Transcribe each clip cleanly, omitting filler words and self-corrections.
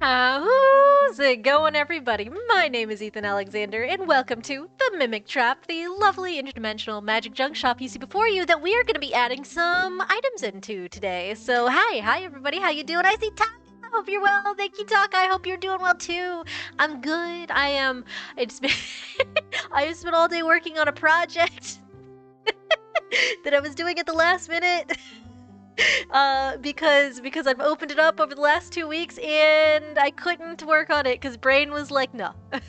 How's it going, everybody? My name is Ethan Alexander, and welcome to The Mimic Trap, the lovely interdimensional magic junk shop you see before you that we are going to be adding some items into today. So, hi everybody, how you doing? I see Taka. I hope you're well. Thank you, Taka. I hope you're doing well too. I'm good. It's been I spent all day working on a project that I was doing at the last minute. Because I've opened it up over the last 2 weeks and I couldn't work on it because brain was like, no. But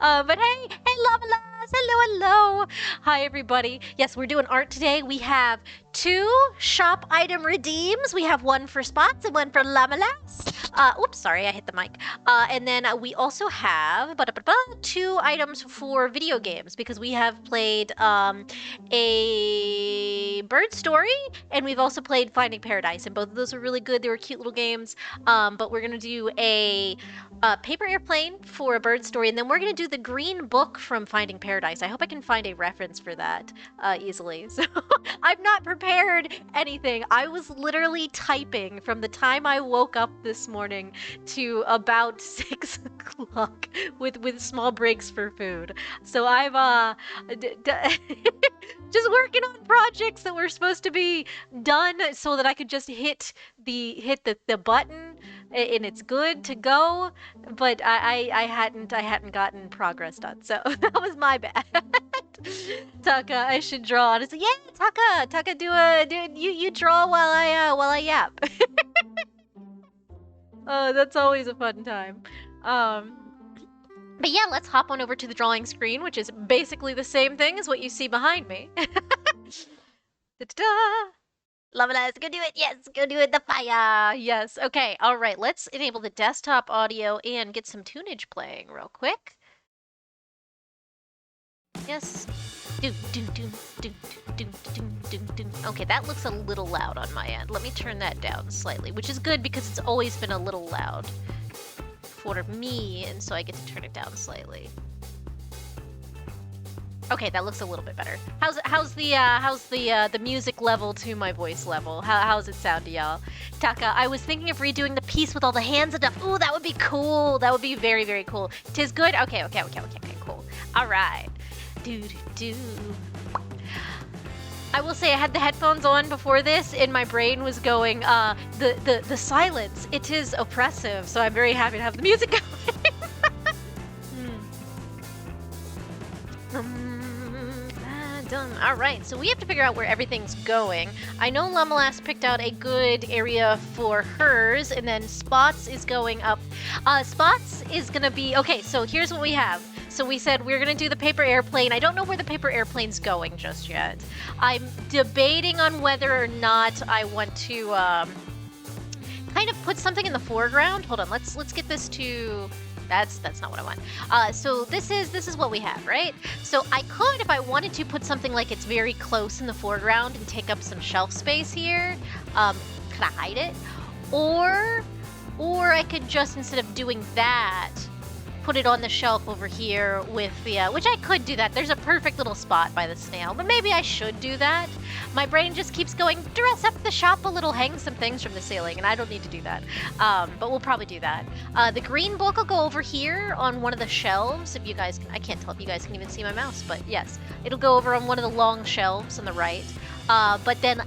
hey, lavalas, hello. Hi, everybody. Yes, we're doing art today. We have 2 shop item redeems. We have one for Spots and one for lamalas. Oops, sorry, I hit the mic. And then we also have 2 items for video games because we have played a bird story and we've also played Finding Paradise, and both of those were really good. They were cute little games. But we're gonna do a paper airplane for a bird story, and then we're gonna do the green book from Finding Paradise. I hope I can find a reference for that easily. So I've not prepared anything. I was literally typing from the time I woke up this morning to about 6 o'clock with small breaks for food. So I've just working on projects that were supposed to be done so that I could just hit the button and it's good to go, but I hadn't gotten progress done, so that was my bad. Taka, I should draw. And it's like, yeah, Taka, you draw while I yap. Oh, that's always a fun time. But yeah, let's hop on over to the drawing screen, which is basically the same thing as what you see behind me. Da-da-da! Lavalas, go do it! Yes, go do it! The fire! Yes, okay, alright, let's enable the desktop audio and get some tunage playing real quick. Yes. Okay, that looks a little loud on my end. Let me turn that down slightly, which is good because it's always been a little loud for me, and so I get to turn it down slightly. Okay, that looks a little bit better. How's the music level to my voice level? How's it sound to y'all? Taka, I was thinking of redoing the piece with all the hands and stuff. Ooh, that would be cool. That would be very, very cool. 'Tis good? Okay, cool. Alright. Do. I will say I had the headphones on before this and my brain was going, the silence, it is oppressive, so I'm very happy to have the music going. Done. Alright, so we have to figure out where everything's going. I know Llamalas picked out a good area for hers, and then Spots is going up. Spots is gonna be... Okay, so here's what we have. So we said we're gonna do the paper airplane. I don't know where the paper airplane's going just yet. I'm debating on whether or not I want to kind of put something in the foreground. Hold on, let's get this to... That's not what I want. So this is what we have, right? So I could, if I wanted to, put something like it's very close in the foreground and take up some shelf space here. Kind of hide it. Or I could just, instead of doing that, put it on the shelf over here with the, which I could do that. There's a perfect little spot by the snail, but maybe I should do that. My brain just keeps going, dress up the shop a little, hang some things from the ceiling, and I don't need to do that. But we'll probably do that. The green book will go over here on one of the shelves. If you guys can, I can't tell if you guys can even see my mouse, but yes. It'll go over on one of the long shelves on the right. But then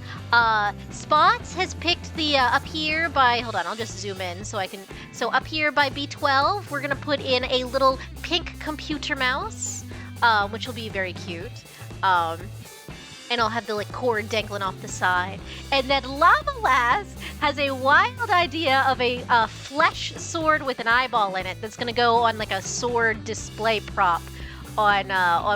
Spots has picked the up here by, hold on, I'll just zoom in so I can, so up here by B12, we're gonna put in a little pink computer mouse, which will be very cute. And I'll have the like cord dangling off the side. And then Llamalas has a wild idea of a flesh sword with an eyeball in it that's gonna go on like a sword display prop on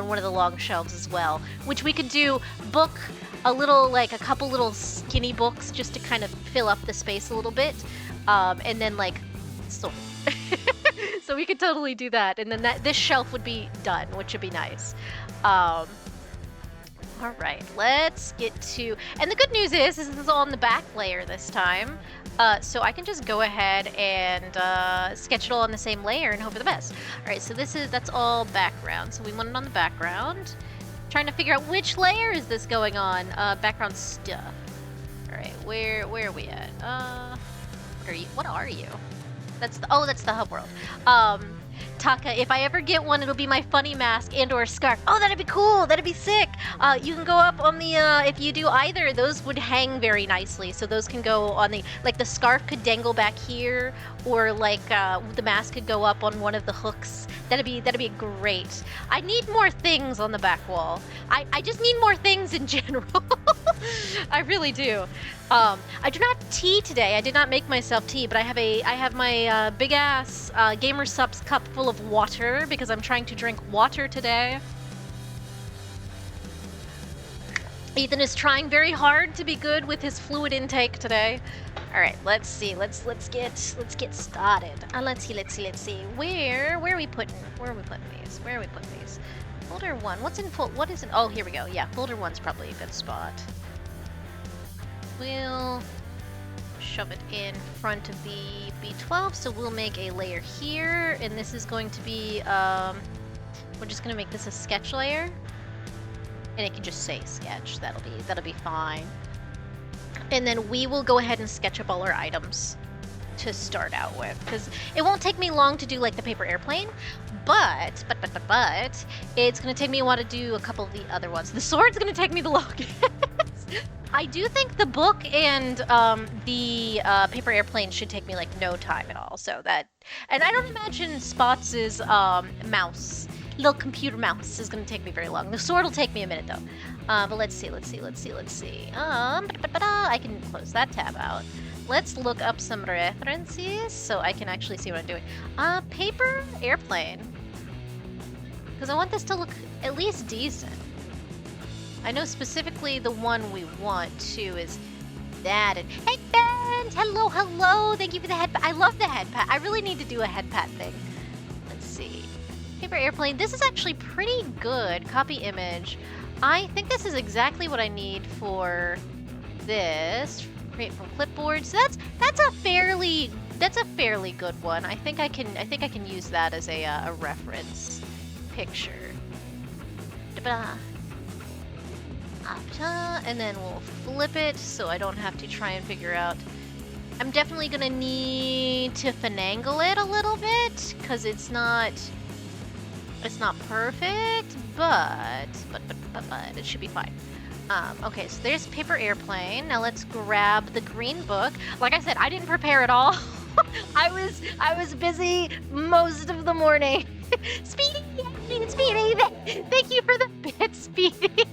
one of the long shelves as well, which we could do book a little, like a couple little skinny books just to kind of fill up the space a little bit, and then like sword. So we could totally do that, and then this shelf would be done, which would be nice. All right, let's get to, and the good news is this is all on the back layer this time, so I can just go ahead and sketch it all on the same layer and hope for the best. All right, so that's all background, so we want it on the background. Trying to figure out which layer is this going on. Background stuff. All right, where are we at? What are you? That's the hub world. Taka, if I ever get one, it'll be my funny mask and or scarf. Oh, that'd be cool. That'd be sick. You can go up on the, if you do either, those would hang very nicely. So those can go on the, like the scarf could dangle back here, or like the mask could go up on one of the hooks. That'd be great. I need more things on the back wall. I just need more things in general. I really do. I do not have tea today. I did not make myself tea, but I have my big ass Gamer Subs cup full of water because I'm trying to drink water today. Ethan is trying very hard to be good with his fluid intake today. All right, let's see. Let's get started. Let's see. Where are we putting these? Folder 1. What is it? Oh, here we go. Yeah, folder 1's probably a good spot. We'll shove it in front of the B12, so we'll make a layer here, and this is going to be, we're just gonna make this a sketch layer, and it can just say sketch. That'll be fine. And then we will go ahead and sketch up all our items to start out with, because it won't take me long to do like the paper airplane, but it's gonna take me a while to do a couple of the other ones. The sword's gonna take me the longest. I do think the book and the paper airplane should take me like no time at all. So that, and I don't imagine Spots' mouse, little computer mouse, is going to take me very long. The sword will take me a minute though. But let's see. I can close that tab out. Let's look up some references so I can actually see what I'm doing. Paper airplane, because I want this to look at least decent. I know specifically the one we want to is that. And hey Ben, hello, thank you for the head pat. I love the head pat. I really need to do a head pat thing. Let's see. Paper airplane. This is actually pretty good. Copy image. I think this is exactly what I need for this. Create from clipboard. So that's a fairly good one. I think I can use that as a reference picture. And then we'll flip it so I don't have to try and figure out. I'm definitely gonna need to finagle it a little bit because it's not perfect, but it should be fine. Okay, so there's paper airplane. Now let's grab the green book. Like I said, I didn't prepare at all. I was busy most of the morning. Speedy, thank you for the bit, Speedy.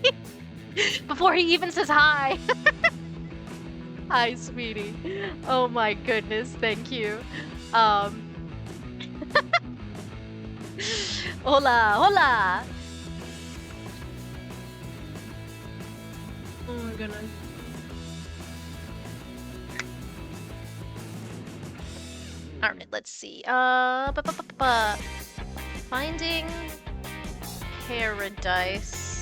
Before he even says hi. Hi, Speedy. Oh my goodness, thank you. Hola. Oh my goodness. All right, let's see. Finding Paradise.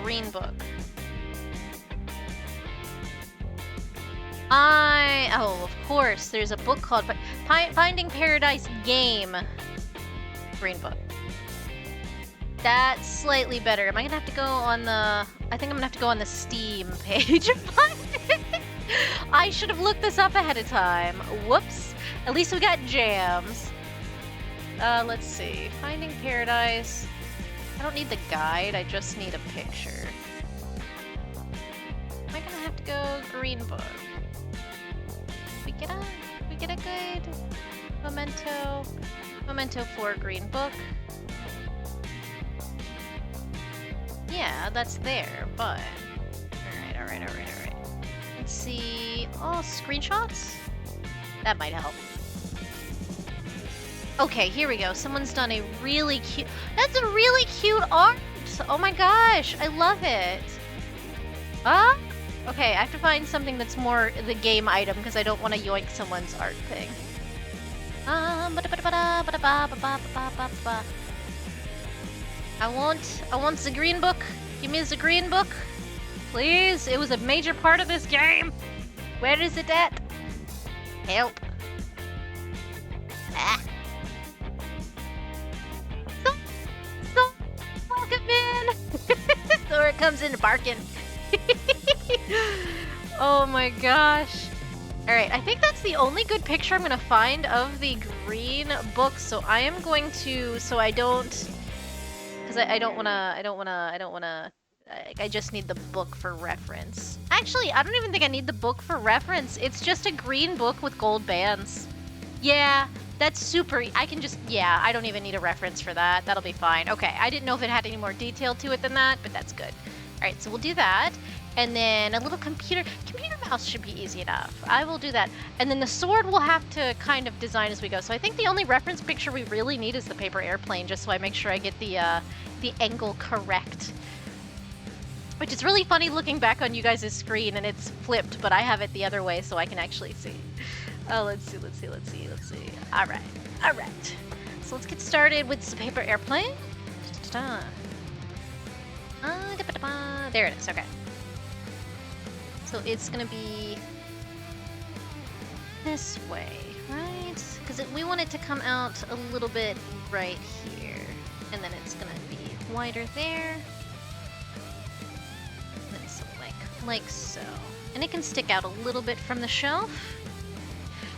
Green book. Oh, of course, there's a book called Finding Paradise Game. Green book. That's slightly better. Am I gonna have to go on the... I think I'm gonna have to go on the Steam page. I should have looked this up ahead of time. Whoops. At least we got jams. Let's see. Finding Paradise. I don't need the guide, I just need a picture. Am I gonna have to go green book? We get a good memento for green book. Yeah, that's there, but alright. Let's see. Oh, screenshots? That might help. Okay, here we go. Someone's done a really cute... That's a really cute art! Oh my gosh, I love it. Okay, I have to find something that's more the game item because I don't want to yoink someone's art thing. I want the green book. Give me the green book. Please, it was a major part of this game. Where is it at? Help. Welcome in. Thor comes in barking. Oh my gosh. Alright, I think that's the only good picture I'm gonna find of the green book, so I am going to, so I don't, because I don't wanna, I just need the book for reference. Actually, I don't even think I need the book for reference. It's just a green book with gold bands. Yeah, that's super, I can just, yeah, I don't even need a reference for that. That'll be fine. Okay, I didn't know if it had any more detail to it than that, but that's good. Alright, so we'll do that. And then a little computer mouse should be easy enough. I will do that. And then the sword we'll have to kind of design as we go. So I think the only reference picture we really need is the paper airplane, just so I make sure I get the angle correct. Which is really funny looking back on you guys' screen and it's flipped, but I have it the other way so I can actually see. Oh, let's see. All right. So let's get started with the paper airplane. There it is, okay. So it's gonna be this way, right? Because we want it to come out a little bit right here. And then it's gonna be wider there. And then so like so. And it can stick out a little bit from the shelf.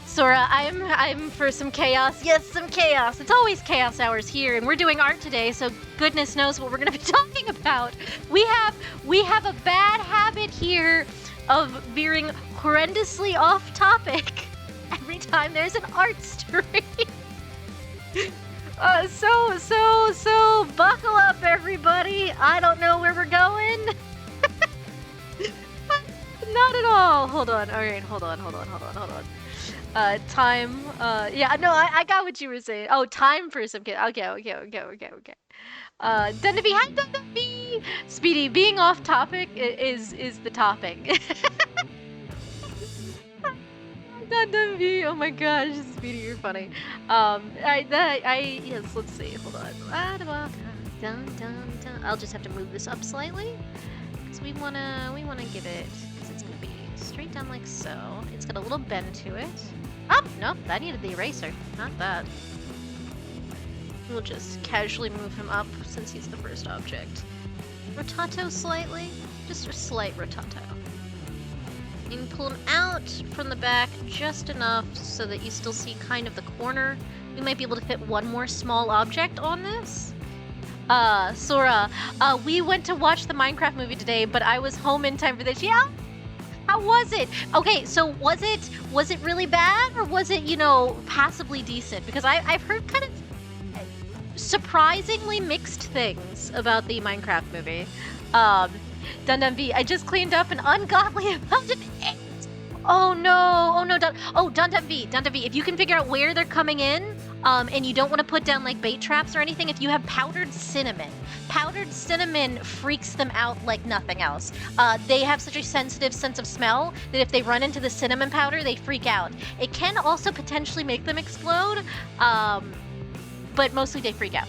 Sora, I'm for some chaos. Yes, some chaos. It's always chaos hours here, and we're doing art today, so goodness knows what we're gonna be talking about. We have a bad habit here of veering horrendously off topic every time there's an art stream. So buckle up, everybody. I don't know where we're going. Not at all. Hold on. All right, hold on. Time. Yeah, no, I got what you were saying. Oh, time for some kid. Okay. Dundaby, hi Dundaby! Speedy, being off topic is the topic. Dundaby, oh my gosh, Speedy, you're funny. Yes, let's see, hold on. I'll just have to move this up slightly. Because we wanna give it, because it's gonna be straight down like so. It's got a little bend to it. Oh, no, that needed the eraser, not that. We'll just casually move him up since he's the first object. Rotato slightly, just a slight rotato. You can pull him out from the back just enough so that you still see kind of the corner. We might be able to fit one more small object on this. Sora, we went to watch the Minecraft movie today, but I was home in time for this. Yeah? How was it? Okay, so was it really bad, or was it, you know, passably decent? Because I've heard kind of surprisingly mixed things about the Minecraft movie. Dundum V, I just cleaned up an ungodly amount of ants. Oh no, Dundum V, if you can figure out where they're coming in, and you don't want to put down like bait traps or anything, if you have powdered cinnamon freaks them out like nothing else. They have such a sensitive sense of smell that if they run into the cinnamon powder, they freak out. It can also potentially make them explode, but mostly they freak out.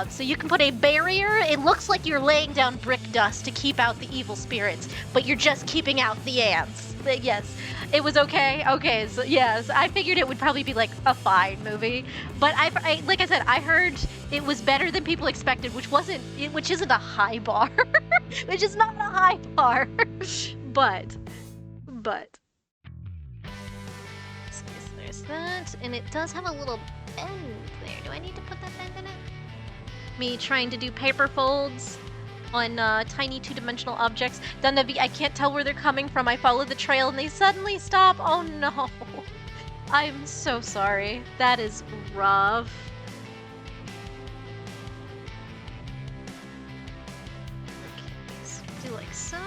So you can put a barrier. It looks like you're laying down brick dust to keep out the evil spirits, but you're just keeping out the ants. But yes, it was okay. Okay, so yes, I figured it would probably be like a fine movie, but I like I said, I heard it was better than people expected, which isn't a high bar, which is not a high bar, but. So there's that, and it does have a little bend there. Do I need to put that bend in it? Me trying to do paper folds on tiny two-dimensional objects. Dundavi, I can't tell where they're coming from. I follow the trail and they suddenly stop. Oh no. I'm so sorry. That is rough. Okay, so do like so.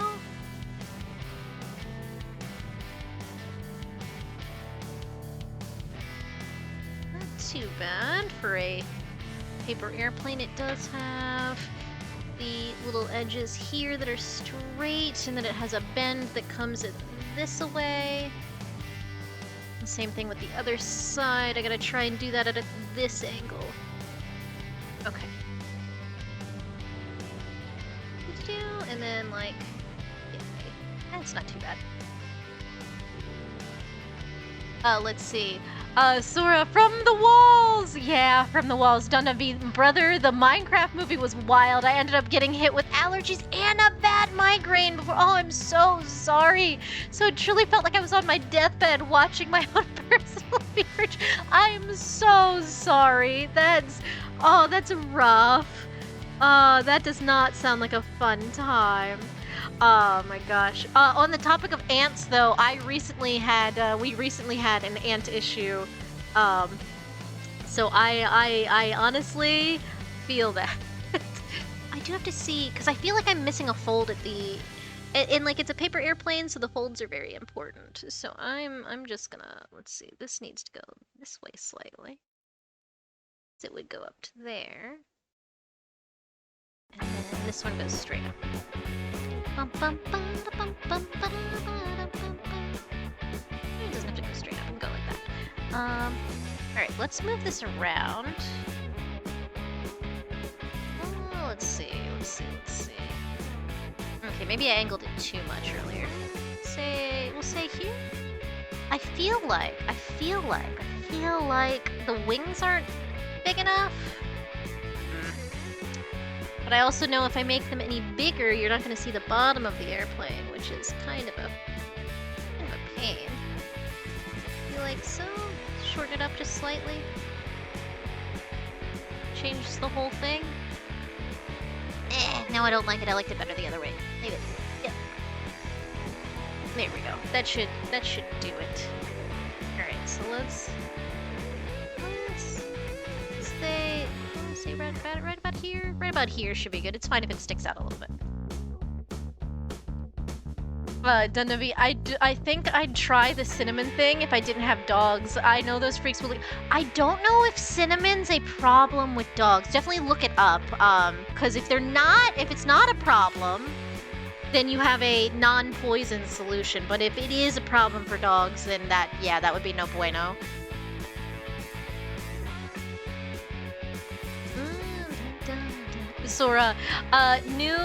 Not too bad for a paper airplane. It does have the little edges here that are straight, and then it has a bend that comes this away. The same thing with the other side. I gotta try and do that at this angle. Okay. And then like, yeah, that's not too bad. Let's see. Sora, from the walls! Yeah, from the walls. Dunavi, brother, the Minecraft movie was wild. I ended up getting hit with allergies and a bad migraine before. Oh, I'm so sorry. So it truly felt like I was on my deathbed watching my own personal fever. I'm so sorry. That's rough. That does not sound like a fun time. Oh my gosh. On the topic of ants, though, we recently had an ant issue. So I honestly feel that. I do have to see, because I feel like I'm missing a fold at the, and like it's a paper airplane, so the folds are very important. So I'm just gonna, let's see, this needs to go this way slightly. So it would go up to there. And then this one goes straight up. It doesn't have to go straight up and go like that. Alright, let's move this around. Oh, let's see. Okay, maybe I angled it too much earlier. We'll say here. I feel like the wings aren't big enough. But I also know if I make them any bigger, you're not going to see the bottom of the airplane, which is kind of a pain. You like so? Shorten it up just slightly. Changes the whole thing. No, I don't like it. I liked it better the other way. Leave it. Yep. There we go. That should do it. All right, so let's stay right about here. Right about here should be good. It's fine if it sticks out a little bit. Dunavi, I think I'd try the cinnamon thing if I didn't have dogs. I know those freaks will. I don't know if cinnamon's a problem with dogs. Definitely look it up. Because if it's not a problem, then you have a non-poison solution. But if it is a problem for dogs, then that would be no bueno. Sora, new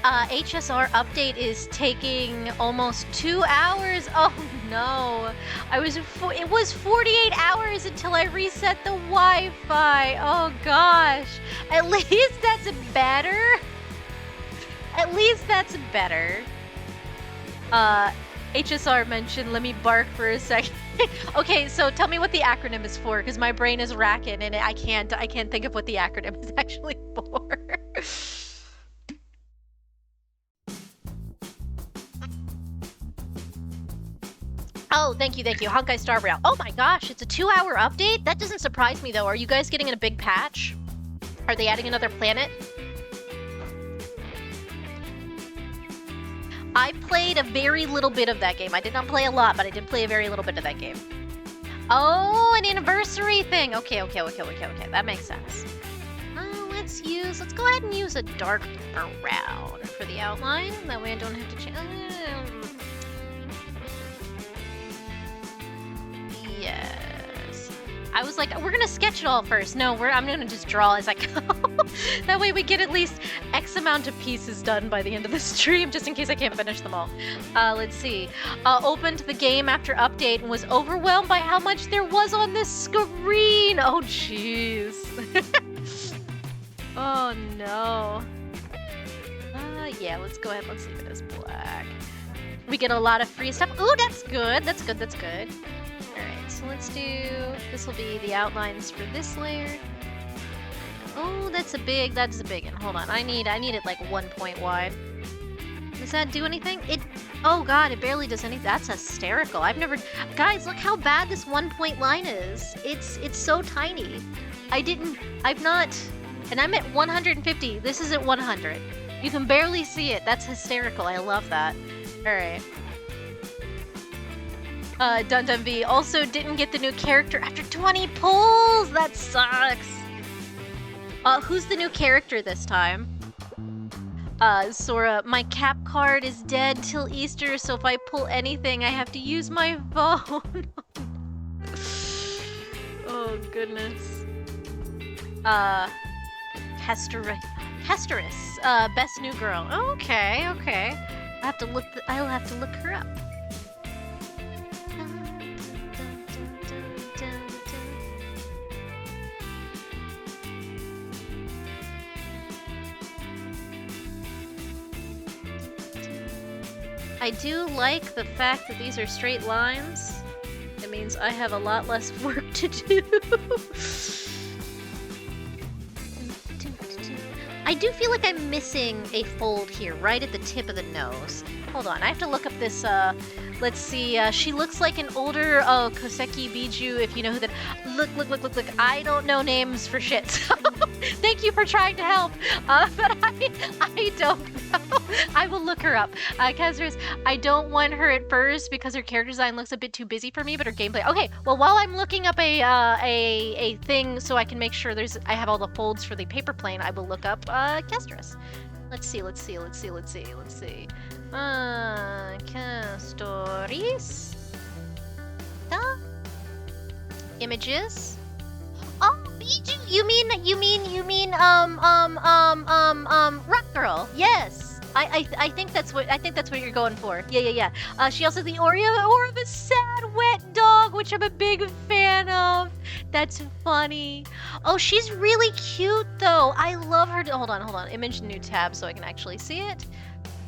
HSR update is taking almost 2 hours. Oh no, it was 48 hours until I reset the Wi-Fi. Oh gosh, at least that's better. HSR mentioned, let me bark for a second. Okay, so tell me what the acronym is for, because my brain is racking and I can't think of what the acronym is actually for. Oh, thank you, Honkai Starbrow. Oh my gosh, it's a 2-hour update? That doesn't surprise me though. Are you guys getting in a big patch? Are they adding another planet? I played a very little bit of that game. I did not play a lot, but I did play a very little bit of that game. Oh, an anniversary thing. Okay. That makes sense. Let's go ahead and use a dark brown for the outline. That way I don't have to change. Yes. I was like, we're gonna sketch it all first. No, I'm gonna just draw as I go. That way we get at least X amount of pieces done by the end of the stream, just in case I can't finish them all. Let's see. Opened the game after update and was overwhelmed by how much there was on the screen. Oh, jeez. Oh, no. Yeah, let's go ahead. Let's leave it as black. We get a lot of free stuff. Ooh, that's good. That's good. Alright, so let's do... This will be the outlines for this layer. Oh, that's a big one. Hold on, I need it like 1 point wide. Does that do anything? Oh god, it barely does anything. That's hysterical. Guys, look how bad this 1 point line is. It's so tiny. And I'm at 150. This is at 100. You can barely see it. That's hysterical. I love that. Alright. Dun also didn't get the new character after 20 pulls! That sucks! Who's the new character this time? Sora, my cap card is dead till Easter, so if I pull anything, I have to use my phone. Oh, goodness. Hesterus, best new girl. Oh, okay. I'll have to look her up. I do like the fact that these are straight lines. It means I have a lot less work to do. I do feel like I'm missing a fold here, right at the tip of the nose. Hold on, I have to look up this, let's see, she looks like an older, Koseki Biju, if you know who that... Look, I don't know names for shit, so thank you for trying to help, but I don't know. I will look her up. Kazra's, I don't want her at first because her character design looks a bit too busy for me, but her gameplay... Okay, well, while I'm looking up a thing so I can make sure I have all the folds for the paper plane, I will look up, Kazra's. Let's see. Stories. Images. Oh, Biju, you mean, Rock Girl. Yes. I think that's what you're going for. Yeah. She also has the aura of a sad, wet dog, which I'm a big fan of. That's funny. Oh, she's really cute, though. I love her. Hold on. Image new tab so I can actually see it.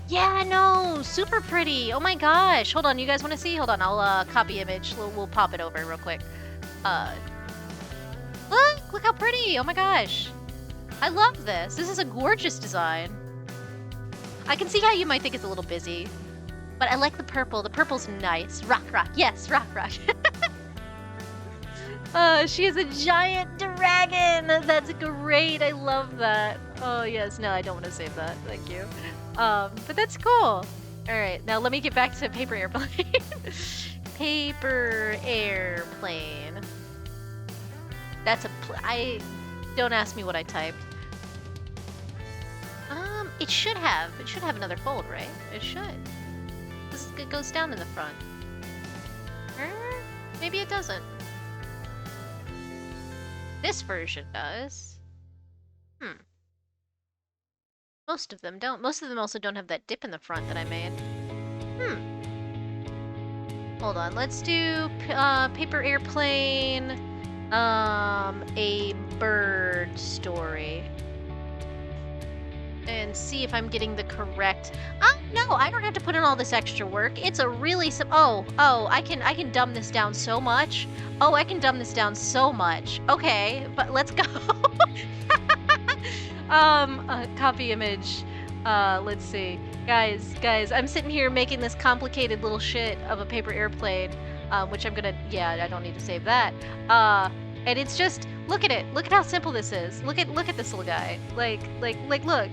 Yeah, no, super pretty. Oh my gosh. Hold on, you guys want to see? Hold on, I'll copy image. We'll pop it over real quick. Look how pretty. Oh my gosh. I love this. This is a gorgeous design. I can see how you might think it's a little busy, but I like the purple. The purple's nice. Rock. Yes, rock. She is a giant dragon. That's great. I love that. Oh, yes. No, I don't want to save that. Thank you. But that's cool. All right. Now let me get back to paper airplane. Paper airplane. That's don't ask me what I typed. It should have another fold, right? It should. It goes down in the front. Maybe it doesn't. This version does. Most of them don't. Most of them also don't have that dip in the front that I made. Hold on, let's do paper airplane, a bird story. And see if I'm getting the correct... no, I don't have to put in all this extra work. It's a really I can dumb this down so much. Oh, I can dumb this down so much. Okay, but let's go. Copy image. Let's see. Guys, I'm sitting here making this complicated little shit of a paper airplane, which I'm gonna... Yeah, I don't need to save that. And it's just... Look at it. Look at how simple this is. Look at this little guy. Like, look.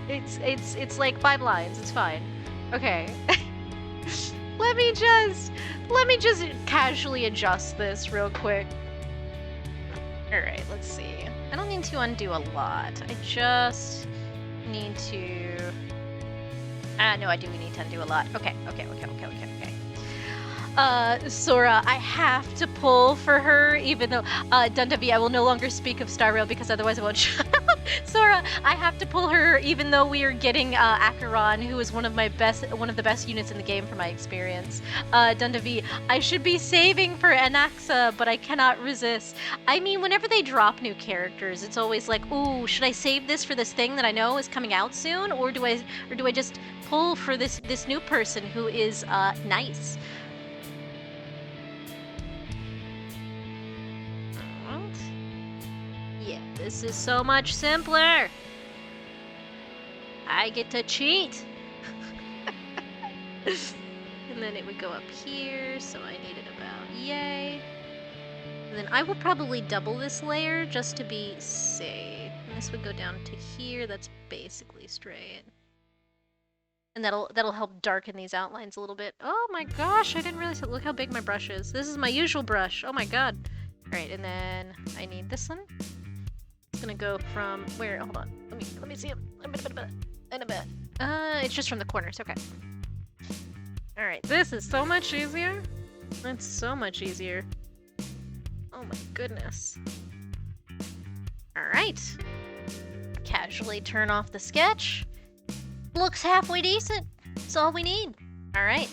It's like 5 lines. It's fine. Okay. Let me just casually adjust this real quick. Alright, let's see. I don't need to undo a lot. I just need to... no, I do need to undo a lot. Okay. Sora, I have to pull for her, even though, Dundavi, I will no longer speak of Star Rail because otherwise I won't shut up. Sora, I have to pull her even though we are getting, Acheron, who is one of the best units in the game from my experience. Dundavi, I should be saving for Anaxa, but I cannot resist. I mean, whenever they drop new characters, it's always like, ooh, should I save this for this thing that I know is coming out soon? Or do I just pull for this new person who is, nice? Yeah, this is so much simpler. I get to cheat. And then it would go up here, so I need it about yay. And then I will probably double this layer just to be safe. And this would go down to here, that's basically straight. And that'll help darken these outlines a little bit. Oh my gosh, I didn't realize it. Look how big my brush is. This is my usual brush. Oh my god. Alright, and then I need this one. It's gonna go from where? Hold on. Let me see him. It's just from the corners. Okay. All right. This is so much easier. That's so much easier. Oh my goodness. All right. Casually turn off the sketch. Looks halfway decent. That's all we need. All right.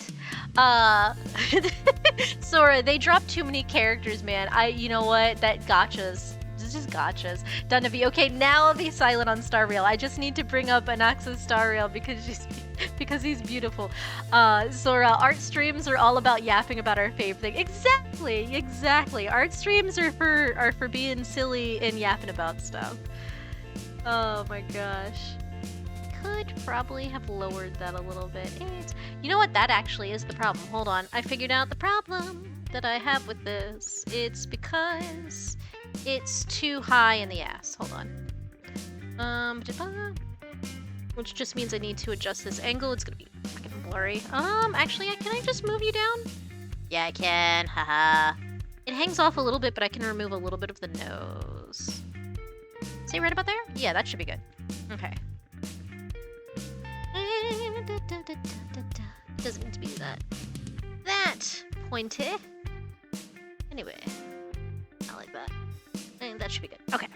Sora, they dropped too many characters, man. You know what? That gotchas. It's just gotchas. Done to be okay. Now I'll be silent on Star Rail. I just need to bring up Anaxa's Star Rail because he's beautiful. Sora, art streams are all about yapping about our fave thing. Exactly. Art streams are for being silly and yapping about stuff. Oh my gosh. Could probably have lowered that a little bit. You know what? That actually is the problem. Hold on. I figured out the problem that I have with this. It's because it's too high in the ass. Hold on. Which just means I need to adjust this angle. It's gonna be fucking blurry. Actually, can I just move you down? Yeah, I can. Haha. It hangs off a little bit, but I can remove a little bit of the nose. Say right about there? Yeah, that should be good. Okay. Doesn't need to be that pointy. Anyway, I like that. And that should be good. Okay.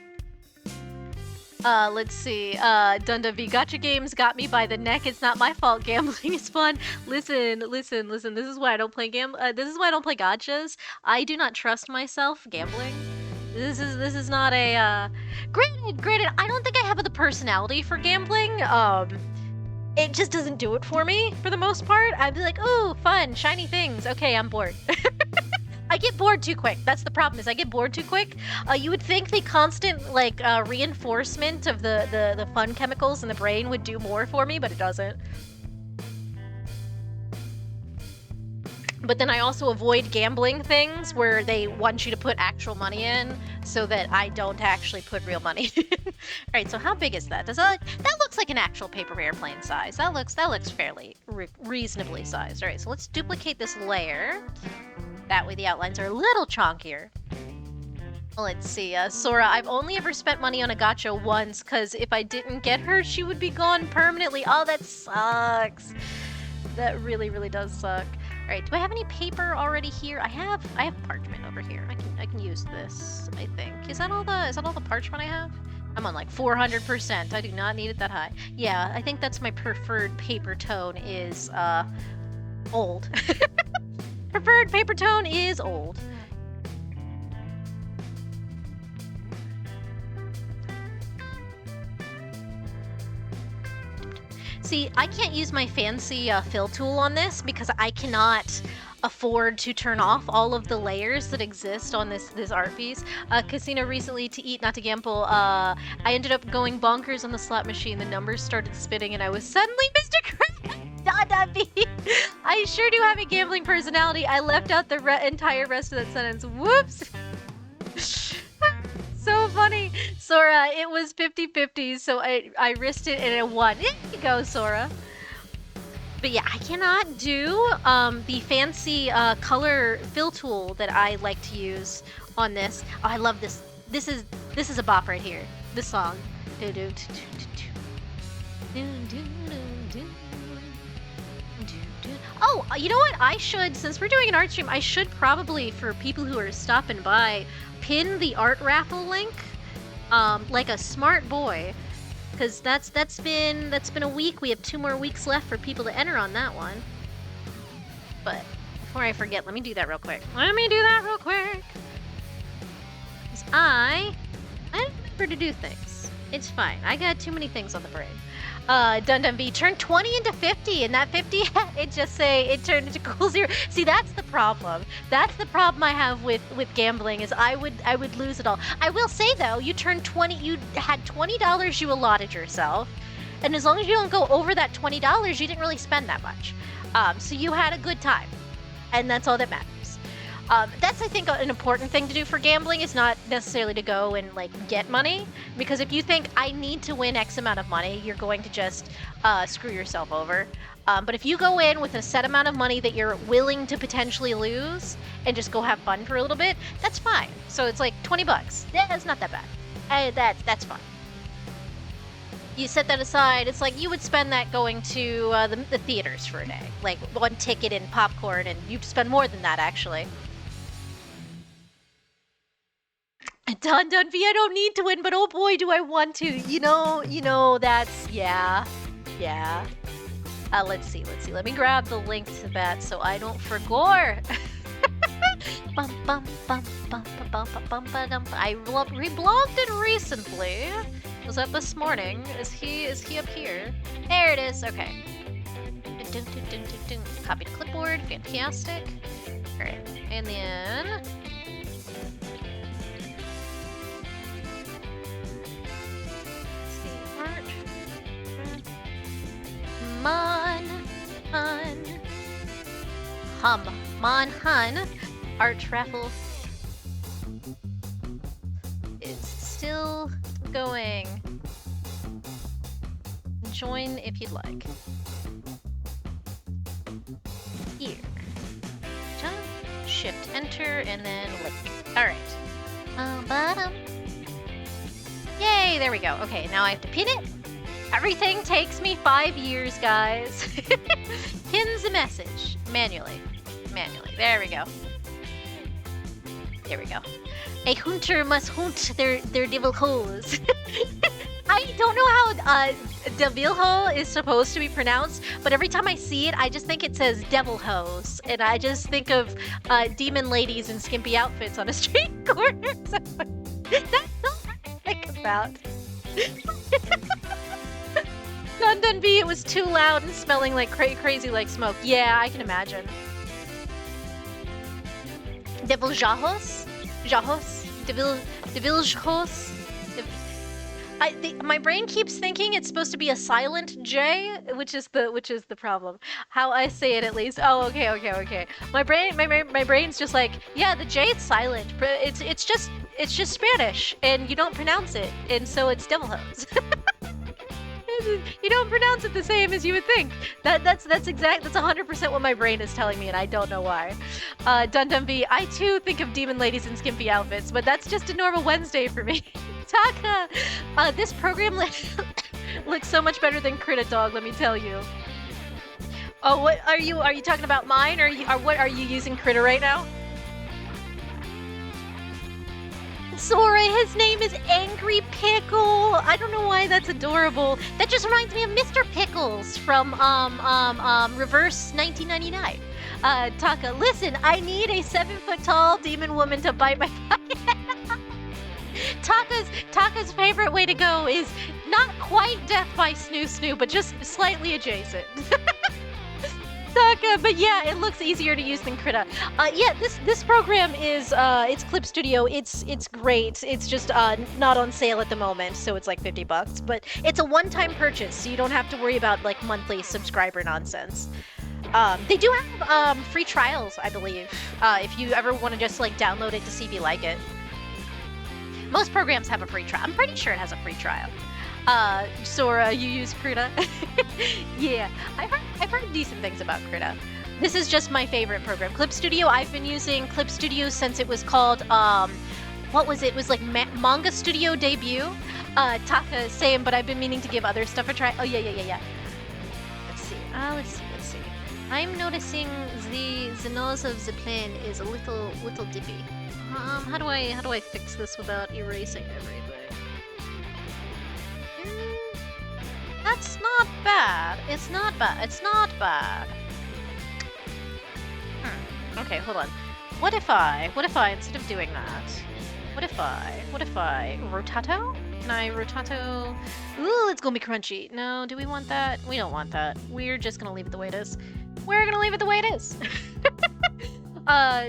Let's see. Dunda V. Gotcha games got me by the neck. It's not my fault. Gambling is fun. Listen. This is why I don't play this is why I don't play gotchas. I do not trust myself gambling. This is not a granted, I don't think I have the personality for gambling. It just doesn't do it for me for the most part. I'd be like, "Ooh, fun, shiny things. Okay, I'm bored." I get bored too quick. That's the problem, is I get bored too quick. You would think the constant reinforcement of the fun chemicals in the brain would do more for me, but it doesn't. But then I also avoid gambling things where they want you to put actual money in so that I don't actually put real money in. Alright, so how big is that? That looks like an actual paper airplane size. That looks fairly reasonably sized. Alright, so let's duplicate this layer. That way the outlines are a little chonkier. Let's see, Sora, I've only ever spent money on a gotcha once, because if I didn't get her, she would be gone permanently. Oh, that sucks. That really, really does suck. All right, do I have any paper already here? I have parchment over here. I can use this, I think. Is that all the parchment I have? I'm on like 400%. I do not need it that high. Yeah, I think that's my preferred paper tone is old. Preferred paper tone is old. See, I can't use my fancy fill tool on this because I cannot afford to turn off all of the layers that exist on this art piece. Casino recently, to eat, not to gamble, I ended up going bonkers on the slot machine. The numbers started spinning and I was suddenly Mr. Krabs. I sure do have a gambling personality. I left out the entire rest of that sentence. Whoops. So funny. Sora, it was 50-50, so I risked it and it won. There you go, Sora. But yeah, I cannot do the fancy color fill tool that I like to use on this. Oh, I love this. This is a bop right here. This song. Oh, you know what? I should, since we're doing an art stream, I should probably, for people who are stopping by, pin the art raffle link like a smart boy, because that's been a week. We have 2 more weeks left for people to enter on that one. But before I forget, let me do that real quick. Because I remember to do things. It's fine. I got too many things on the brain. Dundum V turned 20 into 50, and that 50 it turned into cool 0. See, that's the problem. That's the problem I have with gambling, is I would lose it all. I will say though, you turned 20, you had $20 you allotted yourself, and as long as you don't go over that $20, you didn't really spend that much. So you had a good time, and that's all that matters. That's, I think, an important thing to do for gambling, is not necessarily to go and get money, because if you think I need to win X amount of money, you're going to just screw yourself over. But if you go in with a set amount of money that you're willing to potentially lose and just go have fun for a little bit, that's fine. So it's like 20 bucks. Yeah, that's not that bad. That's fine. You set that aside, it's like you would spend that going to the theaters for a day. Like 1 ticket and popcorn, and you'd spend more than that, actually. Dun V, I don't need to win, but oh boy, do I want to. You know, that's, yeah. Let's see. Let me grab the link to that so I don't forget. I reblogged it recently. Was that this morning? Is he up here? There it is. Okay. Copy to clipboard. Fantastic. All right, and then. Mon art raffle is still going. Join if you'd like. Here. Shift enter and then link. Alright. Bottom. Yay, there we go. Okay, now I have to pin it. Everything takes me 5 years, guys. Pin the message. Manually. There we go. There we go. A hunter must hunt their devil hoes. I don't know how devil hoe is supposed to be pronounced, but every time I see it, I just think it says devil hose, and I just think of demon ladies in skimpy outfits on a street corner. So that's all I think about. Dun B, it was too loud and smelling like crazy like smoke. Yeah, I can imagine. Devil Jahos? Devil Jahos? My brain keeps thinking it's supposed to be a silent J, which is the problem. How I say it, at least. Oh, okay. My brain's just like, yeah, the J is silent. It's just Spanish, and you don't pronounce it, and so it's devil hose. You don't pronounce it the same as you would think. That's 100% what my brain is telling me, and I don't know why. Dun B, I too think of demon ladies in skimpy outfits, but that's just a normal Wednesday for me. Taka, this program looks so much better than Critta Dog, let me tell you. Oh, what are you talking about mine, or what are you using Critta right now? Sora, his name is Angry Pickle. I don't know why that's adorable. That just reminds me of Mr. Pickles from Reverse 1999. Taka, listen, I need a 7-foot-tall demon woman to bite my pocket. Taka's favorite way to go is not quite death by snoo, but just slightly adjacent. Taka, but yeah, it looks easier to use than Critta. Yeah, this program is it's Clip Studio. It's great. It's just not on sale at the moment, so it's like $50. But it's a one-time purchase, so you don't have to worry about like monthly subscriber nonsense. They do have free trials, I believe. If you ever want to just like download it to see if you like it. Most programs have a free trial. I'm pretty sure it has a free trial. Sora, you use Critta? Yeah, I've heard decent things about Critta. This is just my favorite program. Clip Studio, I've been using Clip Studio since it was called, what was it? It was like Manga Studio debut. Taka, same, but I've been meaning to give other stuff a try. Oh, yeah. Let's see. I'm noticing the nose of the plane is a little dippy. How do I fix this without erasing everything? That's not bad. It's not bad. Okay, hold on. What if I, instead of doing that, what if I rotato? Can I rotato? Ooh, it's gonna be crunchy. No, do we want that? We don't want that. We're just gonna leave it the way it is.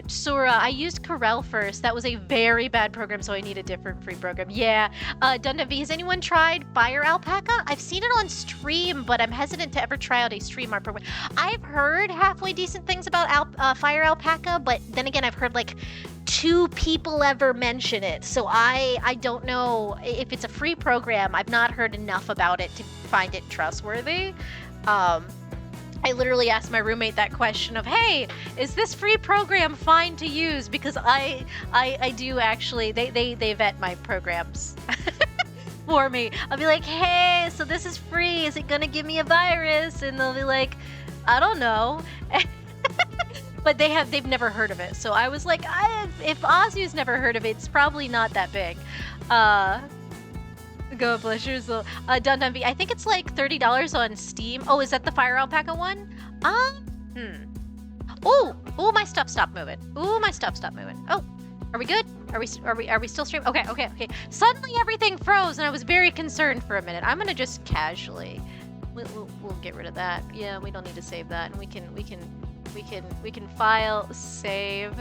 Sora, I used Corel first. That was a very bad program, so I need a different free program. Yeah. Dundavi, has anyone tried Fire Alpaca? I've seen it on stream, but I'm hesitant to ever try out a stream art program. I've heard halfway decent things about Fire Alpaca, but then again, I've heard like 2 people ever mention it. So I don't know if it's a free program. I've not heard enough about it to find it trustworthy. I literally asked my roommate that question of, hey, is this free program fine to use? Because I do actually, they vet my programs for me. I'll be like, hey, so this is free. Is it gonna give me a virus? And they'll be like, I don't know. But they've never heard of it. So I was like, if Ozu's never heard of it, it's probably not that big. God bless your soul. Dun-Dun-V, I think it's like $30 on Steam. Oh, is that the Fire Alpaca one? Oh, oh, my stuff stopped moving. Oh, my stuff stopped moving. Oh, are we good? Are we still streaming? Okay, okay, okay. Suddenly everything froze, and I was very concerned for a minute. I'm gonna just casually. We'll get rid of that. Yeah, we don't need to save that, and we can file save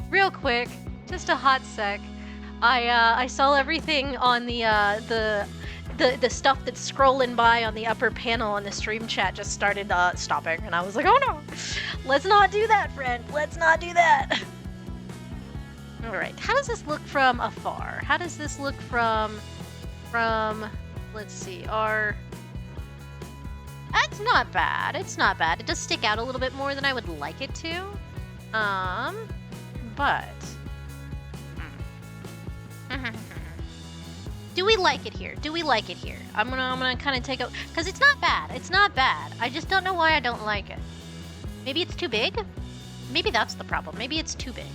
real quick. Just a hot sec. I saw everything on the stuff that's scrolling by on the upper panel on the stream chat just started stopping, and I was like, oh no, let's not do that, friend. Let's not do that. All right, how does this look from afar? How does this look from let's see, It's not bad. It's not bad. It does stick out a little bit more than I would like it to. But do we like it here? Do we like it here? I'm gonna kind of take a, because it's not bad. It's not bad. I just don't know why I don't like it. Maybe it's too big? Maybe that's the problem. Maybe it's too big.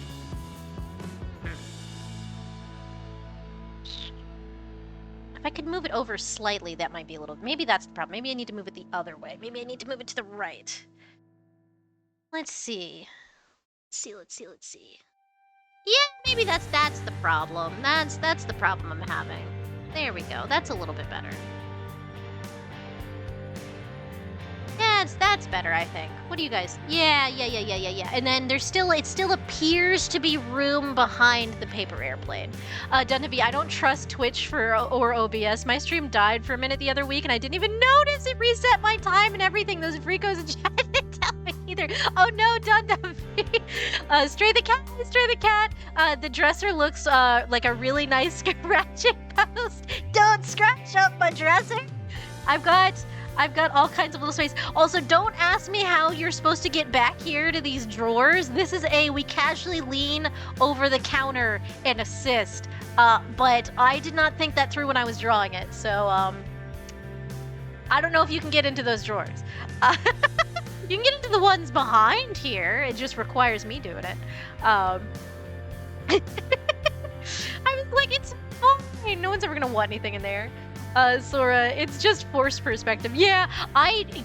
If I could move it over slightly, that might be a little... Maybe that's the problem. Maybe I need to move it the other way. Maybe I need to move it to the right. Let's see. Let's see. Yeah, maybe that's the problem. That's the problem I'm having. There we go. That's a little bit better. Yeah, that's better, I think. What do you guys... Yeah. And then it still appears to be room behind the paper airplane. Dunnaby, I don't trust Twitch or OBS. My stream died for a minute the other week, and I didn't even notice it reset my time and everything. Those freakos in chat didn't tell me either. Oh no, Dunnaby. Stray the cat. The dresser looks like a really nice scratching post. Don't scratch up my dresser. I've got all kinds of little space. Also, don't ask me how you're supposed to get back here to these drawers. This is we casually lean over the counter and assist. But I did not think that through when I was drawing it. So, I don't know if you can get into those drawers. You can get into the ones behind here. It just requires me doing it. I was like, it's fine. No one's ever gonna want anything in there. Sora, it's just forced perspective. Yeah,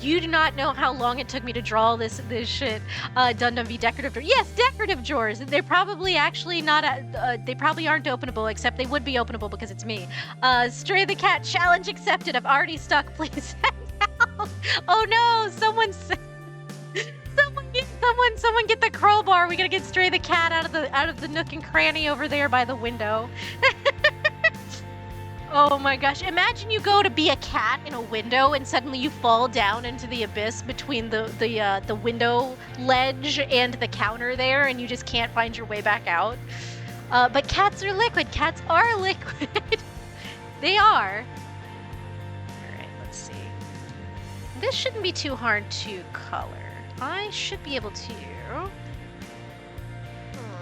you do not know how long it took me to draw this shit. Dundum v decorative drawers. Yes, decorative drawers. They're probably actually not, they probably aren't openable, except they would be openable because it's me. Stray the cat, challenge accepted. I've already stuck, please. Oh no, someone get the crowbar. We gotta get Stray the cat out of the nook and cranny over there by the window. Oh my gosh, imagine you go to be a cat in a window and suddenly you fall down into the abyss between the window ledge and the counter there, and you just can't find your way back out. But cats are liquid. Cats are liquid. They are. Alright, let's see. This shouldn't be too hard to color. I should be able to...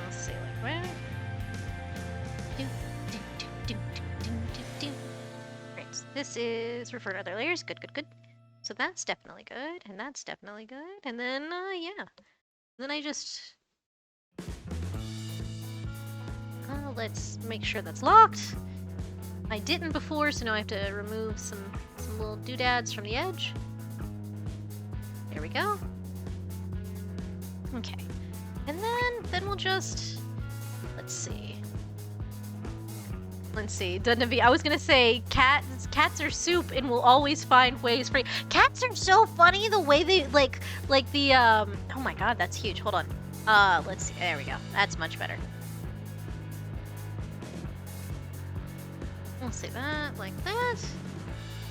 let's see, like where? This is refer to other layers. Good. So that's definitely good, and that's definitely good. And then, yeah. Then I just... let's make sure that's locked. I didn't before, so now I have to remove some little doodads from the edge. There we go. Okay. And then we'll just... Let's see. I was gonna say cats are soup and will always find ways for you. Cats are so funny the way they like the oh my god, that's huge. Hold on. Let's see. There we go. That's much better. We'll say that like that.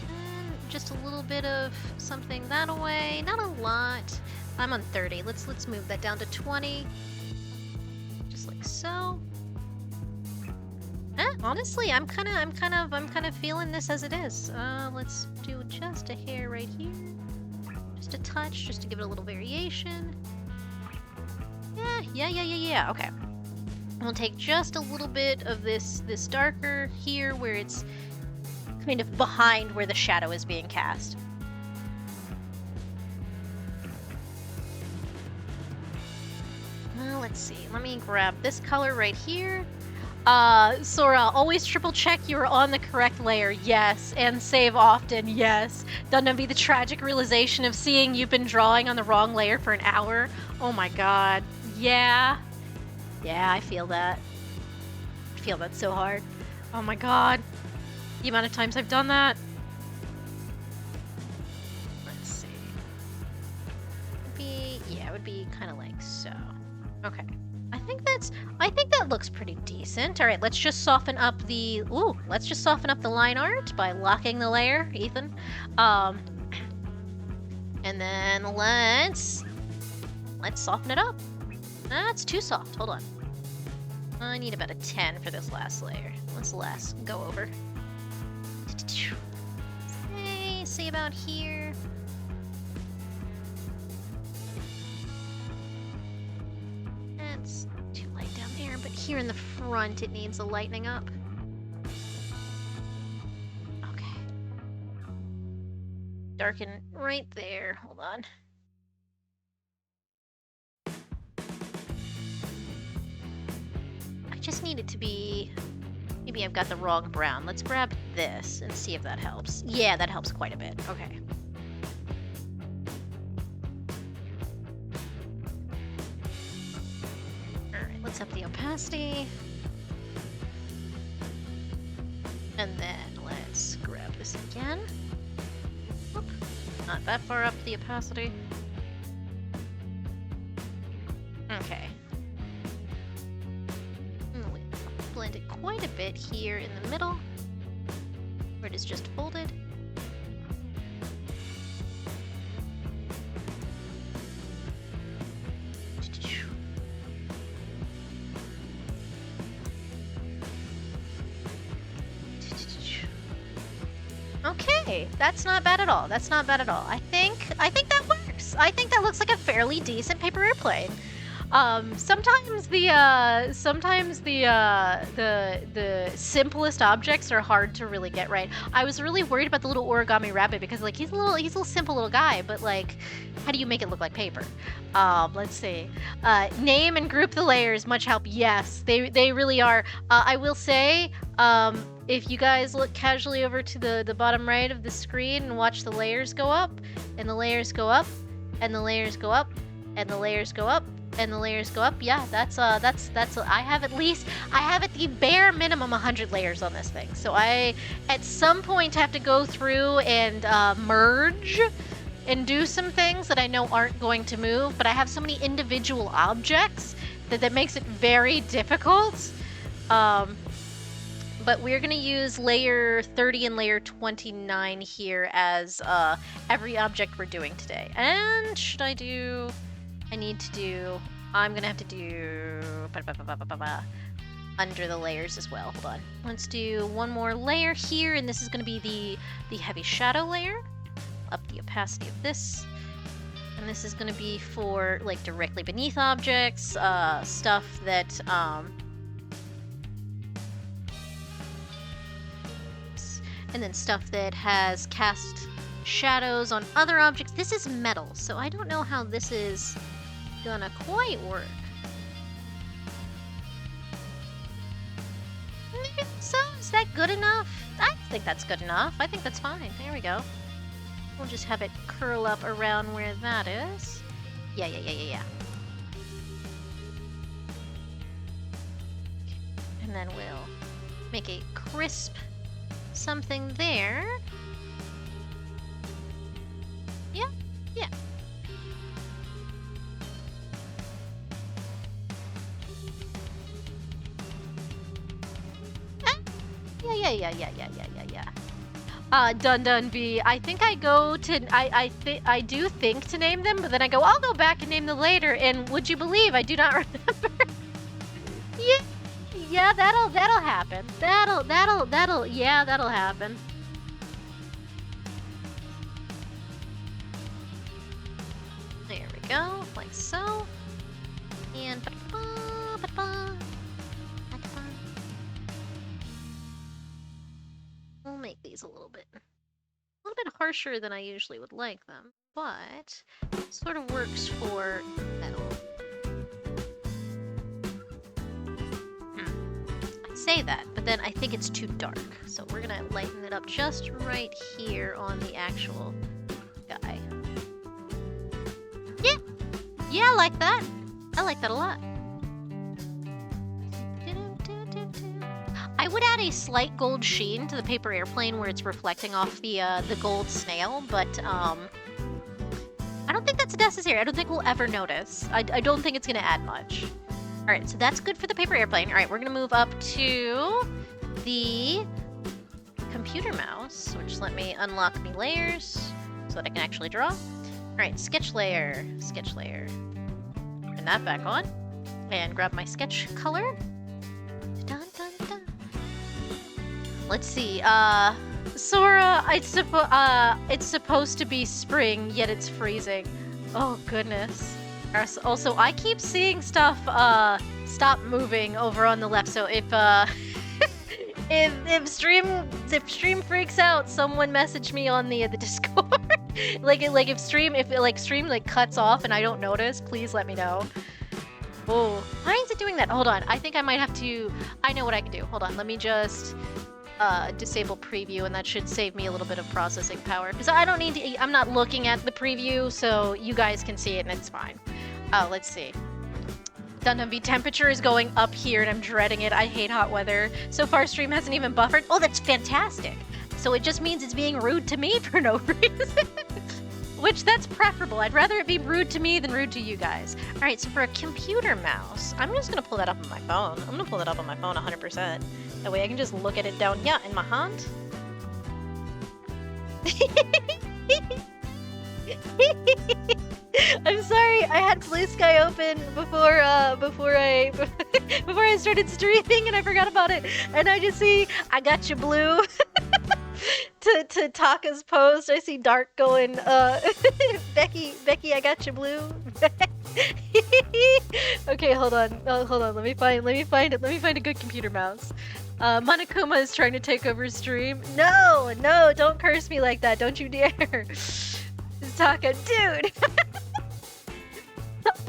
And just a little bit of something that away. Not a lot. I'm on 30. Let's move that down to 20. Just like so. Honestly, I'm kind of feeling this as it is. Let's do just a hair right here, just a touch, just to give it a little variation. Yeah. Okay. We'll take just a little bit of this darker here, where it's kind of behind where the shadow is being cast. Let's see. Let me grab this color right here. Sora, always triple check you're on the correct layer, yes, and save often, yes. Don't be the tragic realization of seeing you've been drawing on the wrong layer for an hour. Oh my god. Yeah. Yeah, I feel that. I feel that so hard. Oh my god. The amount of times I've done that. Let's see. It would be kind of like so. Okay. I think that looks pretty decent. All right, let's just soften up the line art by locking the layer, Ethan. And then let's soften it up. That's too soft. Hold on. I need about a 10 for this last layer. Let's go over. See about here. That's too light down there, but here in the front it needs a lightening up. Okay. Darken right there. Hold on. I just need it to be... Maybe I've got the wrong brown. Let's grab this and see if that helps. Yeah, that helps quite a bit. Okay. Alright, let's up the opacity. And then let's grab this again. Oop, not that far up the opacity. Okay. Blend it quite a bit here in the middle, where it is just folded. Okay, that's not bad at all. That's not bad at all. I think that works. I think that looks like a fairly decent paper airplane. Sometimes the simplest objects are hard to really get right. I was really worried about the little origami rabbit because like he's a little simple little guy, but like how do you make it look like paper? Let's see. Name and group the layers, much help. Yes, they really are. I will say, if you guys look casually over to the bottom right of the screen and watch the layers go up, and the layers go up, and the layers go up, and the layers go up, and the layers go up. Yeah, that's I have at the bare minimum 100 layers on this thing. So I at some point have to go through and merge and do some things that I know aren't going to move, but I have so many individual objects that makes it very difficult. But we're gonna use layer 30 and layer 29 here as every object we're doing today. And should I do? I'm gonna have to do under the layers as well. Hold on. Let's do one more layer here, and this is gonna be the heavy shadow layer. Up the opacity of this. And this is gonna be for like directly beneath objects, stuff that and then stuff that has cast shadows on other objects. This is metal, so I don't know how this is gonna quite work. So, is that good enough? I think that's good enough. I think that's fine. There we go. We'll just have it curl up around where that is. Yeah. And then we'll make a crisp something there. Yeah. Yeah. Dun B. I think I go to I do think to name them, but then I go, I'll go back and name them later, and would you believe I do not remember? Yeah, that'll happen. That'll happen. There we go, like so. And we'll make these a little bit harsher than I usually would like them, but it sort of works for metal. say that, but then I think it's too dark. So we're gonna lighten it up just right here on the actual guy. Yeah, yeah, I like that. I like that a lot. I would add a slight gold sheen to the paper airplane where it's reflecting off the gold snail, but I don't think that's necessary. I don't think we'll ever notice. I don't think it's gonna add much. All right, so that's good for the paper airplane. All right, we're gonna move up to the computer mouse, which let me unlock me layers so that I can actually draw. All right, sketch layer, turn that back on, and grab my sketch color. Dun, dun, dun. Let's see, Sora, it's supposed to be spring, yet it's freezing. Oh goodness. Also, I keep seeing stuff stop moving over on the left. So if if stream freaks out, someone message me on the Discord. if stream cuts off and I don't notice, please let me know. Oh, why is it doing that? Hold on, I think I might have to. I know what I can do. Hold on, let me just disable preview, and that should save me a little bit of processing power, because I don't need to. I'm not looking at the preview, so you guys can see it and it's fine. Oh, let's see. Dun-dun-B temperature is going up here and I'm dreading it. I hate hot weather. So far stream hasn't even buffered. Oh, that's fantastic. So it just means it's being rude to me for no reason. Which, that's preferable. I'd rather it be rude to me than rude to you guys. All right, so for a computer mouse, I'm just gonna pull that up on my phone. I'm gonna pull that up on my phone 100%. That way I can just look at it down here in my hand. I'm sorry, I had Blue Sky open before I started streaming and I forgot about it. And I just see, I got you blue. to Taka's post, I see Dark going, Becky, I got you blue. Okay, hold on, let me find a good computer mouse. Monokuma is trying to take over stream. No, don't curse me like that, don't you dare. Taka, dude.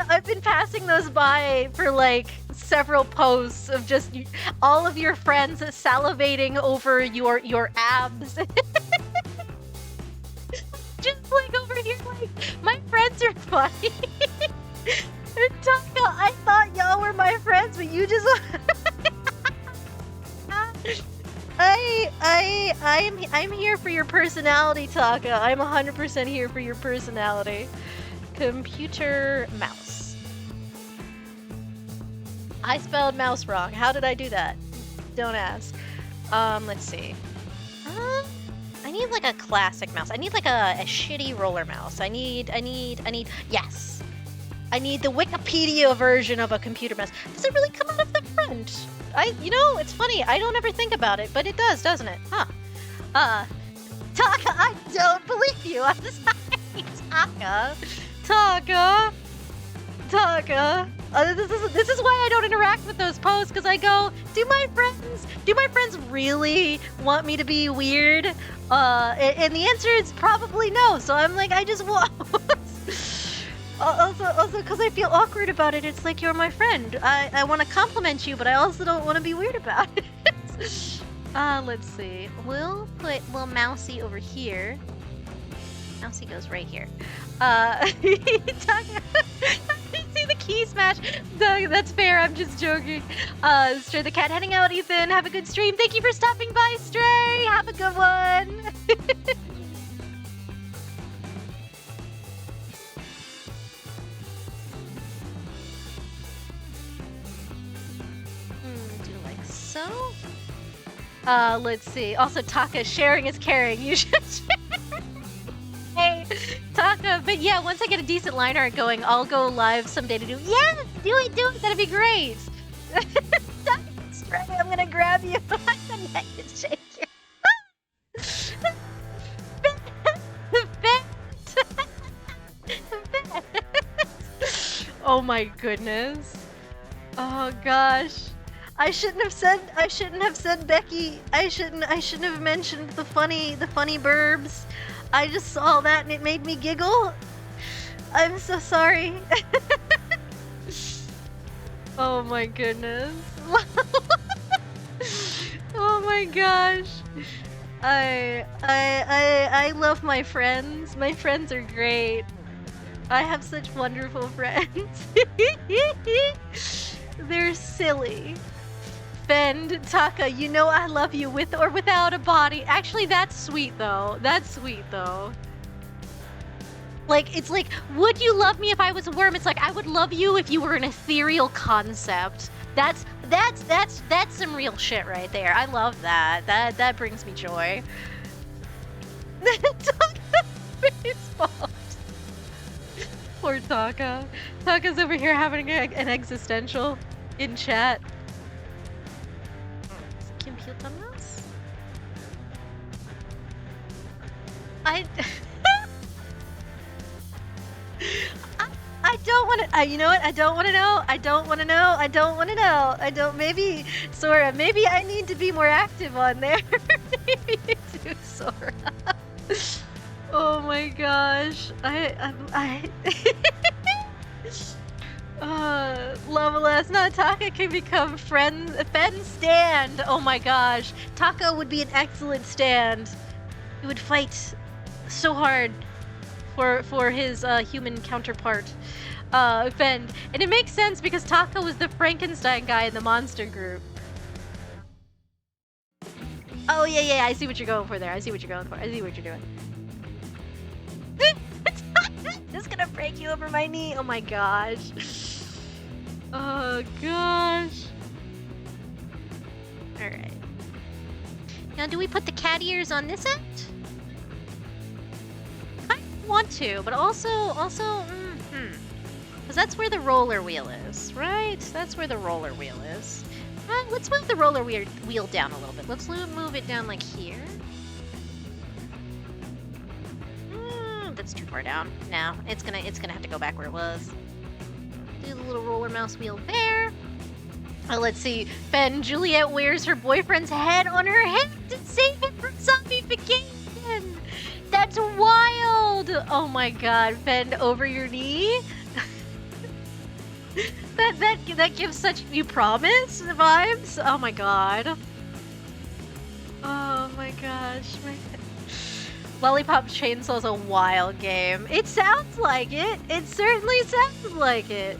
I've been passing those by for like several posts of just all of your friends salivating over your abs. Just like over here, like, my friends are funny. Taka, I thought y'all were my friends, but you just I'm here for your personality, Taka. I'm 100% here for your personality. Computer mouse. I spelled mouse wrong. How did I do that? Don't ask. Let's see. I need like a classic mouse. I need like a shitty roller mouse. I need, yes. I need the Wikipedia version of a computer mouse. Does it really come out of the front? You know, it's funny. I don't ever think about it, but it does, doesn't it? Huh. Taka, I don't believe you. I'm sorry. Taka. This is why I don't interact with those posts, because I go, do my friends really want me to be weird? And the answer is probably no. So I'm like, I just won't. Also, because I feel awkward about it. It's like, you're my friend. I want to compliment you, but I also don't want to be weird about it. Let's see. We'll put little Mousy over here. Mousy goes right here. See the key smash? No, that's fair. I'm just joking. Stray the cat heading out, Ethan. Have a good stream. Thank you for stopping by, Stray. Have a good one. Do like so. Let's see. Also, Taka, sharing is caring. You should share. Hey, Taka, but yeah, once I get a decent line art going, I'll go live someday to do. Yeah, do it. That'd be great. Stray, I'm gonna grab you. I'm gonna neck and shake you. Oh my goodness. Oh gosh. I shouldn't have said Becky. I shouldn't have mentioned the funny burbs. I just saw that and it made me giggle. I'm so sorry. Oh my goodness. my gosh. I love my friends. My friends are great. I have such wonderful friends. They're silly. Fend, Taka, you know I love you with or without a body. Actually, that's sweet though. That's sweet though. Like, it's like, would you love me if I was a worm? It's like, I would love you if you were an ethereal concept. That's some real shit right there. I love that. That brings me joy. Taka face palms. Poor Taka. Taka's over here having an existential in chat. Computamos? I don't want to. You know what? I don't want to know. I don't want to know. I don't want to know. I don't. Maybe Sora. Maybe I need to be more active on there. Maybe I do, Sora. Oh my gosh. Levelless. No, Taka can become Fen stand. Oh my gosh. Taka would be an excellent stand. He would fight so hard for his human counterpart, Fen. And it makes sense because Taka was the Frankenstein guy in the monster group. Oh yeah, I see what you're going for there. I see what you're going for. I see what you're doing. Just gonna break you over my knee. Oh my gosh. Oh gosh. Alright. Now do we put the cat ears on this end? I want to, but also, because that's where the roller wheel is, right? That's where the roller wheel is. Let's move the roller wheel down a little bit. Let's move it down like here. That's too far down. No, it's gonna have to go back where it was. Do the little roller mouse wheel there. Let's see. Fen, Juliet wears her boyfriend's head on her head to save him from zombification. That's wild. Oh my god, Fen, over your knee. that gives such you promise vibes. Oh my god. Oh my gosh. Lollipop Chainsaw's a wild game. It sounds like it. It certainly sounds like it.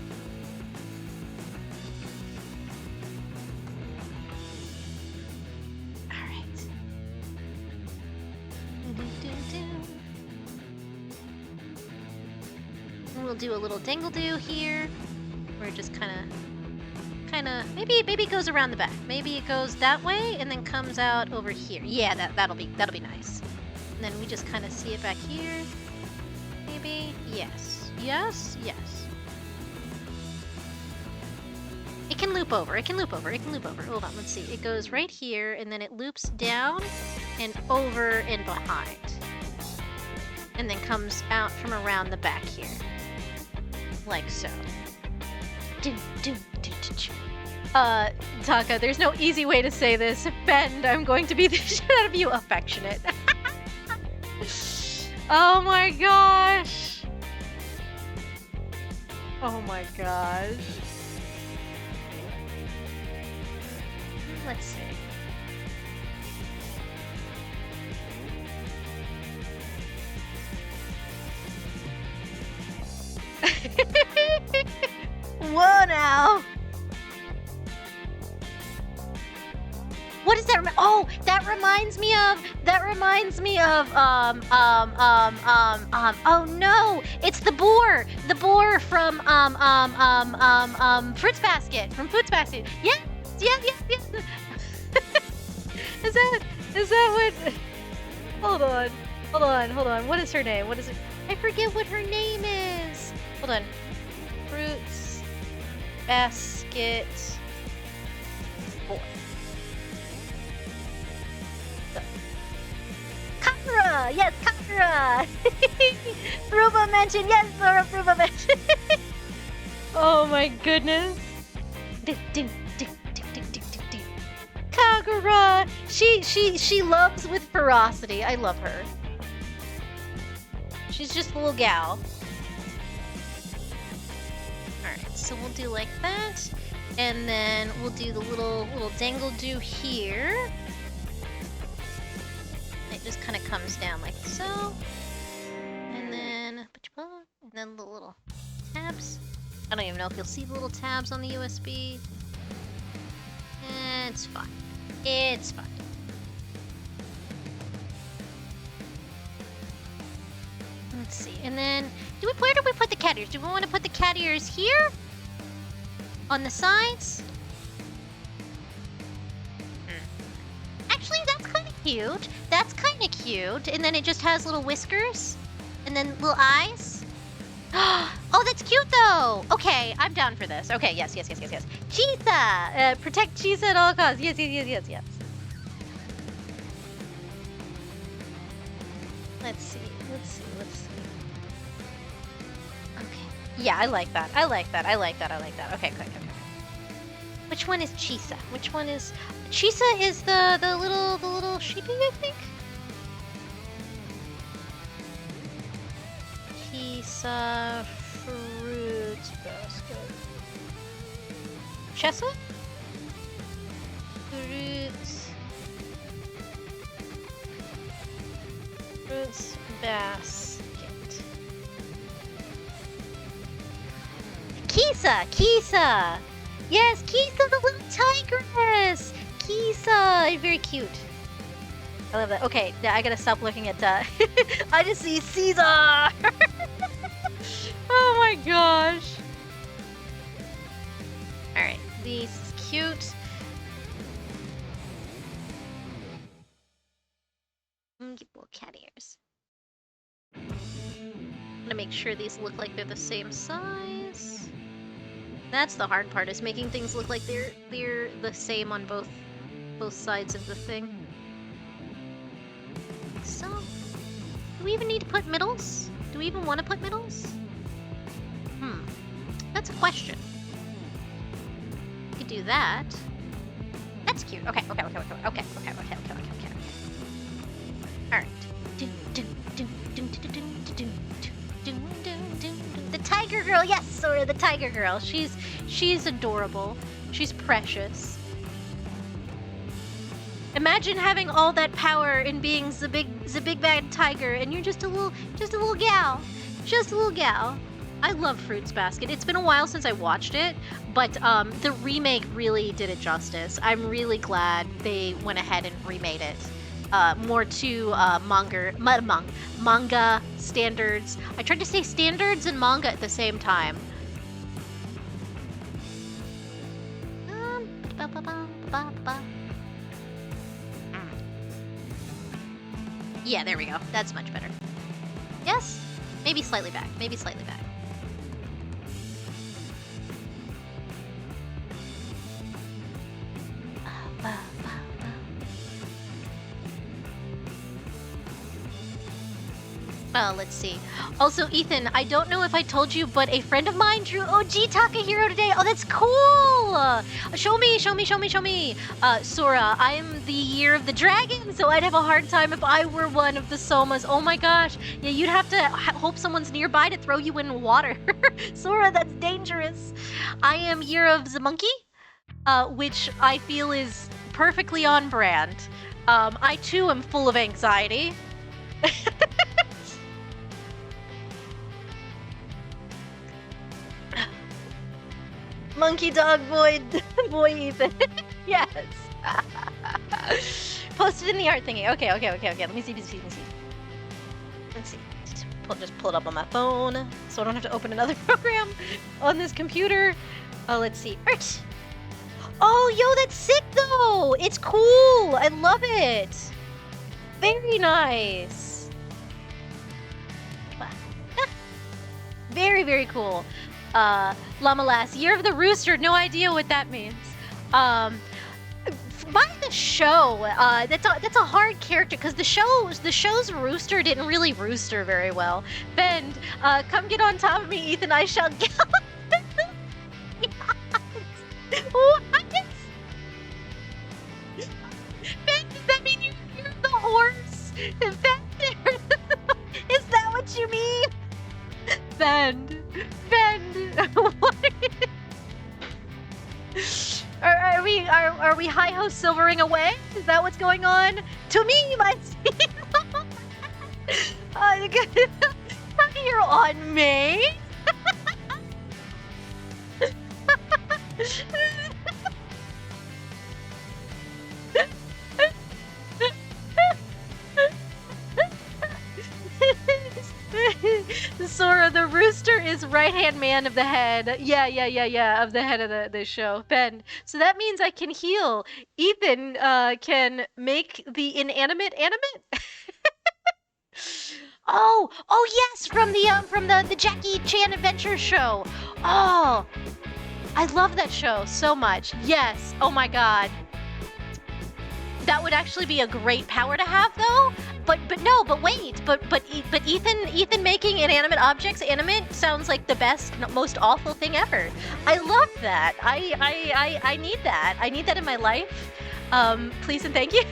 Alright. We'll do a little dingle-doo here. We're just kinda, maybe it goes around the back. Maybe it goes that way and then comes out over here. Yeah, that'll be nice. And then we just kind of see it back here. Maybe. Yes. Yes. Yes. It can loop over. It can loop over. It can loop over. Hold on. Let's see. It goes right here, and then it loops down and over and behind. And then comes out from around the back here. Like so. Taka, there's no easy way to say this. Bend, I'm going to be the shit out of you. Affectionate. Oh my gosh. Oh my gosh. Let's see. Whoa now. What does that oh, that reminds me of, oh no, it's the boar from, Fruits Basket, yeah. Is that what, hold on, what is her name, I forget what her name is, hold on, Fruits Basket boar. Kakura! Yes, Kakura! Ruba mentioned, yes, Laura, Ruba mentioned. Oh my goodness. Kakura! She loves with ferocity. I love her. She's just a little gal. Alright, so we'll do like that. And then we'll do the little dangle-do here. it just kind of comes down like so. And then the little tabs. I don't even know if you'll see the little tabs on the USB. It's fine. It's fine. Let's see. And then, where do we put the cat ears? Do we want to put the cat ears here? On the sides? Actually, that's kind of cute. That's kind of cute. And then it just has little whiskers. And then little eyes. Oh, that's cute, though. Okay, I'm down for this. Okay, yes. Cheetah! Protect Cheetah at all costs. Yes. Let's see. Okay. Yeah, I like that. Okay. Which one is Chisa? Which one is... Chisa is the little sheepy, I think? Chisa fruits basket. Chesa? Fruits basket. Kisa! Yes, Kisa the little tigress! Kisa! Very cute. I love that. Okay, I gotta stop looking at I just see Caesar! Oh my gosh. Alright, this is cute. Get little cat ears. I'm gonna make sure these look like they're the same size. That's the hard part, is making things look like they're the same on both sides of the thing. So, do we even need to put middles? Do we even want to put middles? That's a question. We could do that. That's cute. Okay. Alright. The tiger girl, yes, Sora, the tiger girl. She's adorable. She's precious. Imagine having all that power and being the big bad tiger, and you're just a little gal. Just a little gal. I love Fruits Basket. It's been a while since I watched it, but the remake really did it justice. I'm really glad they went ahead and remade it. More to manga standards. I tried to say standards and manga at the same time. Yeah, there we go. That's much better. Yes? Maybe slightly back. Let's see. Also, Ethan, I don't know if I told you, but a friend of mine drew OG Takahiro today. Oh, that's cool! Show me. Sora, I am the year of the dragon, so I'd have a hard time if I were one of the Somas. Oh my gosh. Yeah, you'd have to hope someone's nearby to throw you in water. Sora, that's dangerous. I am year of the monkey, which I feel is perfectly on brand. I too am full of anxiety. Monkey dog boy Ethan. Yes. Posted in the art thingy. Okay. Let me see. Let's see. Just pull it up on my phone, so I don't have to open another program on this computer. Let's see. Art. Oh, yo, that's sick though. It's cool. I love it. Very nice. Very, very cool. Llama-lass, Year of the Rooster, no idea what that means. By the show, that's a hard character, because the show's rooster didn't really rooster very well. Bend, come get on top of me, Ethan, I shall gallop. What? Ben, does that mean you hear the horse? Is that what you mean? Bend. What? Are we hi-ho silvering away? Is that what's going on? To me, my You're on me. Sora, the rooster is right-hand man of the head. Yeah, of the head of the show. Ben. So that means I can heal. Ethan can make the inanimate animate? Oh yes, from the Jackie Chan Adventure show. Oh, I love that show so much. Yes. Oh my god. That would actually be a great power to have, though. But wait. But Ethan making inanimate objects animate sounds like the best, most awful thing ever. I love that. I need that. I need that in my life. Please and thank you.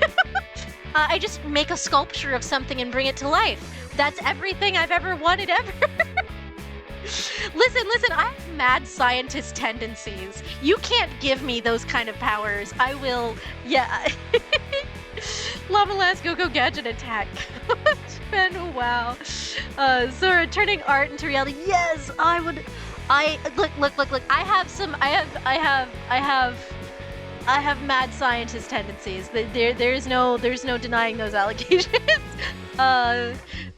I just make a sculpture of something and bring it to life. That's everything I've ever wanted ever. Listen, I have mad scientist tendencies. You can't give me those kind of powers. I will, yeah. Llama Go Gadget attack. Ben, wow. Zora turning art into reality. Yes, I would. Look. I have mad scientist tendencies. There's no denying those allegations.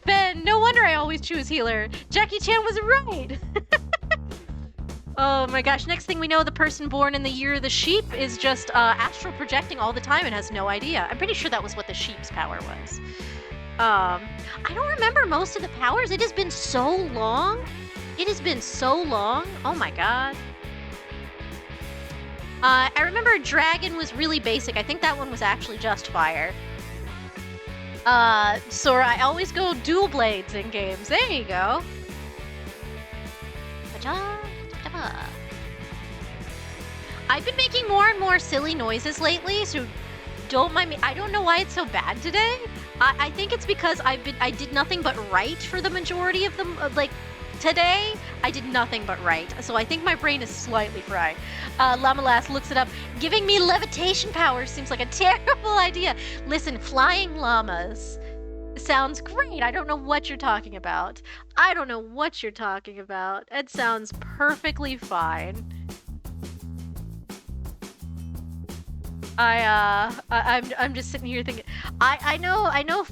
Ben, no wonder I always choose healer. Jackie Chan was right. Oh my gosh, next thing we know, the person born in the year of the sheep is just astral projecting all the time and has no idea. I'm pretty sure that was what the sheep's power was. I don't remember most of the powers. It has been so long. Oh my god. I remember dragon was really basic. I think that one was actually just fire. Sora, I always go dual blades in games. There you go. I've been making more and more silly noises lately, so don't mind me. I don't know why it's so bad today. I think it's because I did nothing but write for the majority of them. Today, I did nothing but write, so I think my brain is slightly fried. Llama looks it up. Giving me levitation powers seems like a terrible idea. Listen, flying llamas sounds great. I don't know what you're talking about. It sounds perfectly fine. I'm just sitting here thinking. I know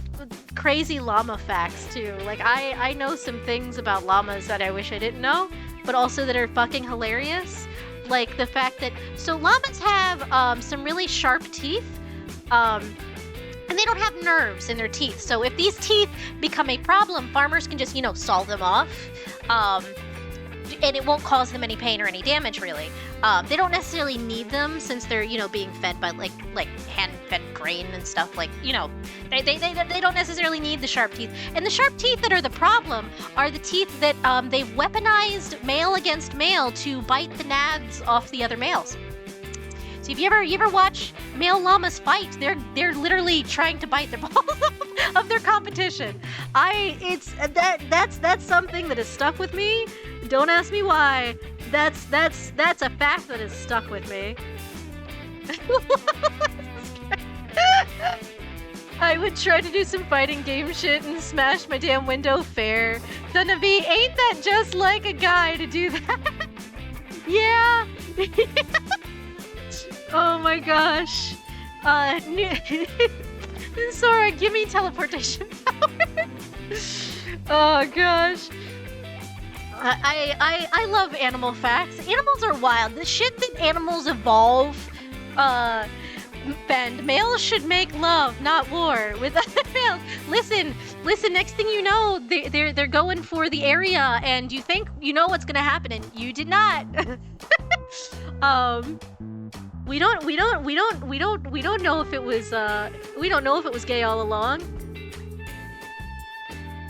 crazy llama facts too. Like I know some things about llamas that I wish I didn't know, but also that are fucking hilarious. Like the fact that llamas have some really sharp teeth, and they don't have nerves in their teeth. So if these teeth become a problem, farmers can just saw them off, and it won't cause them any pain or any damage really. They don't necessarily need them since they're being fed by like hand-fed grain and stuff. They don't necessarily need the sharp teeth. And the sharp teeth that are the problem are the teeth that they've weaponized male against male to bite the nads off the other males. So if you ever watch male llamas fight, they're literally trying to bite the balls of their competition. That's something that has stuck with me. Don't ask me why. That's a fact that has stuck with me. I would try to do some fighting game shit and smash my damn window fair. Dunavi, ain't that just like a guy to do that? Yeah. Oh my gosh. Sora, give me teleportation power. Oh gosh. I love animal facts. Animals are wild. The shit that animals evolve, bend. Males should make love, not war with other males. Listen, next thing you know, they're going for the area and you think you know what's gonna happen and you did not. We don't know if it was gay all along.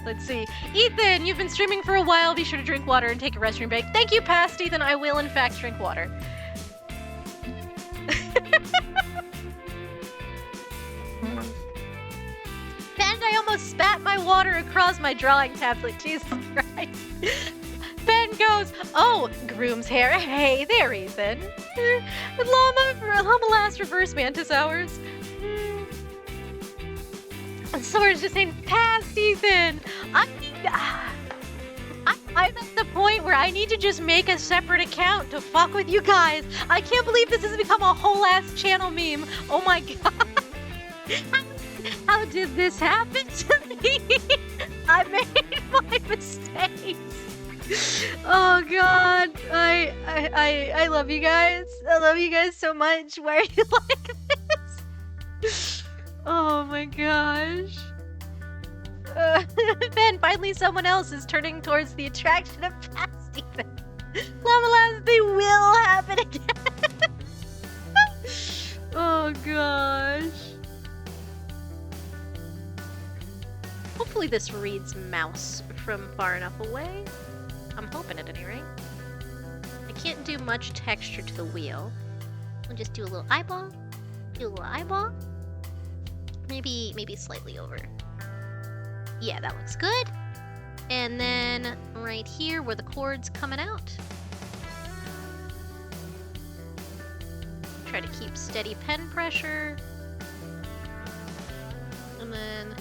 Let's see. Ethan, you've been streaming for a while. Be sure to drink water and take a restroom break. Thank you, past Ethan. I will, in fact, drink water. And I almost spat my water across my drawing tablet. Jesus Christ. Ben goes, oh, groom's hair. Hey there, Ethan. Llama last reverse mantis hours. So Sora's just saying, past Ethan. I'm at the point where I need to just make a separate account to fuck with you guys. I can't believe this has become a whole ass channel meme. Oh my god. How did this happen to me? I made my mistakes. Oh god. I love you guys. I love you guys so much. Why are you like this? Oh my gosh. Ben, finally someone else is turning towards the attraction of past Ethan. Llama-Lasty will happen again. Oh gosh. Hopefully this reads mouse from far enough away. I'm hoping at any rate. I can't do much texture to the wheel. We'll just do a little eyeball. Do a little eyeball. Maybe slightly over. Yeah, that looks good. And then right here where the cord's coming out. Try to keep steady pen pressure. And then...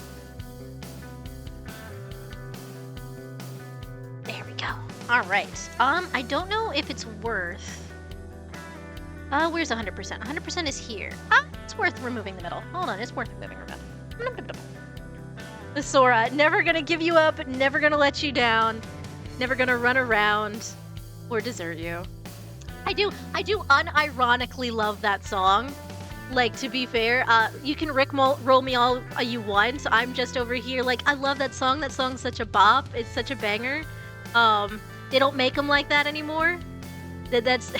there we go. Alright. I don't know if it's worth... where's 100%? 100% is here. It's worth removing the middle. Hold on, it's worth removing the middle. Sora, never gonna give you up, never gonna let you down, never gonna run around or desert you. I do unironically love that song. Like, to be fair, you can roll me all you want. I'm just over here like, I love that song. That song's such a bop. It's such a banger. They don't make them like that anymore. That's...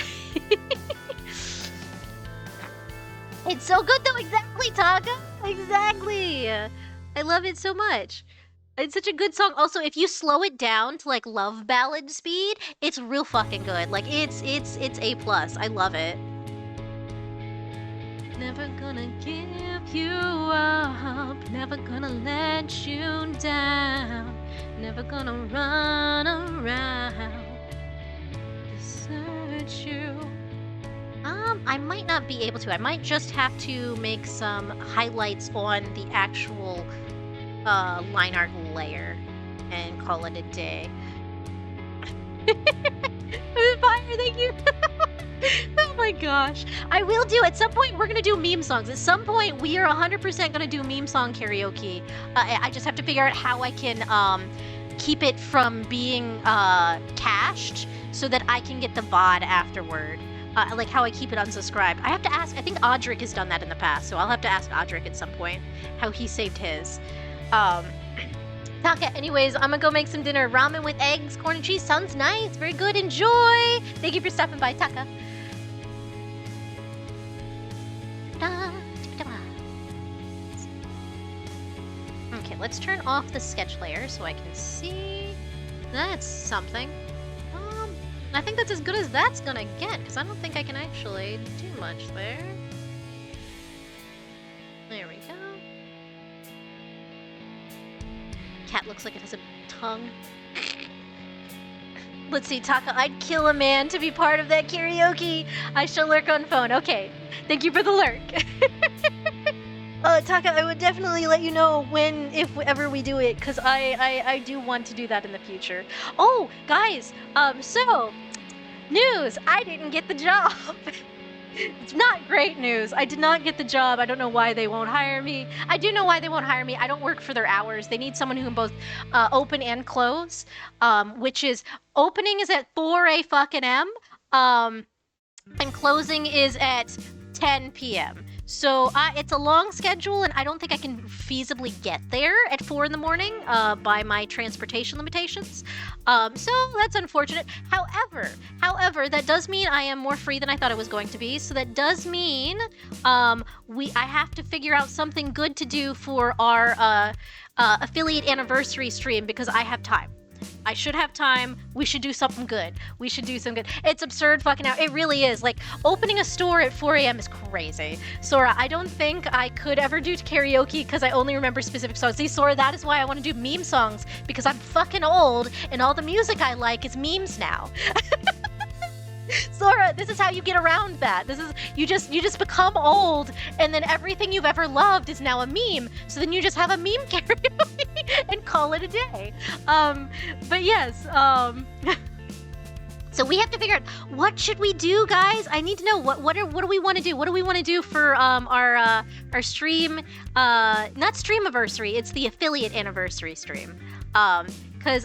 It's so good though, exactly, Taka! Exactly! I love it so much. It's such a good song. Also, if you slow it down to like love ballad speed, it's real fucking good. Like it's A+. I love it. Never gonna give you up, never gonna let you down, never gonna run around to search you. I might not be able to. I might just have to make some highlights on the actual line art layer and call it a day. Fire, thank you. Oh my gosh. I will do, at some point, we're gonna do meme songs. At some point, we are 100% gonna do meme song karaoke. I just have to figure out how I can keep it from being cached so that I can get the VOD afterward. Like how I keep it unsubscribed. I have to ask, I think Audric has done that in the past, so I'll have to ask Audric at some point how he saved his. Taka, anyways, I'm gonna go make some dinner. Ramen with eggs, corn and cheese. Sounds nice. Very good. Enjoy. Thank you for stopping by, Taka. Okay, let's turn off the sketch layer so I can see. That's something. I think that's as good as that's gonna get, because I don't think I can actually do much there. There we go. Cat looks like it has a tongue. Let's see, Taka, I'd kill a man to be part of that karaoke. I shall lurk on phone. Okay, thank you for the lurk. Taka, I would definitely let you know if ever we do it, because I do want to do that in the future. Oh, guys, so, news! I didn't get the job! It's not great news. I did not get the job. I don't know why they won't hire me. I do know why they won't hire me. I don't work for their hours. They need someone who can both open and close, which is, opening is at 4 a.m, and closing is at 10 p.m. So it's a long schedule, and I don't think I can feasibly get there at 4 in the morning by my transportation limitations. So that's unfortunate. However, that does mean I am more free than I thought it was going to be. So that does mean I have to figure out something good to do for our affiliate anniversary stream, because I have time. I should have time. We should do something good. We should do some good. It's absurd fucking out. It really is. Like, opening a store at 4 a.m. is crazy. Sora, I don't think I could ever do karaoke because I only remember specific songs. See, Sora, that is why I want to do meme songs, because I'm fucking old and all the music I like is memes now. Sora, this is how you get around that. This is you just become old, and then everything you've ever loved is now a meme. So then you just have a meme karaoke and call it a day. But yes, so we have to figure out what should we do, guys. I need to know what do we want to do? What do we want to do for our stream? Not stream-iversary. It's the affiliate anniversary stream. Because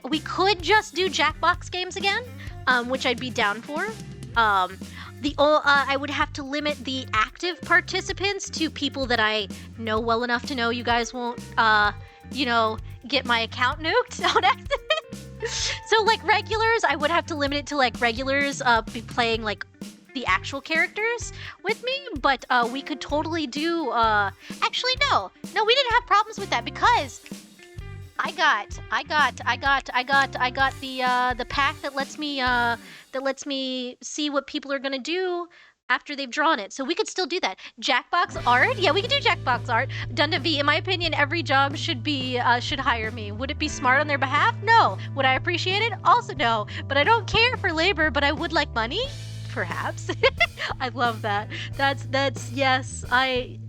we could just do Jackbox games again, which I'd be down for. I would have to limit the active participants to people that I know well enough to know you guys won't, get my account nuked on accident. So, like, regulars, I would have to limit it to, like, regulars be playing, like, the actual characters with me, but we could totally do, actually, no, we didn't have problems with that because I got the pack that lets me see what people are gonna do after they've drawn it. So we could still do that. Jackbox art? Yeah, we could do Jackbox art. Dunda V, in my opinion, every job should hire me. Would it be smart on their behalf? No. Would I appreciate it? Also no. But I don't care for labor, but I would like money? Perhaps. I love that. That's yes.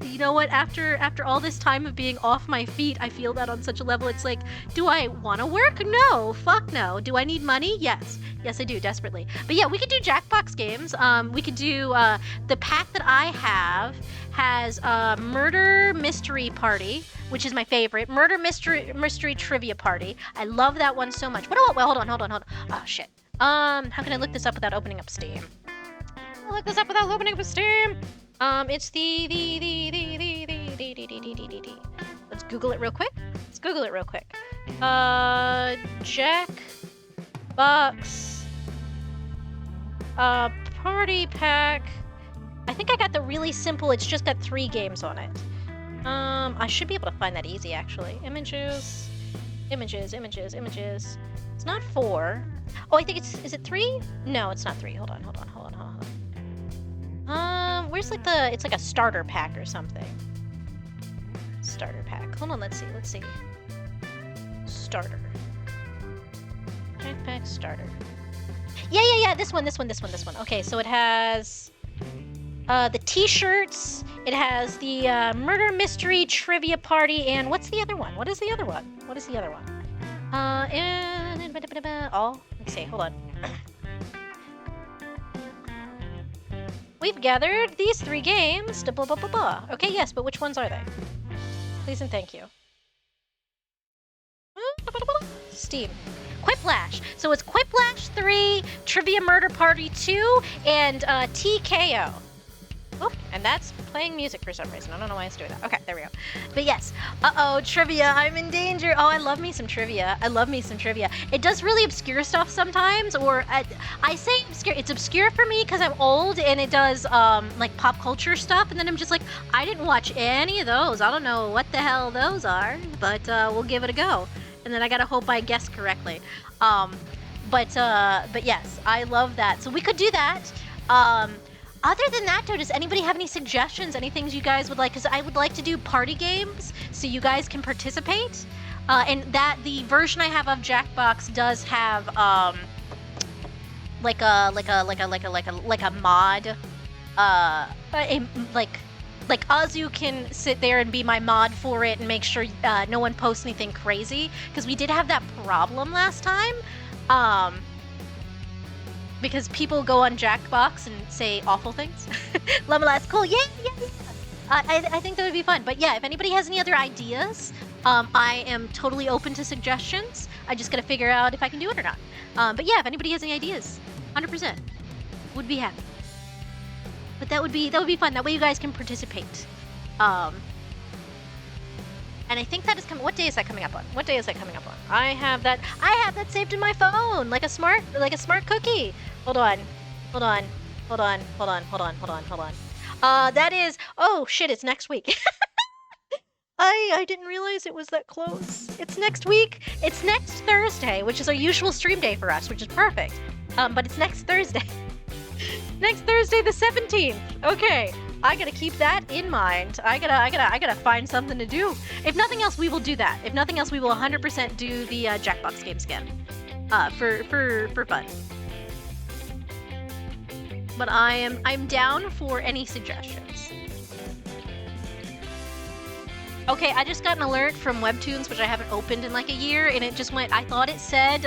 You know what? After all this time of being off my feet, I feel that on such a level. It's like, do I want to work? No. Fuck no. Do I need money? Yes. Yes, I do, desperately. But yeah, we could do Jackbox games. We could do the pack that I have has Murder Mystery Party, which is my favorite. Murder Mystery Trivia Party. I love that one so much. Hold on. Oh shit. How can I look this up without opening up Steam? Look this up without opening up Steam. It's the. Let's Google it real quick. Jackbox. Party pack. I think I got the really simple. It's just got 3 games on it. I should be able to find that easy actually. Images. It's not 4. Oh, I think is it 3? No, it's not 3. Hold on. Where's like it's like a starter pack or something. Starter pack. Hold on, let's see. Starter. Jackpack starter. Yeah, this one. Okay, so it has the t-shirts, it has the Murder Mystery Trivia Party, and what's the other one? What is the other one? Let's see, hold on. We've gathered these 3 games. Blah, blah, blah, blah. Okay, yes, but which ones are they? Please and thank you. Steam. Quiplash. So it's Quiplash 3, Trivia Murder Party 2, and TKO. Oh, and that's playing music for some reason. I don't know why it's doing that. Okay, there we go. But yes. Uh-oh, trivia. I'm in danger. Oh, I love me some trivia. It does really obscure stuff sometimes, or I say obscure. It's obscure for me because I'm old, and it does like pop culture stuff, and then I'm just like, I didn't watch any of those. I don't know what the hell those are, but we'll give it a go. And then I gotta hope I guess correctly. But yes, I love that. So we could do that. Other than that, though, does anybody have any suggestions? Any things you guys would like? Because I would like to do party games so you guys can participate. And that the version I have of Jackbox does have like a mod. Like Azu can sit there and be my mod for it and make sure no one posts anything crazy, because we did have that problem last time. Because people go on Jackbox and say awful things. Llama cool. Yeah. I think that would be fun. But yeah, if anybody has any other ideas, I am totally open to suggestions. I just gotta figure out if I can do it or not. But yeah, if anybody has any ideas, 100% would be happy. But that would be fun. That way you guys can participate. And I think that is coming. What day is that coming up on? I have that saved in my phone, like a smart cookie. Hold on. That is. Oh shit! It's next week. I didn't realize it was that close. It's next week. It's next Thursday, which is our usual stream day for us, which is perfect. But it's next Thursday. Next Thursday, the 17th. Okay. I gotta keep that in mind. I gotta find something to do. If nothing else, we will do that. If nothing else, we will 100% do the Jackbox games again. For fun. but I'm down for any suggestions. Okay, I just got an alert from Webtoons, which I haven't opened in like a year, and it just went, I thought it said,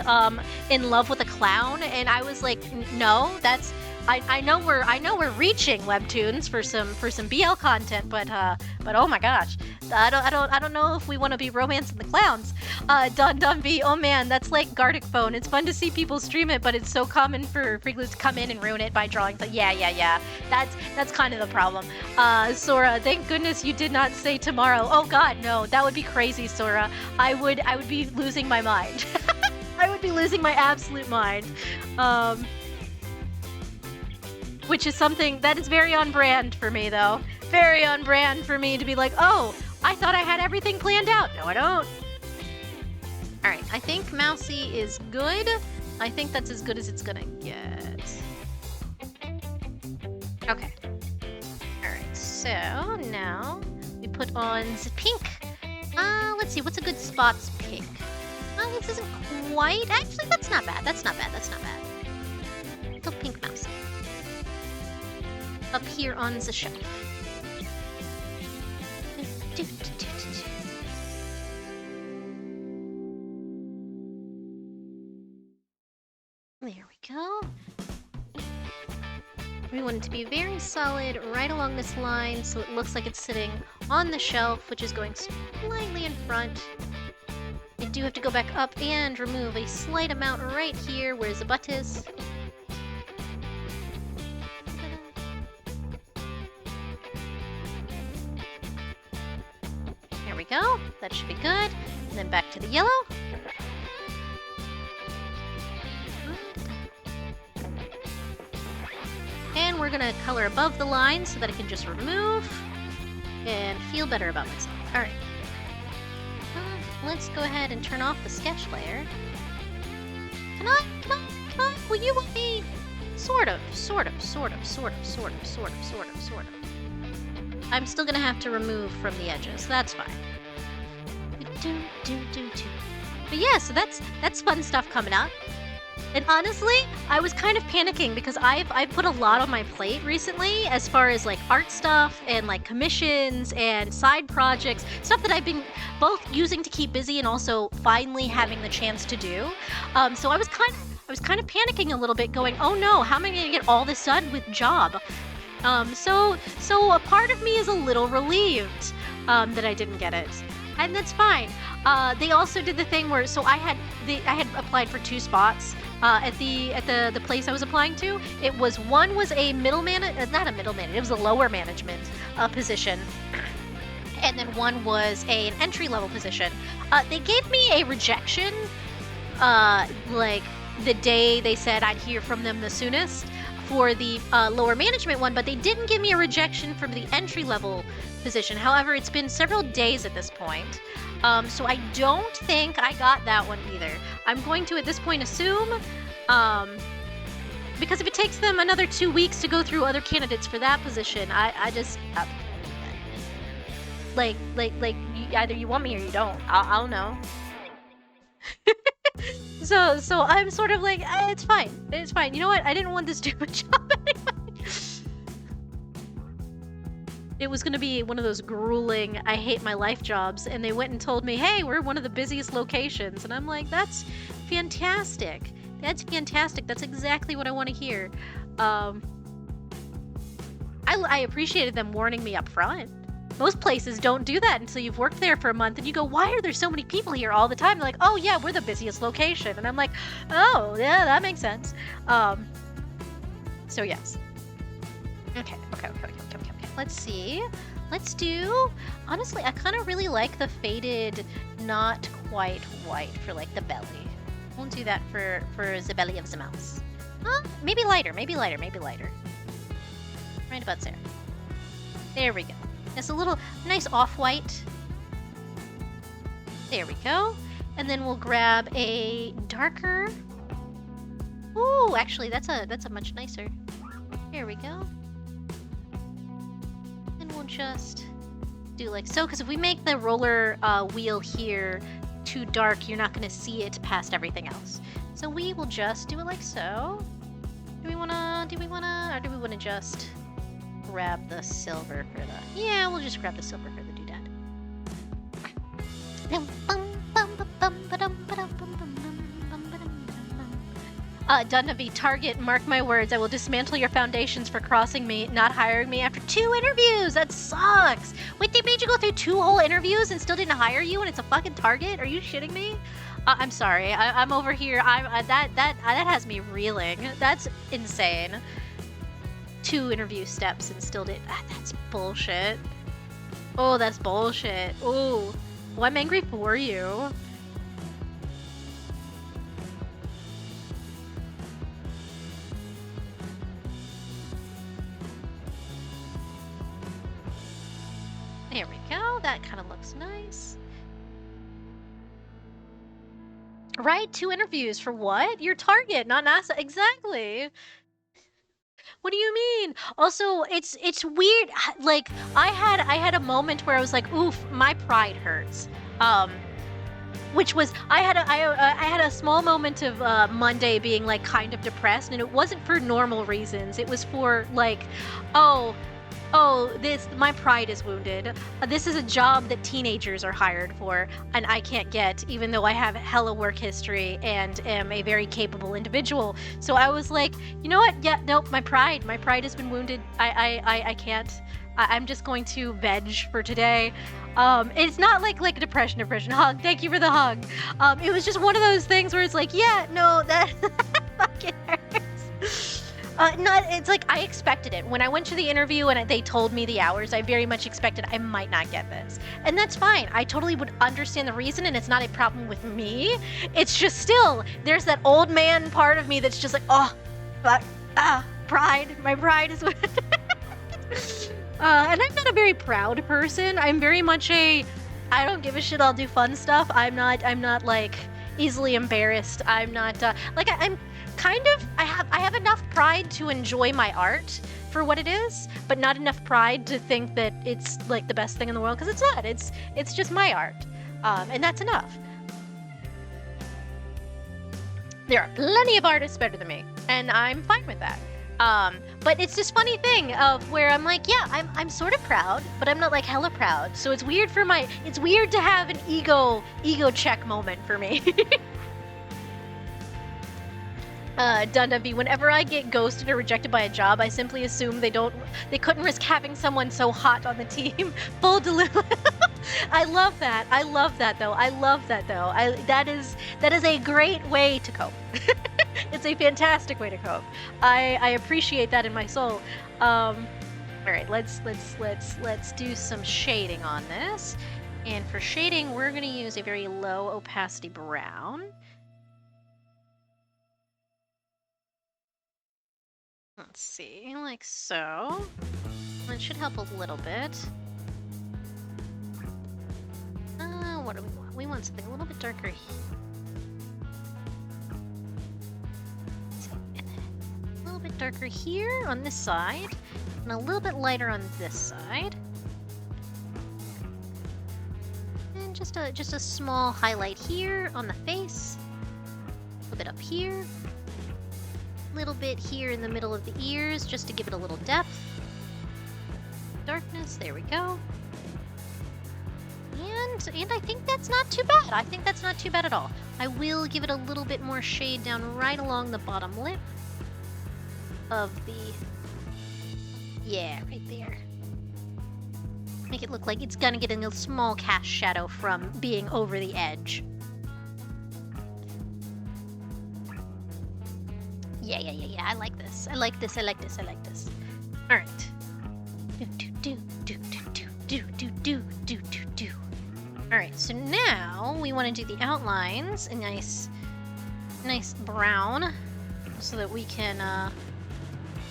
in love with a clown, and I was like, no, that's, I know we're reaching Webtoons for some BL content, but oh my gosh, I don't know if we want to be romancing the clowns. Dun B, oh man, that's like Gartic Phone. It's fun to see people stream it, but it's so common for freakers to come in and ruin it by drawing. Yeah. That's kind of the problem. Sora, thank goodness you did not say tomorrow. Oh god, no, that would be crazy, Sora. I would be losing my mind. I would be losing my absolute mind. Which is something that is very on brand for me, though. Very on brand for me to be like, oh, I thought I had everything planned out. No, I don't. Alright, I think Mousy is good. I think that's as good as it's gonna get. Okay. Alright, so now we put on the pink. Let's see, what's a good Spots pink? This isn't quite... Actually, that's not bad. That's not bad. Little pink Mousy. Up here on the shelf. There we go. We want it to be very solid right along this line, so it looks like it's sitting on the shelf, which is going slightly in front. I do have to go back up and remove a slight amount right here where the butt is. There we go. That should be good. And then back to the yellow. And we're gonna color above the line so that I can just remove and feel better about myself. All right. Let's go ahead and turn off the sketch layer. Come on. Will you want me? Sort of. I'm still gonna have to remove from the edges. That's fine. But yeah, so that's fun stuff coming up. And honestly, I was kind of panicking because I've put a lot on my plate recently as far as like art stuff and like commissions and side projects, stuff that I've been both using to keep busy and also finally having the chance to do. So I was kind of panicking a little bit, going, oh no, how am I going to get all this done with job? So a part of me is a little relieved that I didn't get it, and that's fine. They also did the thing where, so I had applied for 2 spots at the place I was applying to. One was a not a middle management, it was a lower management position, and then one was an entry level position. They gave me a rejection, like the day they said I'd hear from them the soonest for the lower management one, but they didn't give me a rejection from the entry level position. However, it's been several days at this point, so I don't think I got that one either. I'm going to at this point assume, because if it takes them another 2 weeks to go through other candidates for that position, I just like either you want me or you don't. I'll know. So I'm sort of like, it's fine. You know what? I didn't want this stupid job anyway. It was going to be one of those grueling, I hate my life jobs, and they went and told me, hey, we're one of the busiest locations. And I'm like, that's fantastic. That's fantastic. That's exactly what I want to hear. I appreciated them warning me up front. Most places don't do that until you've worked there for a month and you go, why are there so many people here all the time? They're like, oh yeah, we're the busiest location. And I'm like, oh yeah, that makes sense. So yes. Okay. Let's see. Let's do, honestly, I kind of really like the faded, not quite white for like the belly. We'll do that for the belly of the mouse. Maybe lighter. Right about there. There we go. It's a little nice off-white. There we go. And then we'll grab a darker. Ooh, actually, that's a much nicer. Here we go. And we'll just do like so, because if we make the roller wheel here too dark, you're not going to see it past everything else. So we will just do it like so. Do we wanna, or do we wanna just grab the silver for the... Yeah, we'll just grab the silver for the doodad. Dunnaby, Target, mark my words, I will dismantle your foundations for crossing me, not hiring me after 2 interviews. That sucks. Wait, they made you go through 2 whole interviews and still didn't hire you, and it's a fucking Target? Are you shitting me? I'm sorry. I'm over here. That has me reeling. That's insane. 2 interview steps and still did. That's bullshit. Oh, that's bullshit. Oh, well, I'm angry for you. There we go. That kind of looks nice. Right? 2 interviews for what? Your Target, not NASA. Exactly. What do you mean? Also, it's weird. Like I had a moment where I was like, oof, my pride hurts. Which was I had a small moment of Monday being like kind of depressed, and it wasn't for normal reasons. It was for like, oh, my pride is wounded. This is a job that teenagers are hired for, and I can't get, even though I have hella work history and am a very capable individual. So I was like, you know what? Yeah, nope, my pride has been wounded. I can't. I'm just going to veg for today. It's not like a depression hug. Thank you for the hug. It was just one of those things where it's like, yeah, no, that fucking hurts. It's like I expected it. When I went to the interview and they told me the hours, I very much expected I might not get this. And that's fine. I totally would understand the reason, and it's not a problem with me. It's just still, there's that old man part of me that's just like, oh, fuck, pride. My pride is... and I'm not a very proud person. I'm very much I don't give a shit, I'll do fun stuff. I'm not like easily embarrassed. I'm not, I'm kind of, I have enough pride to enjoy my art for what it is, but not enough pride to think that it's like the best thing in the world, because it's not. It's just my art, and that's enough. There are plenty of artists better than me, and I'm fine with that. But it's this funny thing of where I'm like, yeah, I'm sort of proud, but I'm not like hella proud. So it's weird it's weird to have an ego check moment for me. Dundavi, whenever I get ghosted or rejected by a job, I simply assume they couldn't risk having someone so hot on the team. Full delivery. I love that though. That is a great way to cope. It's a fantastic way to cope. I appreciate that in my soul. All right, let's do some shading on this. And for shading, we're going to use a very low opacity brown. Let's see, like so. That should help a little bit. What do we want? We want something a little bit darker here. A little bit darker here on this side, and a little bit lighter on this side. And just a small highlight here on the face. A little bit up here. A little bit here in the middle of the ears, just to give it a little depth. Darkness, there we go. And I think that's not too bad. I think that's not too bad at all. I will give it a little bit more shade down right along the bottom lip of the... Yeah, right there. Make it look like it's gonna get a small cast shadow from being over the edge. Yeah. I like this. I like this. All right. Do. All right. So now we want to do the outlines, a nice brown, so that we can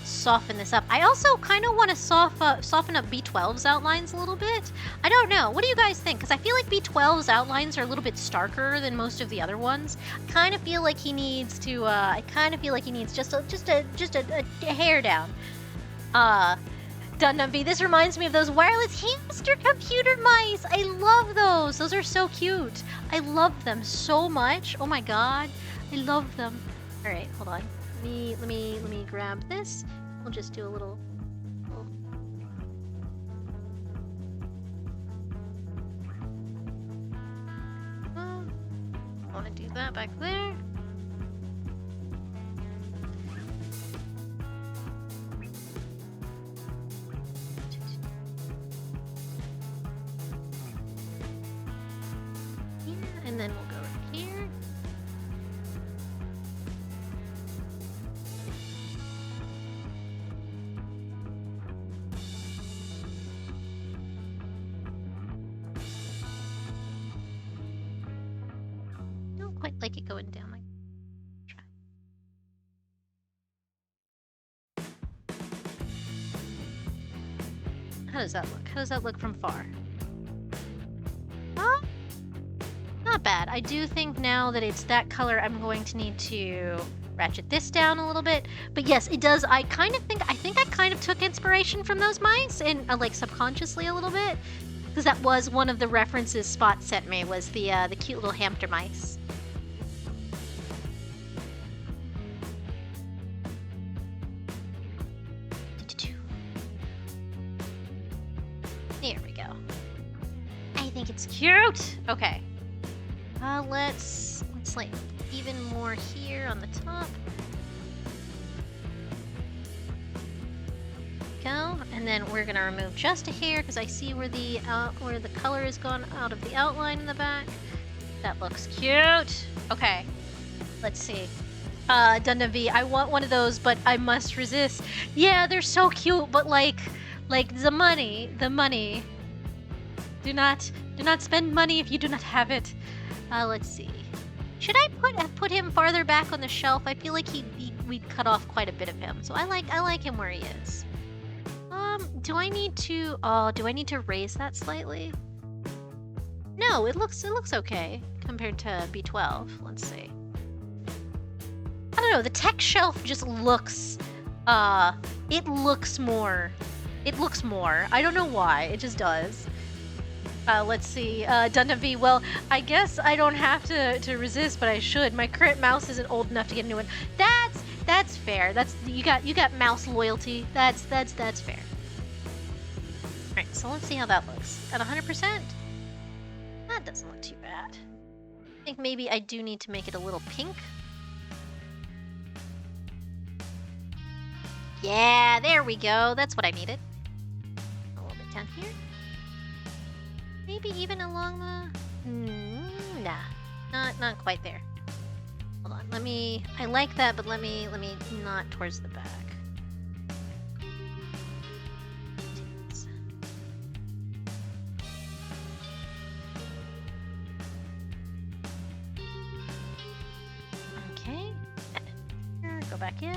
soften this up. I also kind of want to soften up B12's outlines a little bit. I don't know. What do you guys think? Because I feel like B12's outlines are a little bit starker than most of the other ones. I kind of feel like he needs to. Just a hair down. Dunnumpy, this reminds me of those wireless hamster computer mice. I love those. Those are so cute. I love them so much. Oh my god, I love them. All right, hold on. Let me grab this. We'll just do a little. I want to do that back there. Yeah, and then we'll go right here. Quite like it going down like How does that look? How does that look from far? Not bad. I do think now that it's that color, I'm going to need to ratchet this down a little bit. But yes, it does. I think I kind of took inspiration from those mice and like subconsciously a little bit, because that was one of the references Spot sent me, was the cute little hamster mice. There we go. I think it's cute. Okay. Let's like even more here on the top. Go, and then we're gonna remove just a hair because I see where the color has gone out of the outline in the back. That looks cute. Okay. Let's see. Dunda V, I want one of those, but I must resist. Yeah, they're so cute, but like the money. Do not spend money if you do not have it. Let's see. Should I put him farther back on the shelf? I feel like we'd cut off quite a bit of him. So I like him where he is. Do I need to raise that slightly? No, it looks okay compared to B12. Let's see. I don't know, the tech shelf just looks it looks more. I don't know why, it just does. Let's see, Dunda V, well, I guess I don't have to resist, but I should. My current mouse isn't old enough to get a new one. That's fair. You got mouse loyalty. That's fair. Alright, so let's see how that looks. At 100%? That doesn't look too bad. I think maybe I do need to make it a little pink. Yeah, there we go. That's what I needed. A little bit down here. Maybe even along the... nah, not quite there. Hold on, I like that, but let me not towards the back. Okay, here, go back in.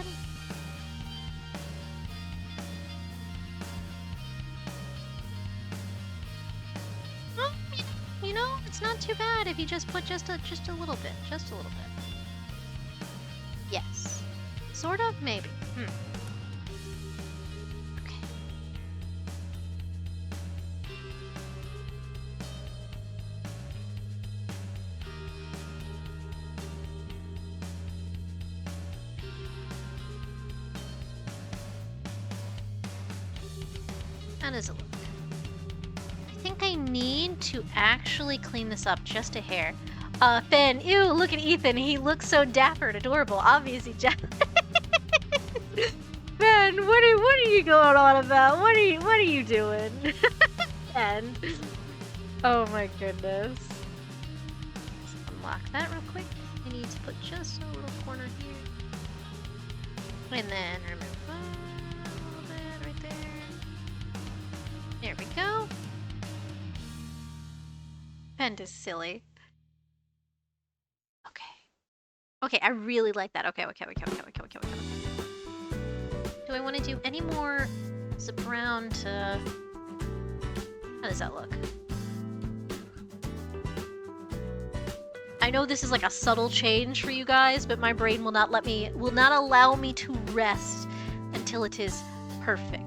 You know, it's not too bad if you just put just a little bit. Yes. Sort of? Maybe. Okay. How does it look? I think I need to actually clean this up just a hair. Finn, ew, look at Ethan. He looks so dapper and adorable. Obviously, Ben, what are you going on about? What are you doing? Ben. Oh my goodness. Let's unlock that real quick. I need to put just a little corner here. And then remove that a little bit right there. There we go. Ben is silly. Okay, I really like that. Okay. Do I want to do any more zip around to... How does that look? I know this is like a subtle change for you guys, but my brain will not allow me to rest until it is perfect.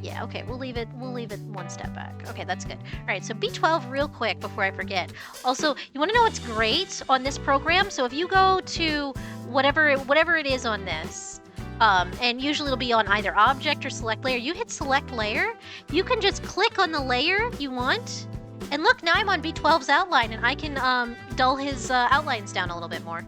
Yeah, okay, we'll leave it one step back. Okay, that's good. All right, so B12 real quick before I forget. Also, you want to know what's great on this program? So if you go to whatever it is on this. And usually it'll be on either object or select layer. You hit select layer, you can just click on the layer you want. And look, now I'm on B12's outline and I can dull his outlines down a little bit more.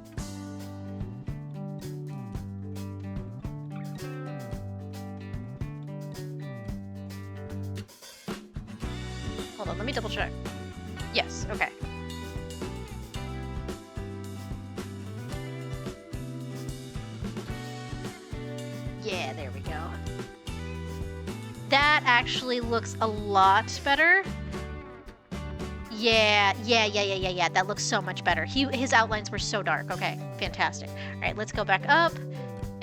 Hold on, let me double check. Yes, okay. Yeah, there we go. That actually looks a lot better. Yeah. That looks so much better. His outlines were so dark. Okay, fantastic. All right, let's go back up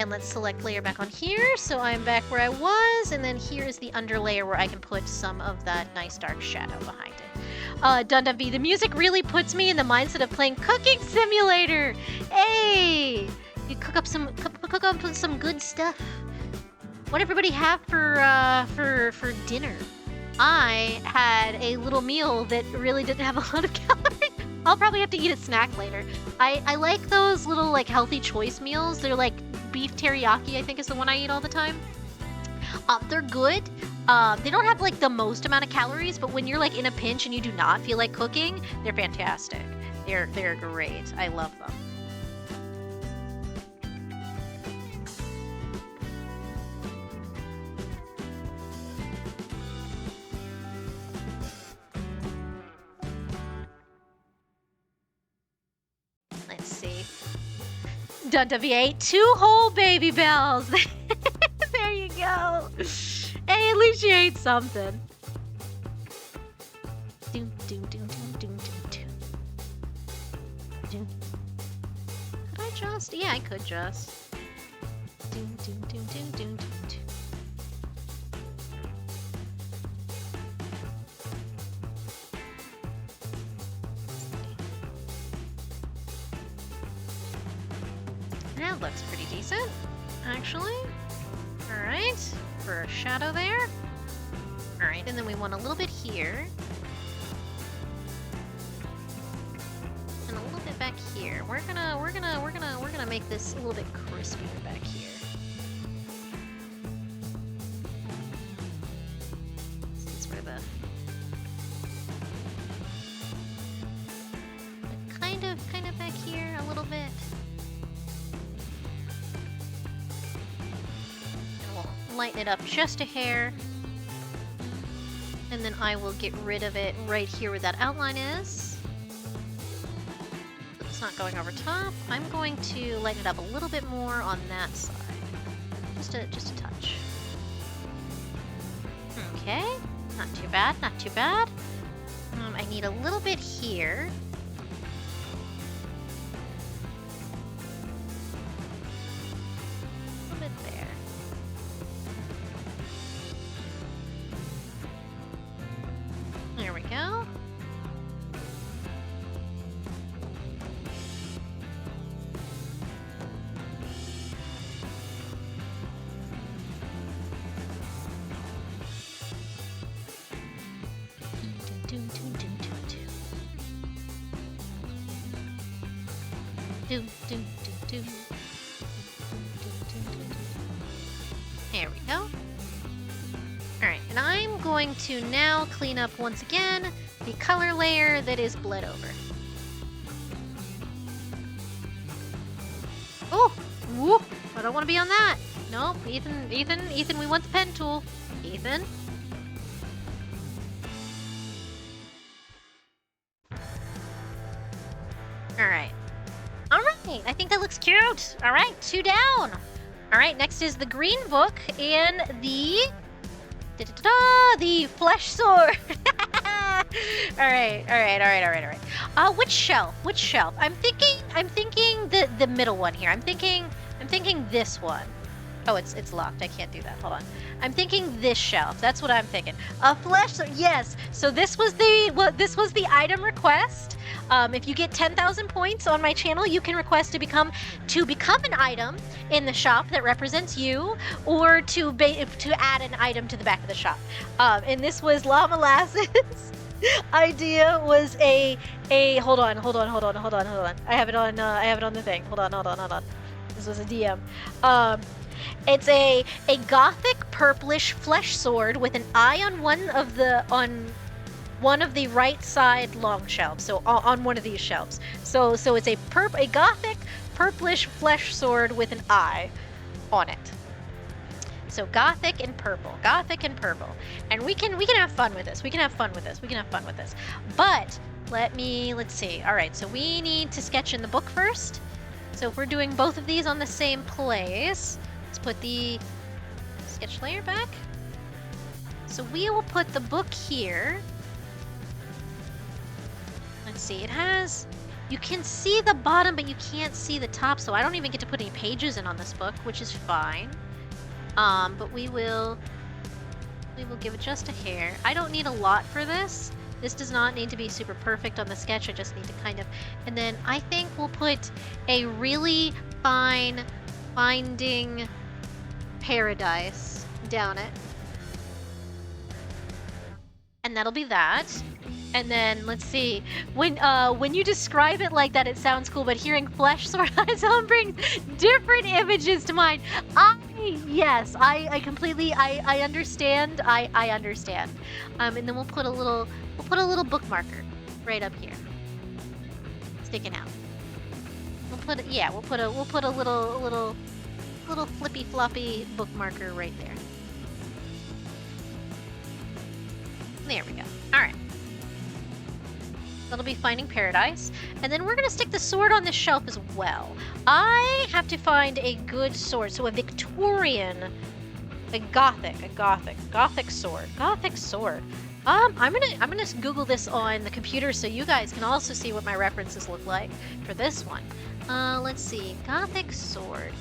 and let's select layer back on here. So I'm back where I was, and then here is the underlayer where I can put some of that nice dark shadow behind it. Dundunby, the music really puts me in the mindset of playing Cooking Simulator. Hey, you cook up some good stuff. What everybody have for dinner? I had a little meal that really didn't have a lot of calories. I'll probably have to eat a snack later. I like those little like healthy choice meals. They're like beef teriyaki, I think is the one I eat all the time. They're good. They don't have like the most amount of calories, but when you're like in a pinch and you do not feel like cooking, they're fantastic. They're great. I love them. Let's see. Dundunby ate 2 whole baby bells. There you go. Hey, at least you ate something. Doom, doom, doom, doom, doom, doom, doom. Could I just? Yeah, I could just. Doom, doom, doom, doom, doom, doom, doom. That looks pretty decent, actually. Alright, for a shadow there. Alright, and then we want a little bit here. And a little bit back here. We're gonna make this a little bit crispier back here. This is where the kind of back here a little bit. Lighten it up just a hair, and then I will get rid of it right here where that outline is. It's not going over top. I'm going to lighten it up a little bit more on that side, just a touch. Okay, not too bad, not too bad. I need a little bit here. There we go. There we go. Alright, and I'm going to now clean up once again the color layer that is bled over. Oh! Whoop! I don't want to be on that! Nope, Ethan, we want the pen tool. Ethan? Alright. Alright, I think that looks cute! Alright, 2 down! Alright, next is the green book and the... the flesh sword. Alright. Which shelf? I'm thinking the middle one here. I'm thinking this one. Oh, it's locked. I can't do that. Hold on. I'm thinking this shelf. That's what I'm thinking. A flesh sword. Yes. So this was the item request. If you get 10,000 points on my channel, you can request to become an item in the shop that represents you, or to add an item to the back of the shop. And this was llamalass's idea. Was a hold on. I have it on the thing. Hold on. this as a DM. It's a gothic purplish flesh sword with an eye on one of the right side long shelves. So on one of these shelves. So it's a gothic purplish flesh sword with an eye on it. So gothic and purple, and we can have fun with this. But let's see. All right, so we need to sketch in the book first. So if we're doing both of these on the same place, let's put the sketch layer back. So we will put the book here. Let's see. It has. You can see the bottom, but you can't see the top. So I don't even get to put any pages in on this book, which is fine. But we will give it just a hair. I don't need a lot for this. This does not need to be super perfect on the sketch. I just need to kind of, and then I think we'll put a really fine Finding Paradise down it. And that'll be that. And then let's see, when you describe it like that, it sounds cool, but hearing flesh sword eyes on brings different images to mind. I completely understand. I understand. And then we'll put a little bookmarker right up here, sticking out. We'll put a little flippy floppy bookmarker right there. There we go. All right. That'll be Finding Paradise. And then we're going to stick the sword on this shelf as well. I have to find a good sword. So a Victorian, a gothic sword. Gothic sword. I'm gonna Google this on the computer so you guys can also see what my references look like for this one. Let's see. Gothic sword.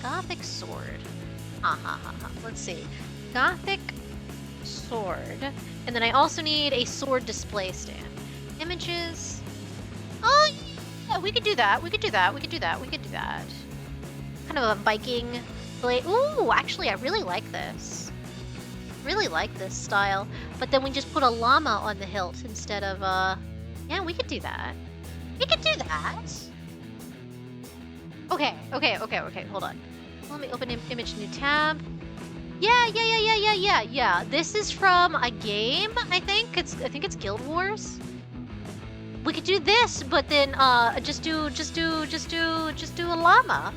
Let's see. Gothic sword. And then I also need a sword display stand. Images. Oh yeah, we could do that. Kind of a Viking blade. Ooh, actually I really like this. Really like this style. But then we just put a llama on the hilt instead of yeah, we could do that. Okay, hold on. Let me open image new tab. Yeah. This is from a game, I think. I think it's Guild Wars. We could do this, but then just do a llama.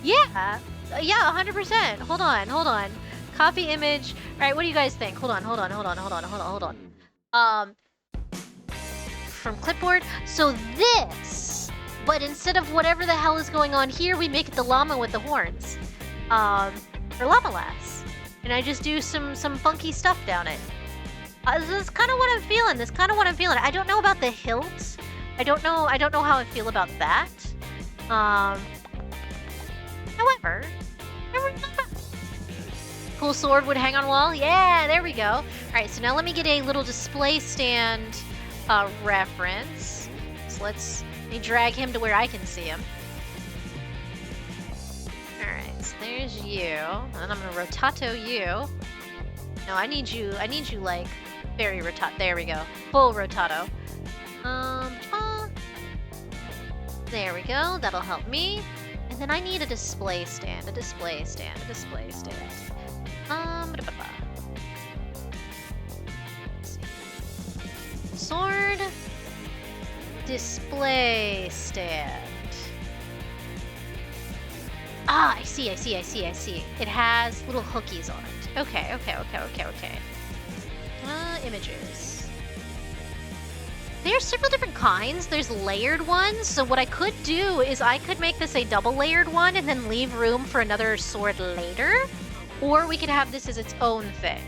Yeah, 100%. Hold on. Copy image. All right, what do you guys think? Hold on. From clipboard. So this, but instead of whatever the hell is going on here, we make it the llama with the horns. For llama lass. And I just do some funky stuff down it. This is kind of what I'm feeling. I don't know about the hilt. I don't know how I feel about that. However, cool sword would hang on wall. Yeah, there we go. All right, so now let me get a little display stand reference. So let me drag him to where I can see him. All right, so there's you, and I'm gonna rotato you. No, I need you like very rotato. There we go. Full rotato. There we go. That'll help me. And then I need a display stand. Sword. Display stand. Ah, I see. It has little hookies on it. Okay. Images. There's several different kinds. There's layered ones. So what I could do is I could make this a double layered one and then leave room for another sword later. Or we could have this as its own thing.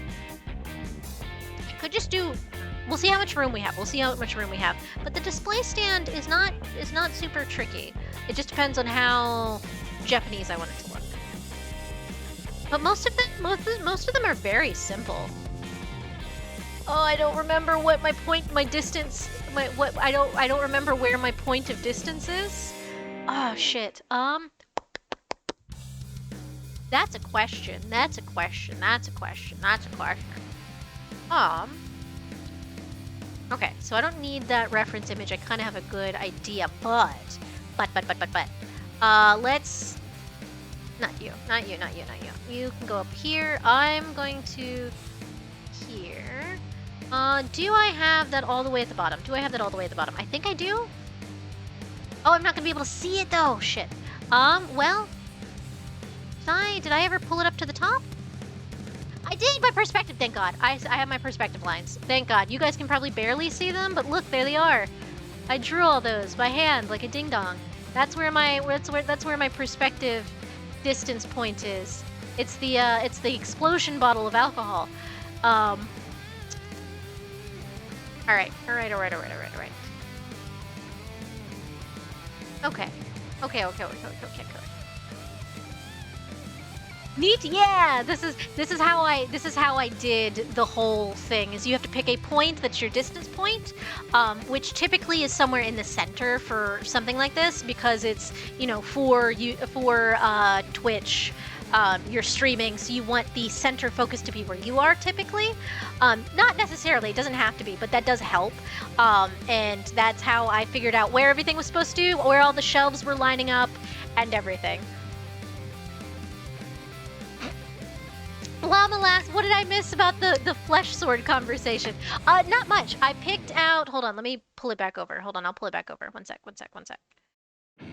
I could just do... We'll see how much room we have. But the display stand is not super tricky. It just depends on how Japanese I want it to look. But most of them are very simple. Oh, I don't remember what I don't remember where my point of distance is. Oh shit. That's a question. Okay, so I don't need that reference image. I kind of have a good idea, but let's you. Not you, not you, not you. You can go up here. I'm going to here. Do I have that all the way at the bottom? Do I have that all the way at the bottom? I think I do. Oh, I'm not gonna be able to see it though. Shit. Well, did I ever pull it up to the top? I did my perspective, thank God. I have my perspective lines. Thank God. You guys can probably barely see them, but look, there they are. I drew all those by hand like a ding dong. That's where my perspective distance point is. It's the explosion bottle of alcohol. All right. Okay. Neat, yeah. This is how I did the whole thing. Is you have to pick a point that's your distance point, which typically is somewhere in the center for something like this, because it's, you know, for Twitch. You're streaming, so you want the center focus to be where you are typically. Not necessarily, it doesn't have to be, but that does help. And that's how I figured out where everything was supposed to, where all the shelves were lining up, and everything. Llama, what did I miss about the flesh sword conversation? Not much. I picked out, hold on, let me pull it back over. Hold on, I'll pull it back over. One sec.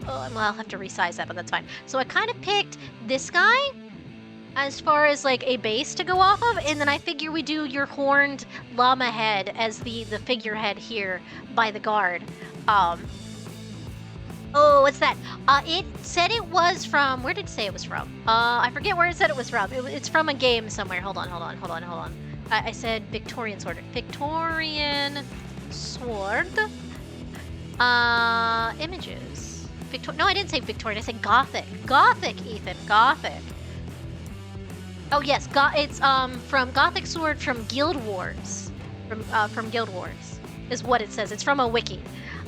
Oh, well, I'll have to resize that, but that's fine. So I kind of picked this guy as far as like a base to go off of, and then I figure we do your horned llama head as the figurehead here by the guard. Oh, what's that? It said it was from, where did it say it was from? I forget where it said it was from. It's from a game somewhere. Hold on. I said Victorian sword. Victorian sword. Images. No, I didn't say Victorian. I said Gothic. Gothic, Ethan. Gothic. Oh yes, it's from Gothic sword from Guild Wars. From Guild Wars is what it says. It's from a wiki.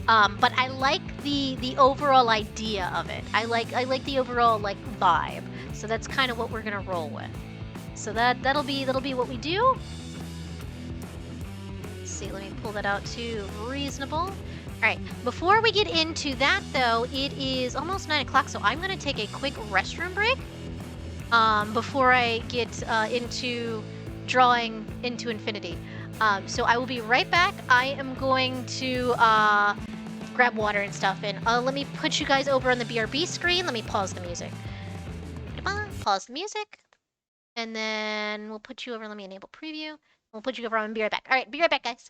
But I like the overall idea of it. I like the overall like vibe. So that's kind of what we're gonna roll with. So that'll be what we do. Let's see, let me pull that out to reasonable. All right, before we get into that though, it is almost 9 o'clock, so I'm gonna take a quick restroom break before I get into drawing into infinity. So I will be right back. I am going to grab water and stuff, and let me put you guys over on the BRB screen. Let me pause the music. Pause the music, and then we'll put you over. Let me enable preview. We'll put you over and be right back. All right, be right back, guys.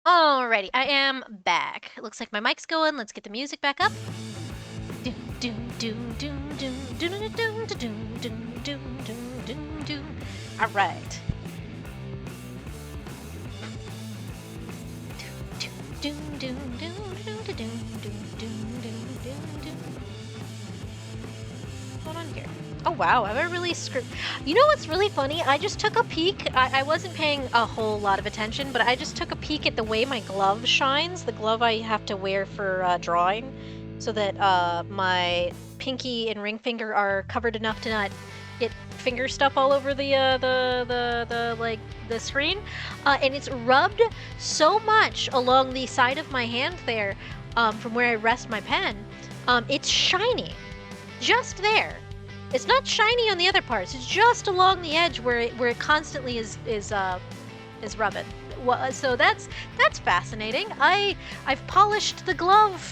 Alrighty, I am back. It looks like my mic's going. Let's get the music back up. Alright. Hold on here. Oh wow, have I really screwed? You know what's really funny? I just took a peek. I wasn't paying a whole lot of attention, but I just took a peek at the way my glove shines, the glove I have to wear for drawing, so that my pinky and ring finger are covered enough to not get finger stuff all over the screen. And it's rubbed so much along the side of my hand there, from where I rest my pen. It's shiny, just there. It's not shiny on the other parts. It's just along the edge where it constantly is rubbing. Well, so that's fascinating. I've polished the glove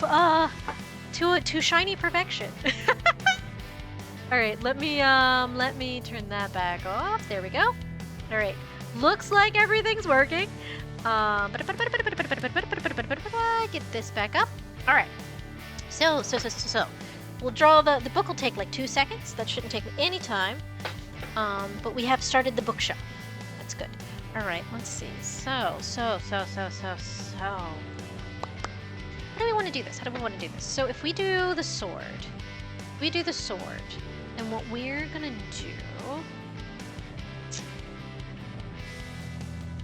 to shiny perfection. All right, let me turn that back off. There we go. All right, looks like everything's working. Get this back up. All right. So. We'll draw the book will take like 2 seconds. That shouldn't take any time. But we have started the bookshelf. That's good. All right, let's see. So. How do we want to do this? So if we do the sword, then what we're gonna do.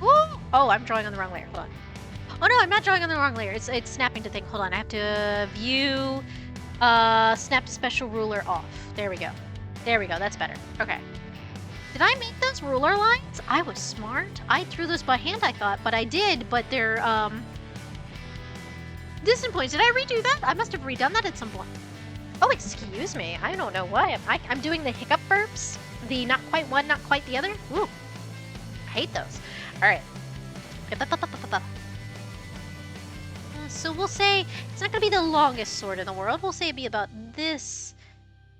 Ooh! Oh, I'm drawing on the wrong layer. Hold on. Oh no, I'm not drawing on the wrong layer. It's snapping to thing. Hold on, I have to view. Snap special ruler off. There we go. That's better. Okay. Did I make those ruler lines? I was smart. I drew those by hand, I thought, but I did, but they're, distant points. Did I redo that? I must have redone that at some point. Oh, excuse me. I don't know why. I'm doing the hiccup burps. The not quite one, not quite the other. Ooh. I hate those. All right. So we'll say it's not going to be the longest sword in the world. We'll say it'd be about this,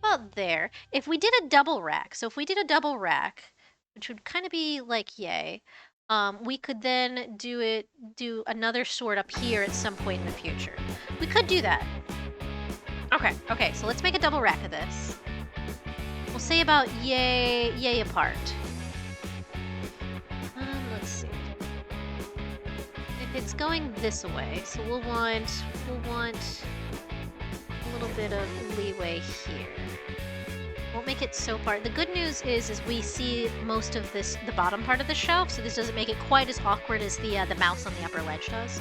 about there. If we did a double rack, which would kind of be like yay, we could then do another sword up here at some point in the future. We could do that. Okay, so let's make a double rack of this. We'll say about yay apart. Let's see. It's going this way, so we'll want a little bit of leeway here. Won't make it so far. The good news is we see most of this, the bottom part of the shelf, so this doesn't make it quite as awkward as the mouse on the upper ledge does.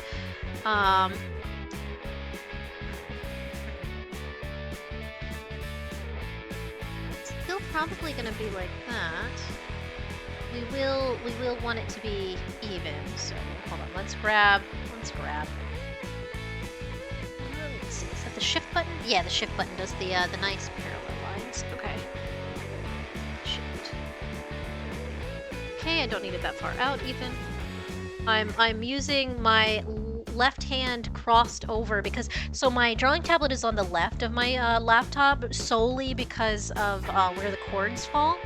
It's still probably gonna be like that. We will want it to be even, so hold on, let's grab. Let's see, is that the shift button? Yeah, the shift button does the nice parallel lines. Okay. Shift. Okay, I don't need it that far out even. I'm using my left hand crossed over because so my drawing tablet is on the left of my laptop solely because of where the cords fall.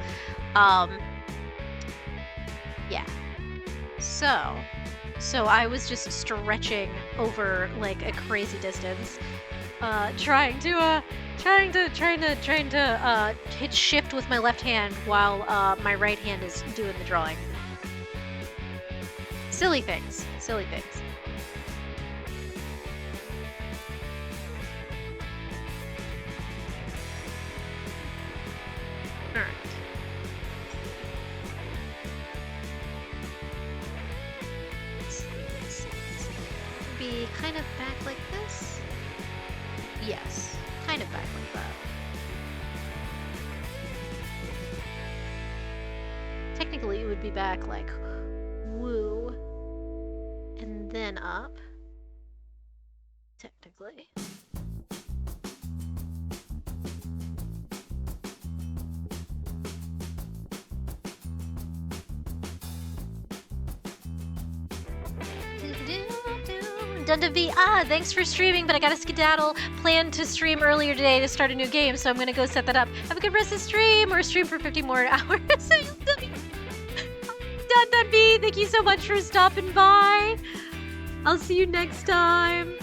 Yeah. So I was just stretching over like a crazy distance, trying to hit shift with my left hand while my right hand is doing the drawing. Silly things. All right. Be kind of back like this? Yes, kind of back like that. Technically, it would be back like woo, and then up. Technically. Dunda V, thanks for streaming, but I gotta skedaddle. Planned to stream earlier today to start a new game, so I'm gonna go set that up. Have a good rest of the stream, or stream for 50 more hours. Dunda V, thank you so much for stopping by. I'll see you next time.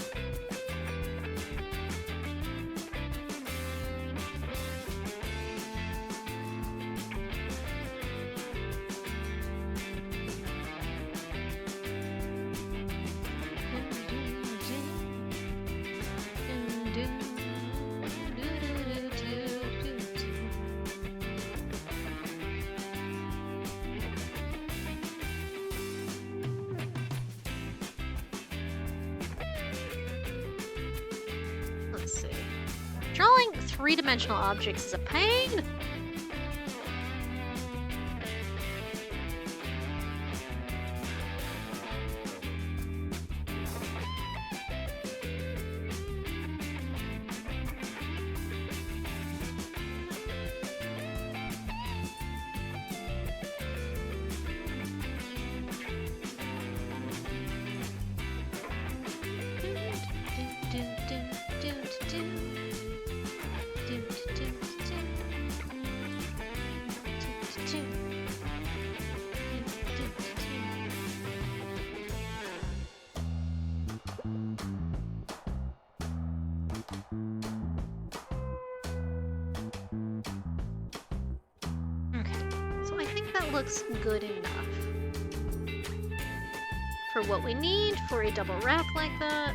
Let's see. Drawing three-dimensional objects is a pain. That looks good enough for what we need for a double rack like that.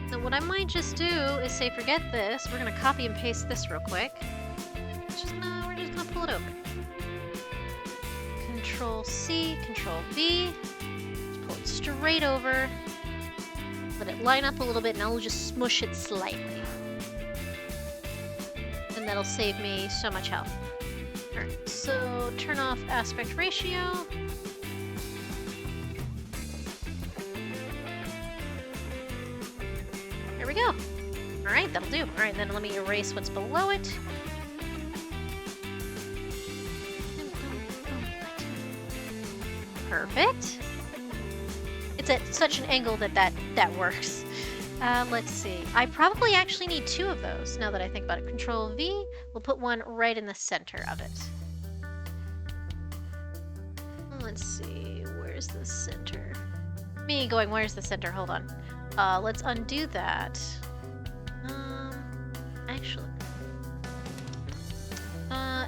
Now what I might just do is say forget this. We're gonna copy and paste this real quick. We're just gonna pull it over. Control C, Control V. Just pull it straight over. Let it line up a little bit, and I'll just smush it slightly. And that'll save me so much health. Alright, so turn off aspect ratio. There we go. Alright, that'll do. Alright, then let me erase what's below it. Perfect. It's at such an angle that works. Let's see. I probably actually need two of those, now that I think about it. Control V, we'll put one right in the center of it. Let's see, where's the center? Me going, where's the center? Hold on. Let's undo that. Actually.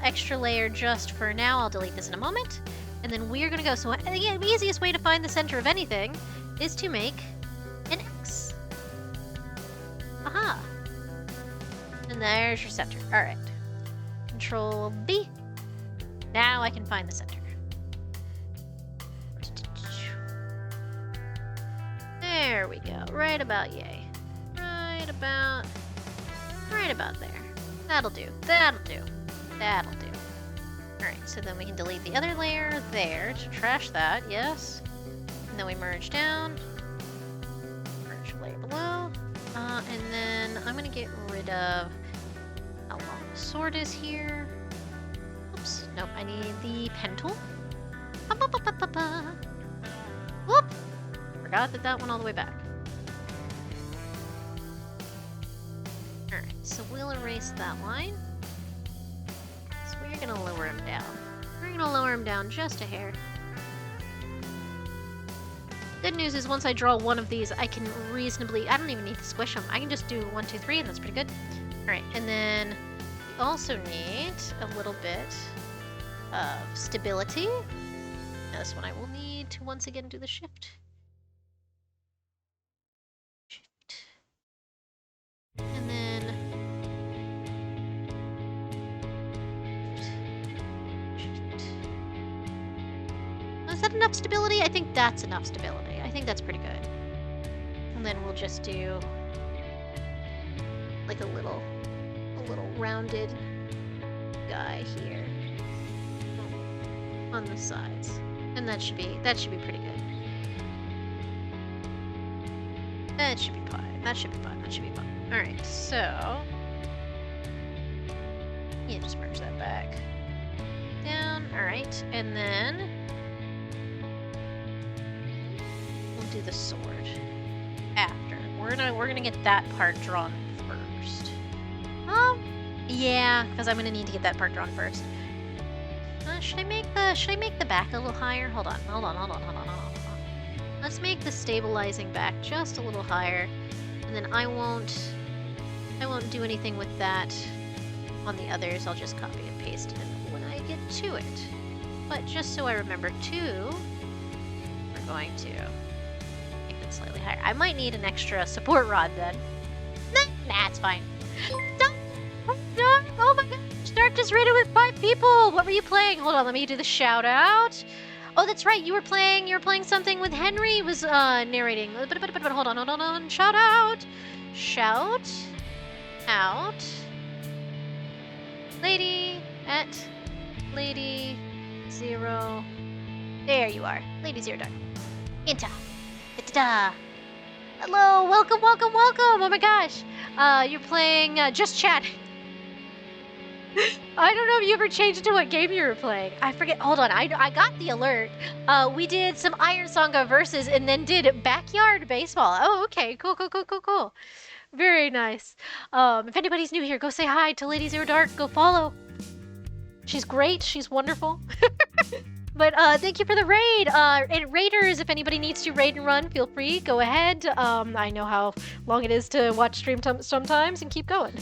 Extra layer just for now. I'll delete this in a moment. And then we're gonna go, so again, the easiest way to find the center of anything is to make an X. Aha! And there's your center. Alright. Control B. Now I can find the center. There we go. Right about yay. Right about there. That'll do. That'll do. That'll do. Alright, so then we can delete the other layer there to trash that, yes. And then we merge down. Merge layer below. And then I'm gonna get rid of how long the sword is here. Oops, nope, I need the pen tool. Whoop! Forgot that went all the way back. Alright, so we'll erase that line. So we're gonna lower him down. We're gonna lower him down just a hair. Good news is once I draw one of these, I can reasonably... I don't even need to squish them. I can just do 1, 2, 3, and that's pretty good. Alright, and then we also need a little bit of stability. Now this one I will need to once again do the shift. And then is that enough stability? I think that's enough stability. I think that's pretty good. And then we'll just do like a little rounded guy here on the sides. And that should be pretty good. That should be fine. That should be fine. That should be fine. Alright, so yeah, just merge that back down. Alright, and then we'll do the sword after. We're gonna get that part drawn first. Yeah, because I'm gonna need to get that part drawn first. Should I make the back a little higher? Hold on. Let's make the stabilizing back just a little higher, and then I won't do anything with that on the others. I'll just copy and paste it when I get to it. But just so I remember too, we're going to make it slightly higher. I might need an extra support rod then. Nah, it's fine. Oh my gosh, Dark just raided with 5 people. What were you playing? Hold on, let me do the shout out. Oh, that's right. You were playing something with Henry was narrating. But hold on. Shout out. Shout out. Lady at Lady Zero. There you are. Lady Zero Dark. Inta. Ita. Hello, welcome. Oh my gosh. You're playing Just Chat. I don't know if you ever changed to what game you were playing. I forget. Hold on. I got the alert. We did some Iron Sanga versus and then did backyard baseball. Oh, okay. Cool. Very nice. If anybody's new here, go say hi to Lady Zero Dark. Go follow. She's great. She's wonderful. But thank you for the raid. And raiders, if anybody needs to raid and run, feel free. Go ahead. I know how long it is to watch stream sometimes and keep going.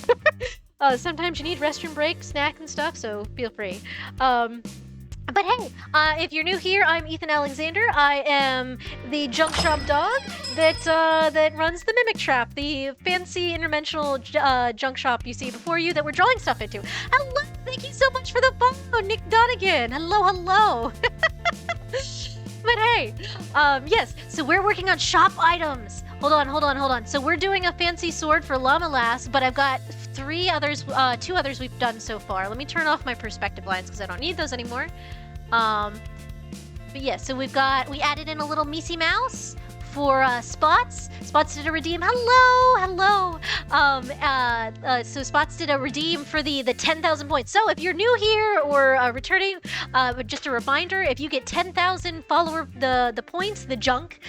Sometimes you need restroom break, snack and stuff, so feel free. But hey, if you're new here, I'm Ethan Alexander. I am the junk shop dog that runs the Mimic Trap, the fancy interdimensional junk shop you see before you that we're drawing stuff into. Hello, thank you so much for the follow, Nick Donegan. Hello. But hey, yes, so we're working on shop items. Hold on. So we're doing a fancy sword for Llama-Lass, but I've got 2 others we've done so far. Let me turn off my perspective lines because I don't need those anymore. But yeah, so we added in a little Missy Mouse for Spots. Spots did a redeem. Hello. So Spots did a redeem for the 10,000 points. So if you're new here or returning, just a reminder, if you get 10,000 follower the points, the junk,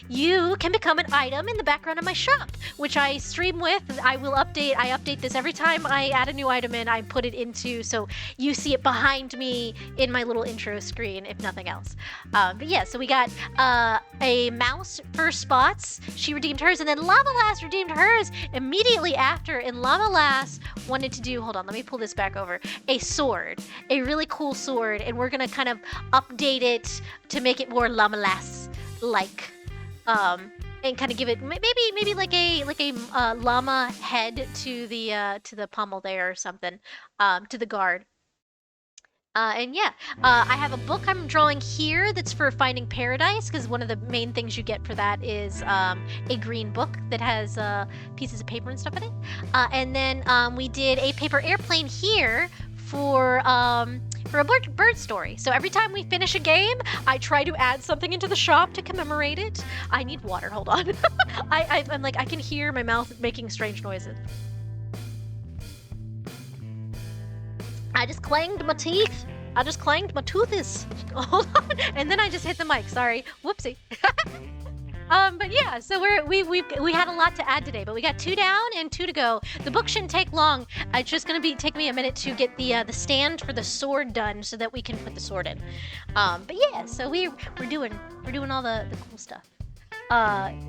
you can become an item in the background of my shop, which I stream with. I update this every time I add a new item in. I put it into, so you see it behind me in my little intro screen, if nothing else. But yeah, so we got a mouse for Spots. She redeemed hers, and then Llama-Lass redeemed hers immediately after. And Llama-Lass wanted to do, hold on, let me pull this back over, a sword, a really cool sword, and we're gonna kind of update it to make it more Llama-Lass like, and kind of give it maybe like a llama head to the pommel there or something, to the guard. And yeah, I have a book I'm drawing here that's for finding paradise, because one of the main things you get for that is a green book that has pieces of paper and stuff in it. And then we did a paper airplane here for a bird story. So every time we finish a game, I try to add something into the shop to commemorate it. I need water, hold on. I'm like, I can hear my mouth making strange noises. I just clanged my teeth. I just clanged my toothes. Hold on. And then I just hit the mic. Sorry. Whoopsie. But yeah, so we had a lot to add today, but we got 2 down and 2 to go. The book shouldn't take long. It's just gonna take me a minute to get the stand for the sword done so that we can put the sword in. But yeah, so we're doing all the cool stuff.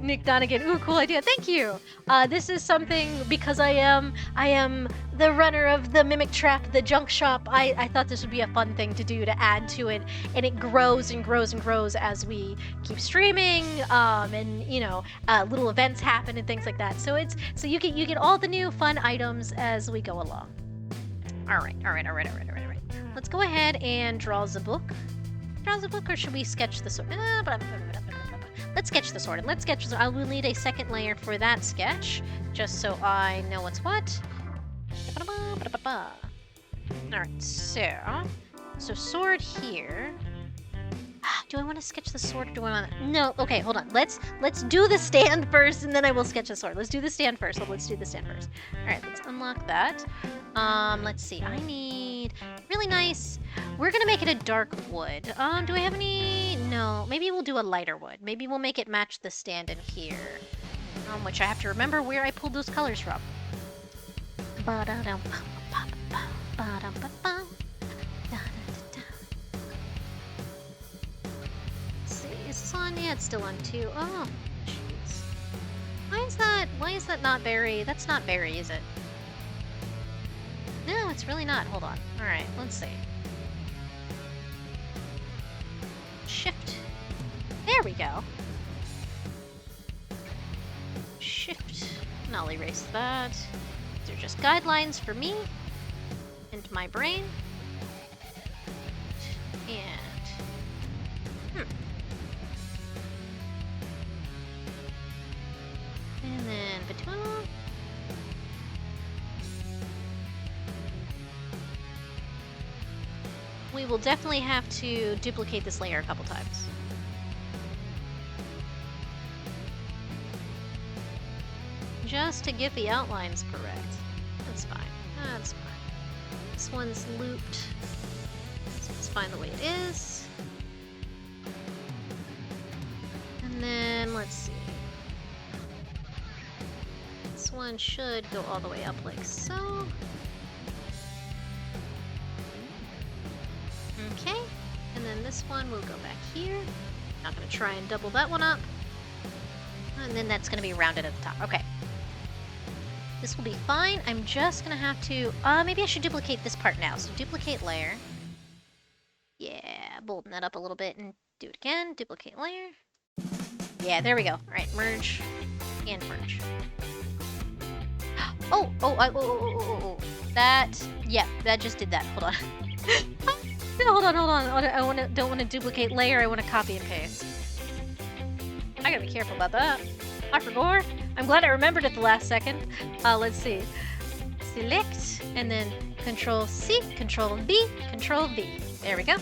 Nick Donegan, ooh, cool idea. Thank you. This is something, because I am the runner of the Mimic Trap, the junk shop. I thought this would be a fun thing to do, to add to it, and it grows and grows and grows as we keep streaming, and you know, little events happen and things like that. So you get all the new fun items as we go along. All right. Let's go ahead and draw the book. Or should we sketch the sword? Let's sketch the sword. I will need a second layer for that sketch, just so I know what's what. Alright, so sword here. Do I want to sketch the sword, or do I want to... No, okay, hold on. Let's do the stand first, and then I will sketch the sword. Let's do the stand first. Alright, let's unlock that. Let's see. I need... Really nice... We're gonna make it a dark wood. Do I have any... No, maybe we'll do a lighter wood. Maybe we'll make it match the stand in here. Which I have to remember where I pulled those colors from. See, is this on? Yeah, it's still on 2. Oh, jeez. Why is that not berry? That's not berry, is it? No, it's really not. Hold on. Alright, let's see. Shift. There we go. Shift. And I'll erase that. These are just guidelines for me and my brain. And and then between. We will definitely have to duplicate this layer a couple times. Just to get the outlines correct. That's fine. That's fine. This one's looped. So it's fine the way it is. And then, let's see. This one should go all the way up like so. Okay. And then this one will go back here. Not going to try and double that one up. And then that's going to be rounded at the top. Okay. This will be fine. I'm just gonna have to, maybe I should duplicate this part now. So duplicate layer. Yeah, bolden that up a little bit and do it again. Duplicate layer. Yeah, there we go. All right, merge and merge. Oh. That, yeah, that just did that. Hold on. Hold on. I don't want to duplicate layer. I want to copy and paste. I gotta be careful about that. I forgot. I'm glad I remembered at the last second. Let's see. Select, and then Control C, Control V, Control V. There we go.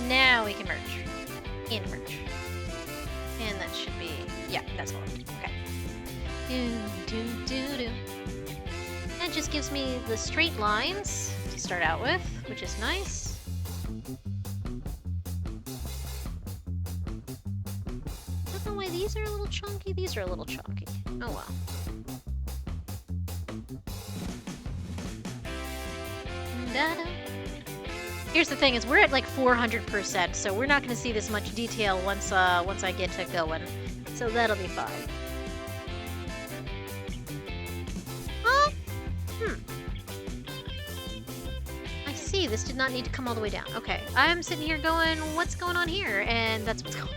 Now we can merge. And merge. And that should be, yeah, that's all. Okay. That just gives me the straight lines to start out with, which is nice. These are a little chunky, these are a little chunky. Oh well. Here's the thing is we're at like 400%, so we're not going to see this much detail once I get to going. So that'll be fine. I see, this did not need to come all the way down. Okay, I'm sitting here going, what's going on here? And that's what's going on.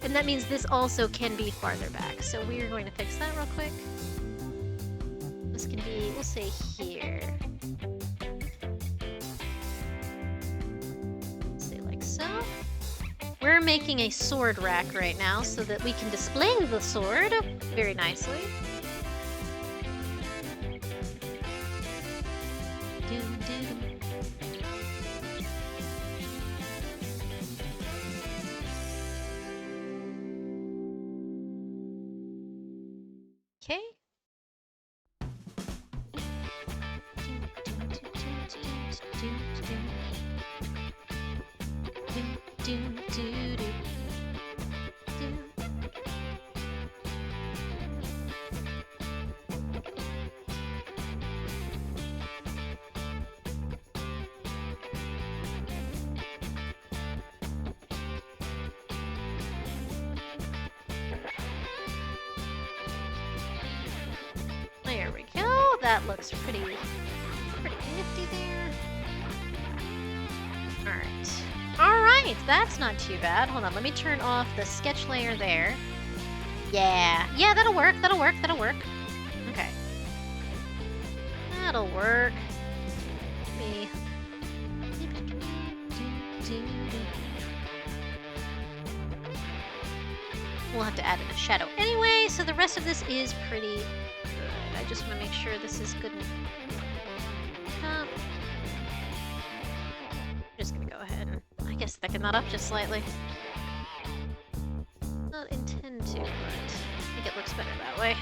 And that means this also can be farther back. So we are going to fix that real quick. This can be, we'll say here. Say like so. We're making a sword rack right now so that we can display the sword very nicely. Okay. There we go. That looks pretty nifty there. Alright, that's not too bad. Hold on, let me turn off the sketch layer there. Yeah, that'll work. Okay. That'll work. We'll have to add in a shadow anyway, so the rest of this is pretty good. I just want to make sure this is good enough. I'm just gonna go ahead and, I guess, thicken that up just slightly. Not intend to, but I think it looks better that way.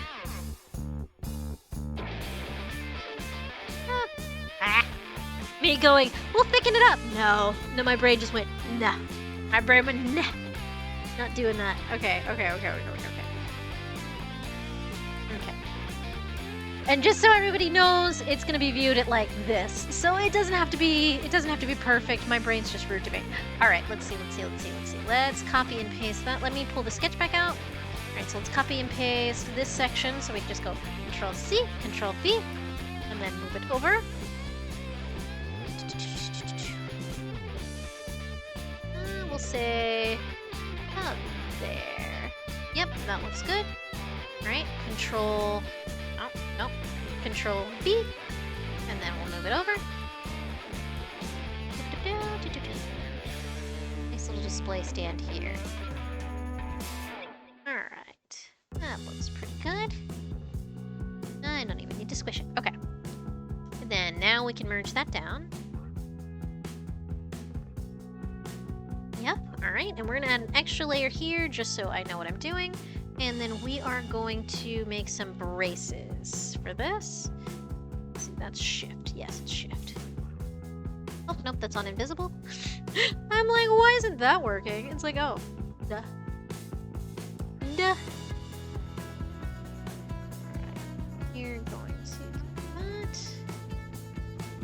Me going, we'll thicken it up. No, my brain just went, nah. My brain went, nah. Not doing that. Okay. And just so everybody knows, it's gonna be viewed at like this. So it doesn't have to be perfect. My brain's just rude to me. All right, let's see. Let's copy and paste that. Let me pull the sketch back out. All right, so let's copy and paste this section. So we can just go Control C, Control V, and then move it over. We'll say up there. Yep, that looks good. All right, Control. Oh, no. Control V, and then we'll move it over. Nice little display stand here. Alright, that looks pretty good. I don't even need to squish it. Okay. And then now we can merge that down. Yep, alright, and we're gonna add an extra layer here just so I know what I'm doing. And then we are going to make some braces for this. Let's see, that's shift. Yes, it's shift. Oh, nope, that's on invisible. I'm like, why isn't that working? It's like, oh, duh. Duh. Alright, you're going to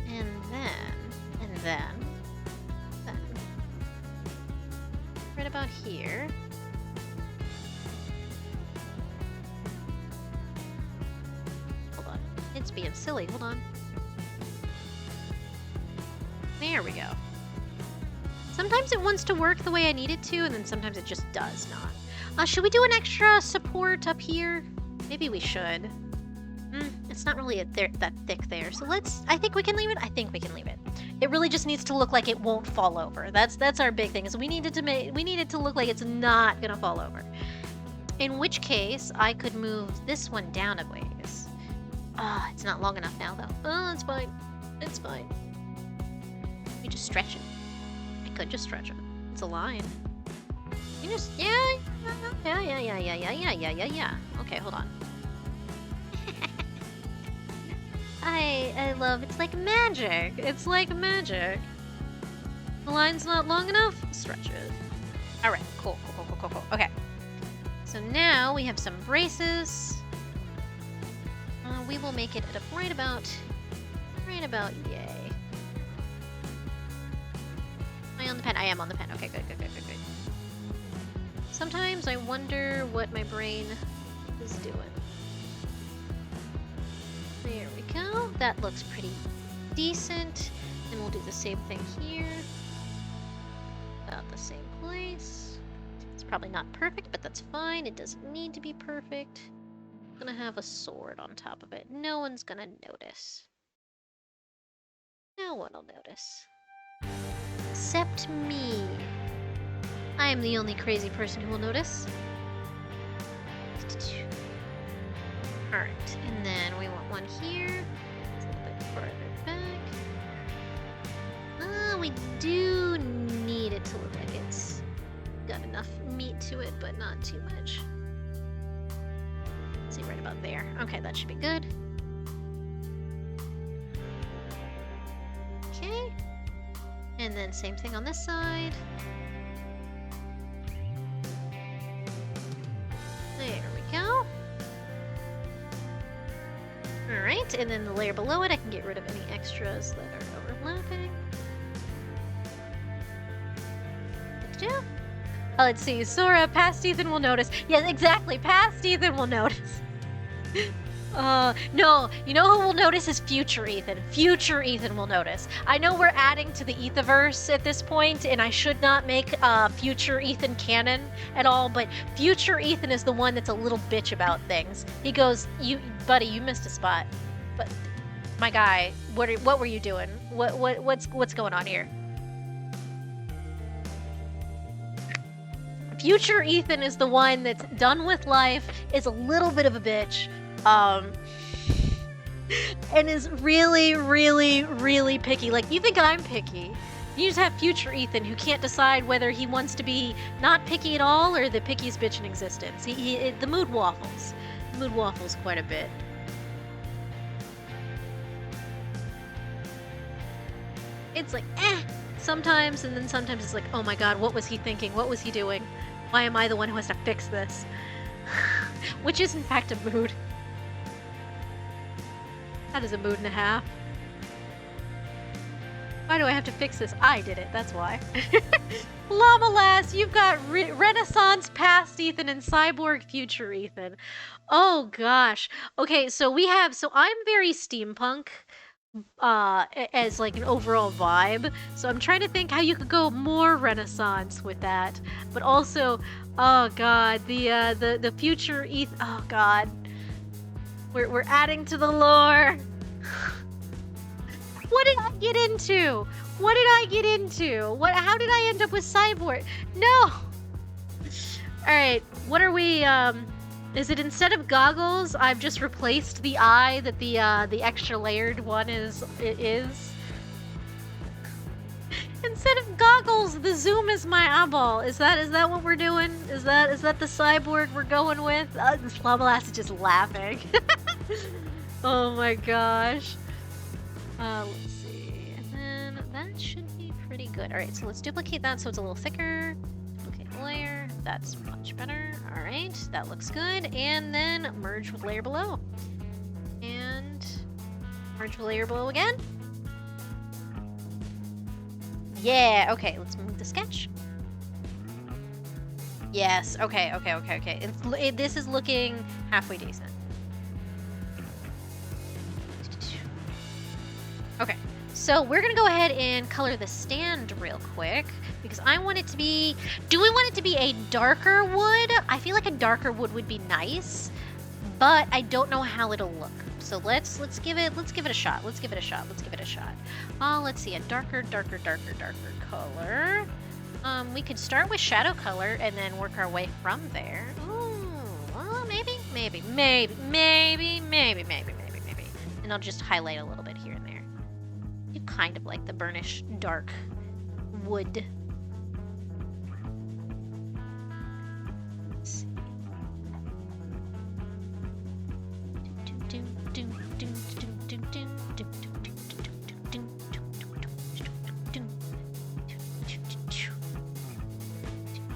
do that. And then. Right about here. It's being silly. Hold on. There we go. Sometimes it wants to work the way I need it to, and then sometimes it just does not. Should we do an extra support up here? Maybe we should. It's not really that thick there, so I think we can leave it. I think we can leave it. It really just needs to look like it won't fall over. That's our big thing. Is we need it to look like it's not gonna fall over. In which case, I could move this one down a ways. It's not long enough now, though. Oh, it's fine. It's fine. We just stretch it. I could just stretch it. It's a line. You just, yeah. Okay, hold on. I love, it's like magic. It's like magic. The line's not long enough? Stretch it. All right, cool. Okay. So now we have some braces. We will make it at a right about yay. Am I on the pen? I am on the pen. Okay, good. Sometimes I wonder what my brain is doing. There we go. That looks pretty decent. And we'll do the same thing here. About the same place. It's probably not perfect, but that's fine. It doesn't need to be perfect. Gonna have a sword on top of it. No one's gonna notice. No one will notice. Except me. I am the only crazy person who will notice. Alright, and then we want one here. It's a little bit farther back. We do need it to look like it's got enough meat to it, but not too much. See, right about there. Okay, that should be good. Okay. And then same thing on this side. There we go. Alright, and then the layer below it, I can get rid of any extras that are overlapping. Yeah. Let's see, Sora, past Ethan will notice. Yes, exactly, past Ethan will notice. No, you know who will notice is future Ethan. Future Ethan will notice. I know we're adding to the Ethiverse at this point, and I should not make future Ethan canon at all, but future Ethan is the one that's a little bitch about things. He goes, buddy, you missed a spot. But, my guy, what were you doing? What's going on here? Future Ethan is the one that's done with life, is a little bit of a bitch, and is really, really, really picky. Like, you think I'm picky. You just have future Ethan who can't decide whether he wants to be not picky at all or the pickiest bitch in existence. The mood waffles. The mood waffles quite a bit. It's like, sometimes, and then sometimes it's like, oh my god, what was he thinking? What was he doing? Why am I the one who has to fix this? Which is in fact a mood. That is a mood and a half. Why do I have to fix this? I did it, that's why. Llama-lass, you've got Renaissance past Ethan and Cyborg future Ethan. Oh gosh. Okay, so I'm very steampunk as like an overall vibe. So I'm trying to think how you could go more Renaissance with that. But also, oh god, the future oh god. We're adding to the lore. What did I get into? What did I get into? How did I end up with Cyborg? No! Alright, what are we, is it instead of goggles, I've just replaced the eye that the extra layered one is? Instead of goggles, the zoom is my eyeball. Is that what we're doing? Is that the Cyborg we're going with? This Llama-lass is just laughing. Oh my gosh. Let's see, and then that should be pretty good. All right, so let's duplicate that so it's a little thicker. Duplicate the layer, that's much better. All right, that looks good. And then merge with layer below. And merge with layer below again. Yeah, okay, let's move the sketch. Yes, okay. This is looking halfway decent. Okay, so we're gonna go ahead and color the stand real quick because I want it to be. Do we want it to be a darker wood? I feel like a darker wood would be nice, but I don't know how it'll look. So let's give it a shot. Let's give it a shot. Let's see, a darker color. We could start with shadow color and then work our way from there. Ooh, well, maybe. And I'll just highlight a little bit here and there. You kind of like the burnished dark wood. Let's see.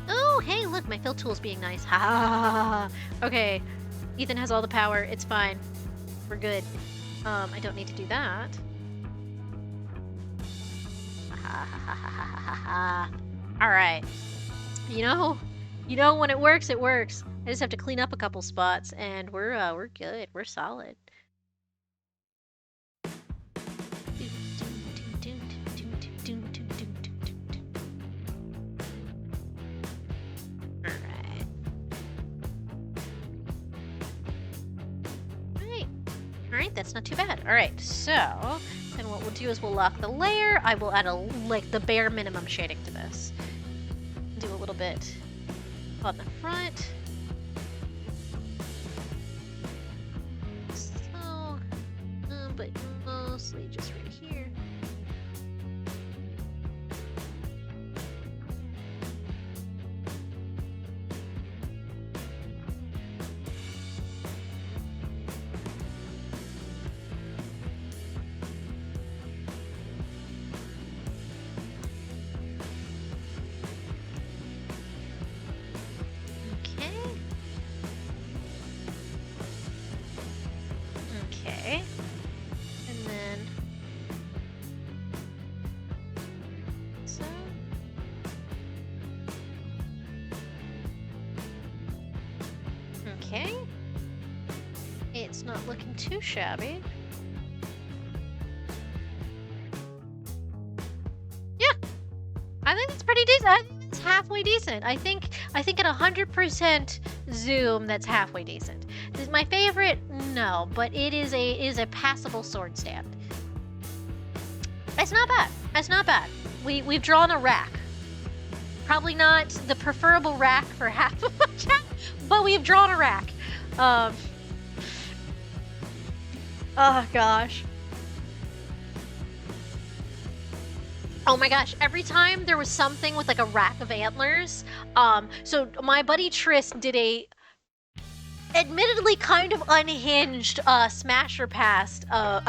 Oh, hey, look, my fill tool's being nice. Ha ha. Okay, Ethan has all the power. It's fine. We're good. I don't need to do that. All right. You know, when it works, it works. I just have to clean up a couple spots, and we're good. We're solid. All right, that's not too bad. All right, so then what we'll do is we'll lock the layer. I will add the bare minimum shading to this. Do a little bit on the front. So, but mostly just right here. Okay. It's not looking too shabby. Yeah, I think it's pretty decent. I think it's halfway decent. I think at 100% zoom, that's halfway decent. This is my favorite, no, but it is a passable sword stand. It's not bad. It's not bad. We've drawn a rack. Probably not the preferable rack for half of my chat, but we've drawn a rack. Oh gosh. Oh my gosh, every time there was something with like a rack of antlers, so my buddy Tris did a admittedly kind of unhinged smasher pass of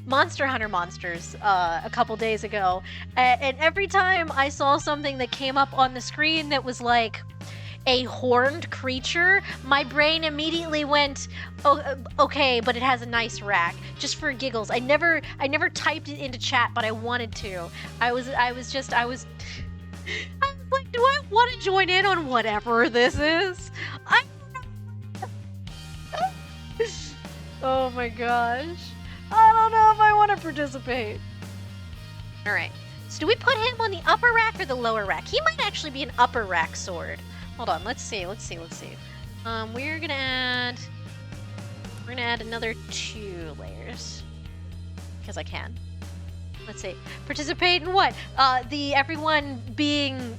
Monster Hunter monsters a couple days ago, and every time I saw something that came up on the screen that was like, a horned creature, my brain immediately went, oh, okay, but it has a nice rack. Just for giggles. I never typed it into chat, but I wanted to. I was like, do I want to join in on whatever this is? Oh my gosh. I don't know if I want to participate. All right. So do we put him on the upper rack or the lower rack? He might actually be an upper rack sword. Hold on. Let's see. We're gonna add another 2 layers because I can. Let's see. Participate in what? Everyone being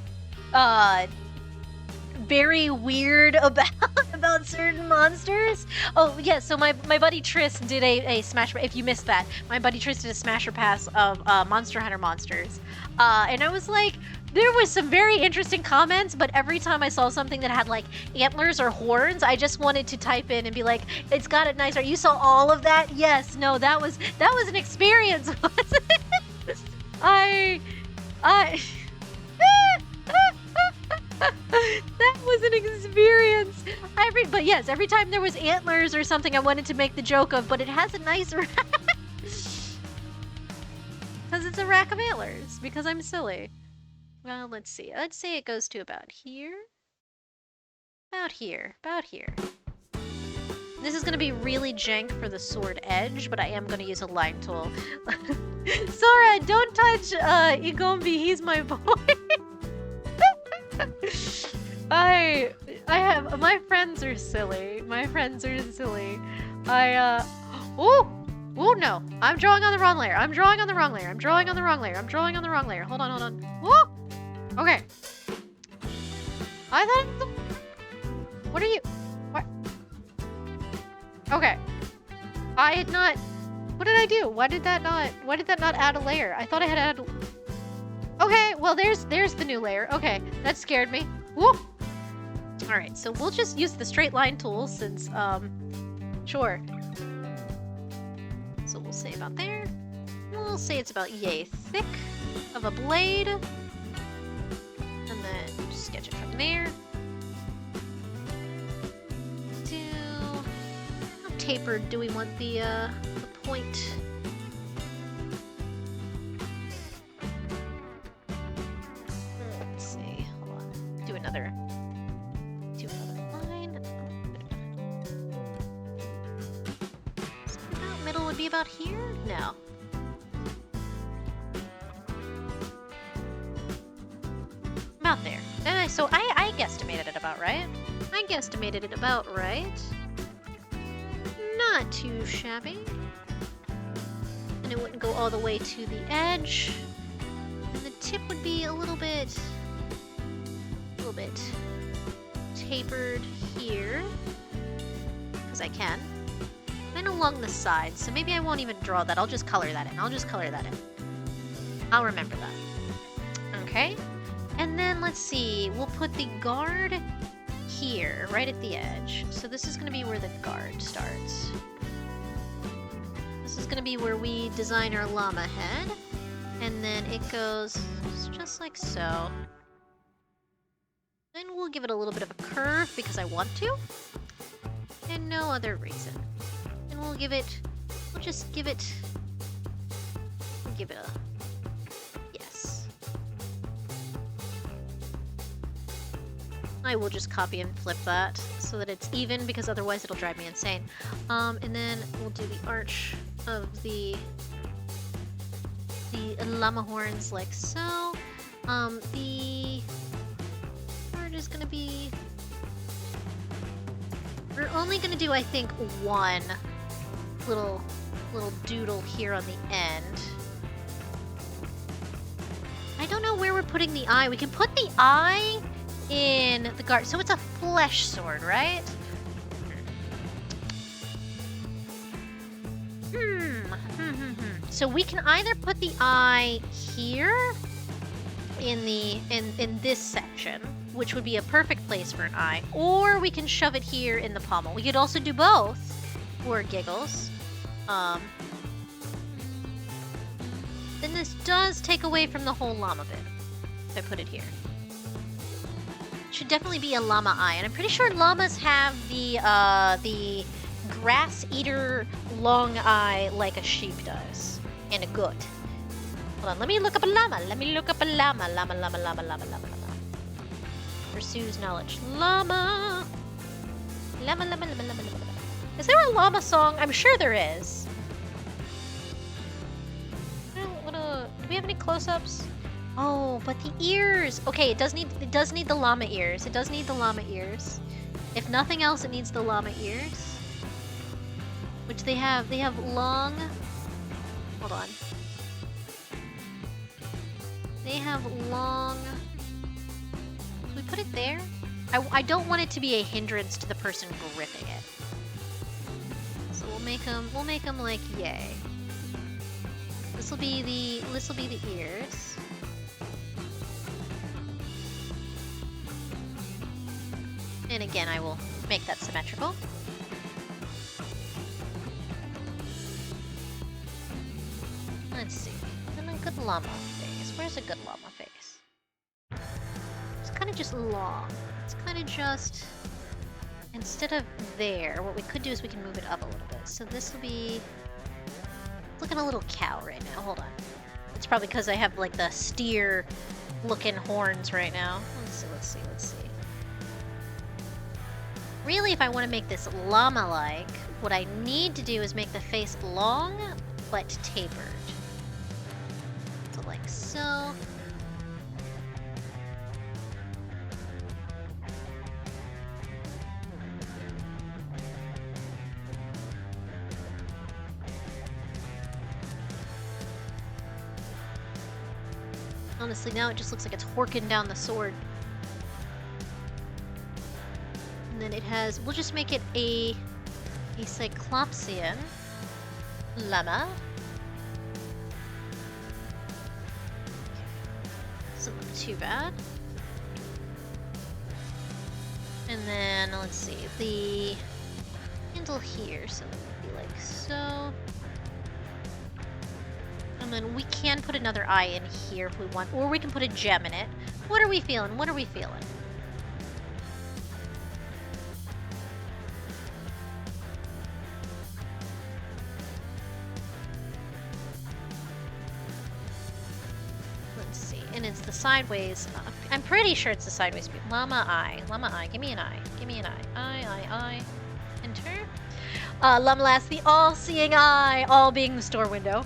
very weird about certain monsters. Oh yeah, so my buddy Tris did a smash. If you missed that, my buddy Tris did a smasher pass of Monster Hunter monsters, and I was like, there was some very interesting comments, but every time I saw something that had like antlers or horns, I just wanted to type in and be like, it's got a nice art. You saw all of that? Yes. No, that was an experience. That was an experience. But yes, every time there was antlers or something, I wanted to make the joke of, but it has a nice rack. Because it's a rack of antlers. Because I'm silly. Well, let's see. I'd say it goes to about here. About here. This is going to be really jank for the sword edge, but I am going to use a line tool. Sora, don't touch Igombi. He's my boy. I have, my friends are silly. Oh no, I'm drawing on the wrong layer. Hold on. Whoa! Okay. I thought, what are you, what? Okay. I had not, what did I do? Why did that not add a layer? I thought I had added, okay, well there's the new layer. Okay, that scared me. Whoop! Alright, so we'll just use the straight line tool since, sure. So we'll say about there. We'll say it's about yay thick of a blade. And then just sketch it from there. How tapered do we want the point? Let's see. Hold on. Do another line. So about middle would be about here? No. About there. So I guesstimated it about right. Not too shabby. And it wouldn't go all the way to the edge. And the tip would be a little bit tapered here. Because I can. And along the sides. So maybe I won't even draw that. I'll just color that in. I'll remember that. Okay. And then let's see, we'll put the guard here, right at the edge. So this is going to be where the guard starts. This is going to be where we design our llama head. And then it goes just like so. And we'll give it a little bit of a curve because I want to. And no other reason. And we'll give it a... I will just copy and flip that so that it's even, because otherwise it'll drive me insane. And then we'll do the arch of the llama horns like so. The part is gonna be... We're only gonna do, I think, one little doodle here on the end. I don't know where we're putting the eye. We can put the eye in the guard. So it's a flesh sword, right? So we can either put the eye here in this section, which would be a perfect place for an eye, or we can shove it here in the pommel. We could also do both for giggles. Then this does take away from the whole llama bit if I put it here. should definitely be a llama eye, and I'm pretty sure llamas have the grass eater long eye like a sheep does, and a goat. Hold on, let me look up a llama. Let me look up a llama. Llama, llama, llama, llama, llama, llama. Pursues knowledge. Llama. Llama, llama, llama, llama, llama. Is there a llama song? I'm sure there is. Do we have any close-ups? Oh, but the ears. Okay, it does need the llama ears. It does need the llama ears. If nothing else, it needs the llama ears. Which they have long. Hold on. They have long. Can we put it there? I don't want it to be a hindrance to the person gripping it. So we'll make them like yay. This will be the ears. And again, I will make that symmetrical. Let's see. And a good llama face. Where's a good llama face? It's kind of just long. It's kind of just... Instead of there, what we could do is we can move it up a little bit. So this will be... Looking a little cow right now. Hold on. It's probably because I have, like, the steer-looking horns right now. Let's see. Really, if I want to make this llama-like, what I need to do is make the face long, but tapered. So, like so. Honestly, now it just looks like it's horking down the sword. And then it has... We'll just make it a Cyclopsian llama. Doesn't look too bad. And then, let's see, the handle here, so it would be like so. And then we can put another eye in here if we want, or we can put a gem in it. What are we feeling? What are we feeling? Let's see, and it's the sideways. I'm pretty sure it's the sideways view. Llama eye, give me an eye, give me an eye. Eye. Enter. Llama-lass, the all-seeing eye, all being the store window.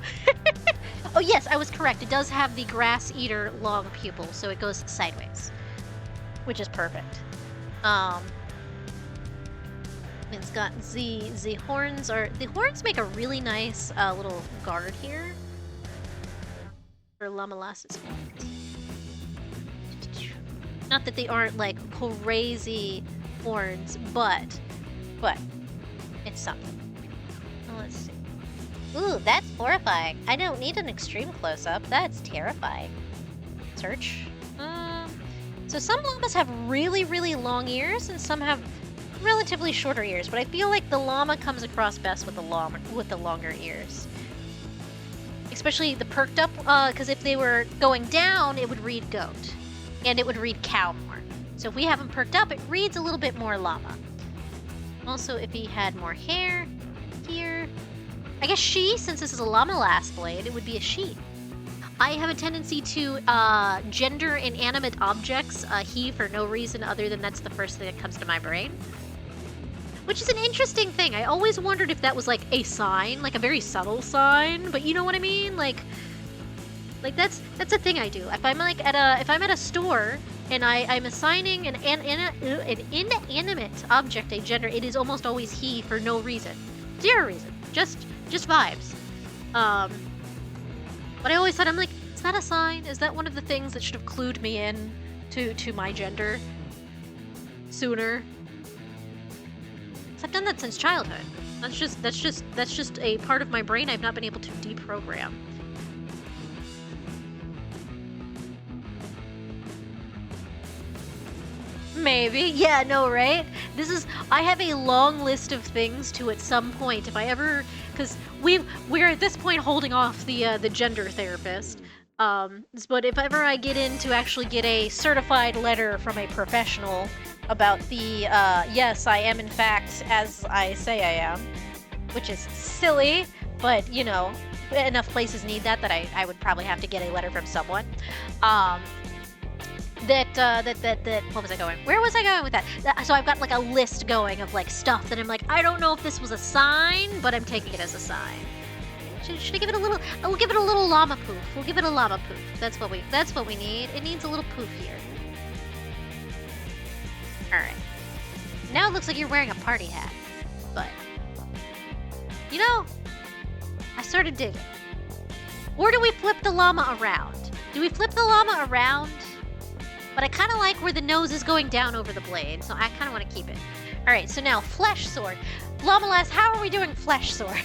Oh yes, I was correct. It does have the grass eater long pupil, so it goes sideways, which is perfect. It's got the horns are make a really nice little guard here for Llama-lass's horns. Not that they aren't like crazy horns, but it's something. Well, let's see. Ooh, that's horrifying. I don't need an extreme close-up. That's terrifying. Search. So some llamas have really, really long ears, and some have relatively shorter ears. But I feel like the llama comes across best with the longer ears. Especially the perked up, because if they were going down, it would read goat, and it would read cow more. So if we have them perked up, it reads a little bit more llama. Also, if he had more hair here. I guess she, since this is a llama-lass blade, it would be a she. I have a tendency to gender inanimate objects he for no reason other than that's the first thing that comes to my brain. Which is an interesting thing. I always wondered if that was like a sign, like a very subtle sign, but you know what I mean? Like that's a thing I do. If I'm like if I'm at a store and I'm assigning an inanimate object a gender, it is almost always he for no reason. Zero reason. Just vibes. But I always thought, I'm like, is that a sign? Is that one of the things that should have clued me in to my gender sooner? 'Cause I've done that since childhood. That's just a part of my brain I've not been able to deprogram. Maybe. Yeah, no, right? I have a long list of things to at some point, if I ever, because we're at this point holding off the gender therapist. But if ever I get in to actually get a certified letter from a professional about the, yes, I am in fact as I say I am, which is silly, but, you know, enough places need that I would probably have to get a letter from someone. What was I going? Where was I going with that? So I've got like a list going of like stuff that I'm like, I don't know if this was a sign, but I'm taking it as a sign. Should I give it a little? We'll give it a little llama poof. We'll give it a llama poof. That's what we need. It needs a little poof here. All right. Now it looks like you're wearing a party hat, but you know, I sort of dig it. Or do we flip the llama around? Do we flip the llama around? But I kind of like where the nose is going down over the blade, so I kind of want to keep it. All right, so now flesh sword. Llama-lass, how are we doing flesh sword?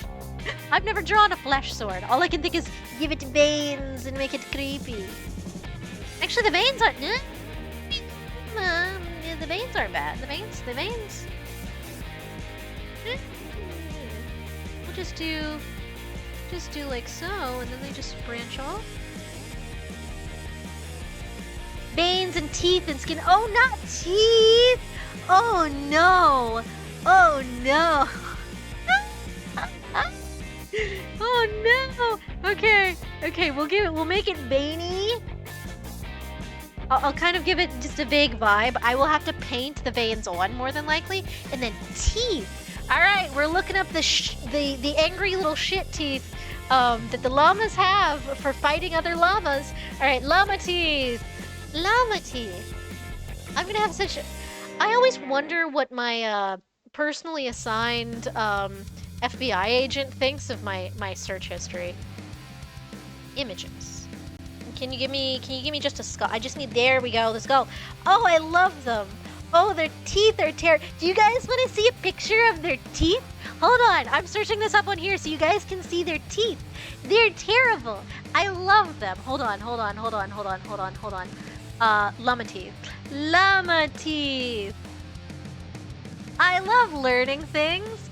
I've never drawn a flesh sword. All I can think is give it veins and make it creepy. Actually, the veins aren't... yeah, the veins aren't bad. The veins... We'll just do like so, and then they just branch off. Veins and teeth and skin. Oh, not teeth! Oh no! Oh no! Oh no! Okay, we'll make it veiny. I'll kind of give it just a vague vibe. I will have to paint the veins on more than likely, and then teeth. All right, we're looking up the angry little shit teeth that the llamas have for fighting other llamas. All right, llama teeth. Llama teeth. I'm gonna have such. I always wonder what my personally assigned FBI agent thinks of my search history. Images. Can you give me just a skull? I just need. There we go. Let's go. Oh, I love them. Oh, their teeth are terrible. Do you guys want to see a picture of their teeth? Hold on. I'm searching this up on here so you guys can see their teeth. They're terrible. I love them. Hold on. Llama teeth. Llama teeth. I love learning things.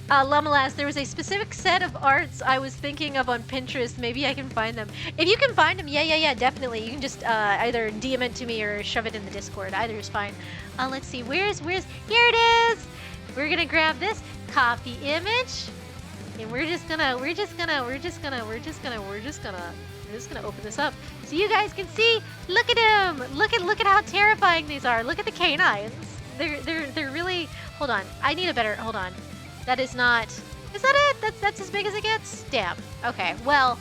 Llama-lass, there was a specific set of arts I was thinking of on Pinterest. Maybe I can find them. If you can find them, yeah, definitely. You can just either DM it to me or shove it in the Discord. Either is fine. Let's see. Where's? Here it is. We're gonna grab this copy image, and we're just gonna open this up so you guys can see. Look at him. Look at how terrifying these are. Look at the canines. They're really. Hold on. I need a better. Hold on. That is not. Is that it? That's as big as it gets? Damn. Okay. Well.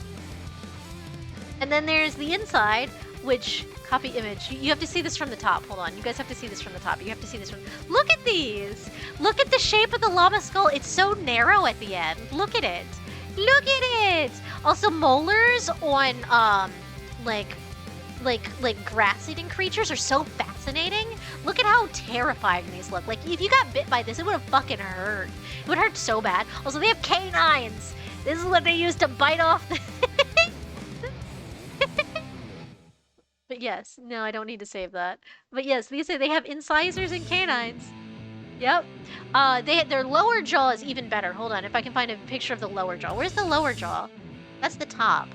And then there's the inside, which copy image. You have to see this from the top. Hold on. You guys have to see this from the top. You have to see this from. Look at these. Look at the shape of the llama skull. It's so narrow at the end. Look at it. Look at it. Also, molars on like grass-eating creatures are so fascinating. Look at how terrifying these look. Like, if you got bit by this, it would have fucking hurt. It would hurt so bad. Also, they have canines. This is what they use to bite off the... But yes, no, I don't need to save that. But yes, they have incisors and canines. Yep. Their lower jaw is even better. Hold on, if I can find a picture of the lower jaw. Where's the lower jaw? That's the top.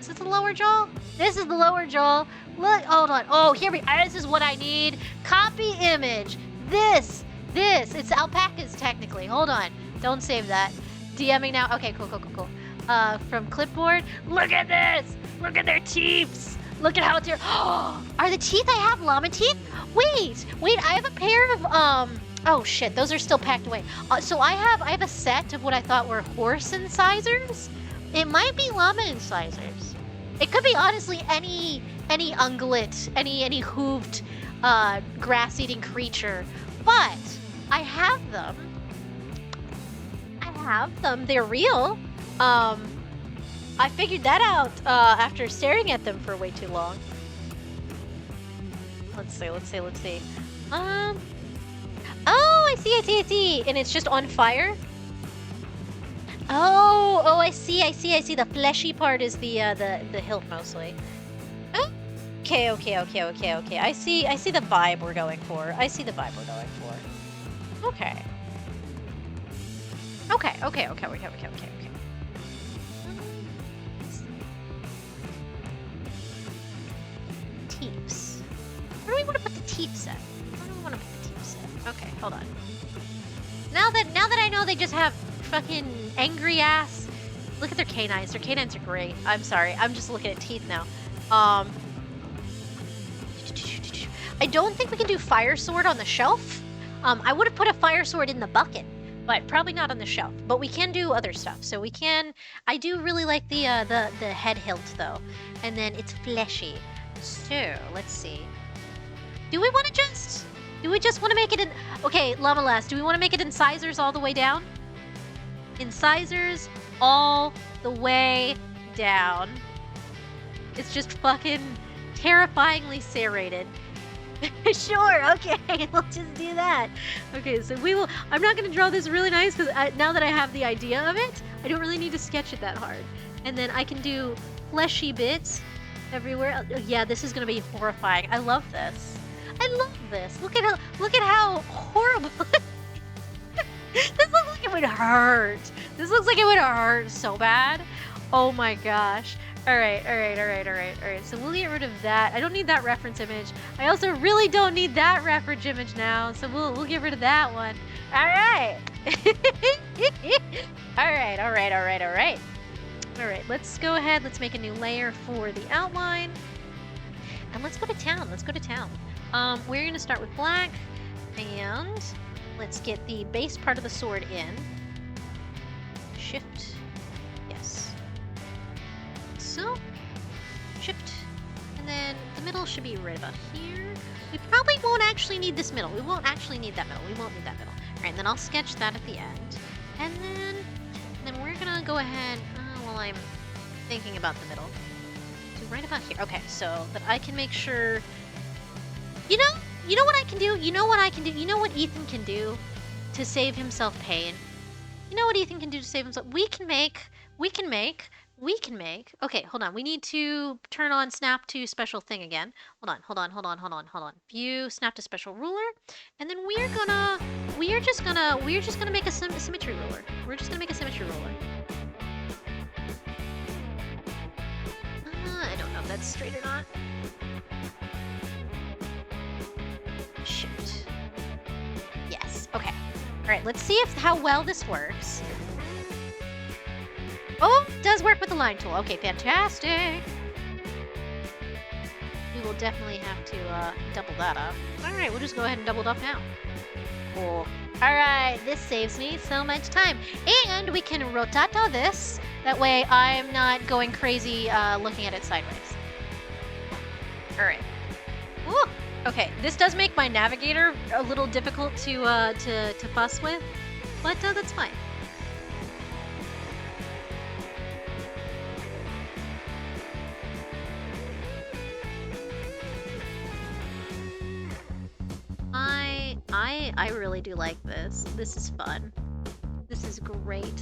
Is this the lower jaw? This is the lower jaw. Look, hold on. Oh, here we are. This is what I need. Copy image. This. It's alpacas, technically. Hold on. Don't save that. DMing now. Okay, cool. From clipboard. Look at this. Look at their teeth. Look at how it's here. Are the teeth I have llama teeth? Wait. I have a pair of, oh shit, those are still packed away. So I have a set of what I thought were horse incisors. It might be llama incisors. It could be honestly any ungulate, any hooved grass-eating creature. But I have them. They're real. I figured that out after staring at them for way too long. Let's see. Oh, I see. And it's just on fire? Oh, I see. The fleshy part is the hilt mostly. Okay. I see the vibe we're going for. Okay. teeth set. I don't really want to pick the teeth set. Okay, hold on. Now that I know they just have fucking angry ass. Look at their canines. Their canines are great. I'm sorry. I'm just looking at teeth now. I don't think we can do fire sword on the shelf. I would have put a fire sword in the bucket, but probably not on the shelf. But we can do other stuff. So we can. I do really like the head hilt though, and then it's fleshy. So let's see. Do we just want to make it in? Okay, Llama-lass, do we want to make it incisors all the way down? Incisors all the way down. It's just fucking terrifyingly serrated. Sure, okay, we'll just do that. Okay, so we will. I'm not going to draw this really nice because now that I have the idea of it, I don't really need to sketch it that hard. And then I can do fleshy bits everywhere. Yeah, this is going to be horrifying. I love this. I love this. Look at how horrible. This looks like it would hurt. This looks like it would hurt so bad. Oh my gosh. All right. So we'll get rid of that. I don't need that reference image. I also really don't need that reference image now. So we'll get rid of that one. All right. All right. Let's go ahead. Let's make a new layer for the outline. And let's go to town. We're going to start with black, and let's get the base part of the sword in. Shift, yes. So, shift, and then the middle should be right about here. We probably won't actually need this middle. We won't actually need that middle. All right, and then I'll sketch that at the end. And then we're going to go ahead, while I'm thinking about the middle, to right about here. Okay, so that I can make sure... You know what I can do? You know what Ethan can do to save himself pain? You know what Ethan can do to save himself? We can make. Okay, hold on. We need to turn on snap to special thing again. Hold on. View, snap to special ruler. And then we're just gonna make a symmetry ruler. We're just gonna make a symmetry ruler. I don't know if that's straight or not. Shoot. Yes. Okay. All right. Let's see how well this works. Oh, it does work with the line tool. Okay, fantastic. We will definitely have to double that up. All right, we'll just go ahead and double it up now. Cool. All right, this saves me so much time, and we can rotato this. That way, I'm not going crazy looking at it sideways. All right. Woo. Okay, this does make my navigator a little difficult to fuss with, but that's fine. I really do like this. This is fun. This is great.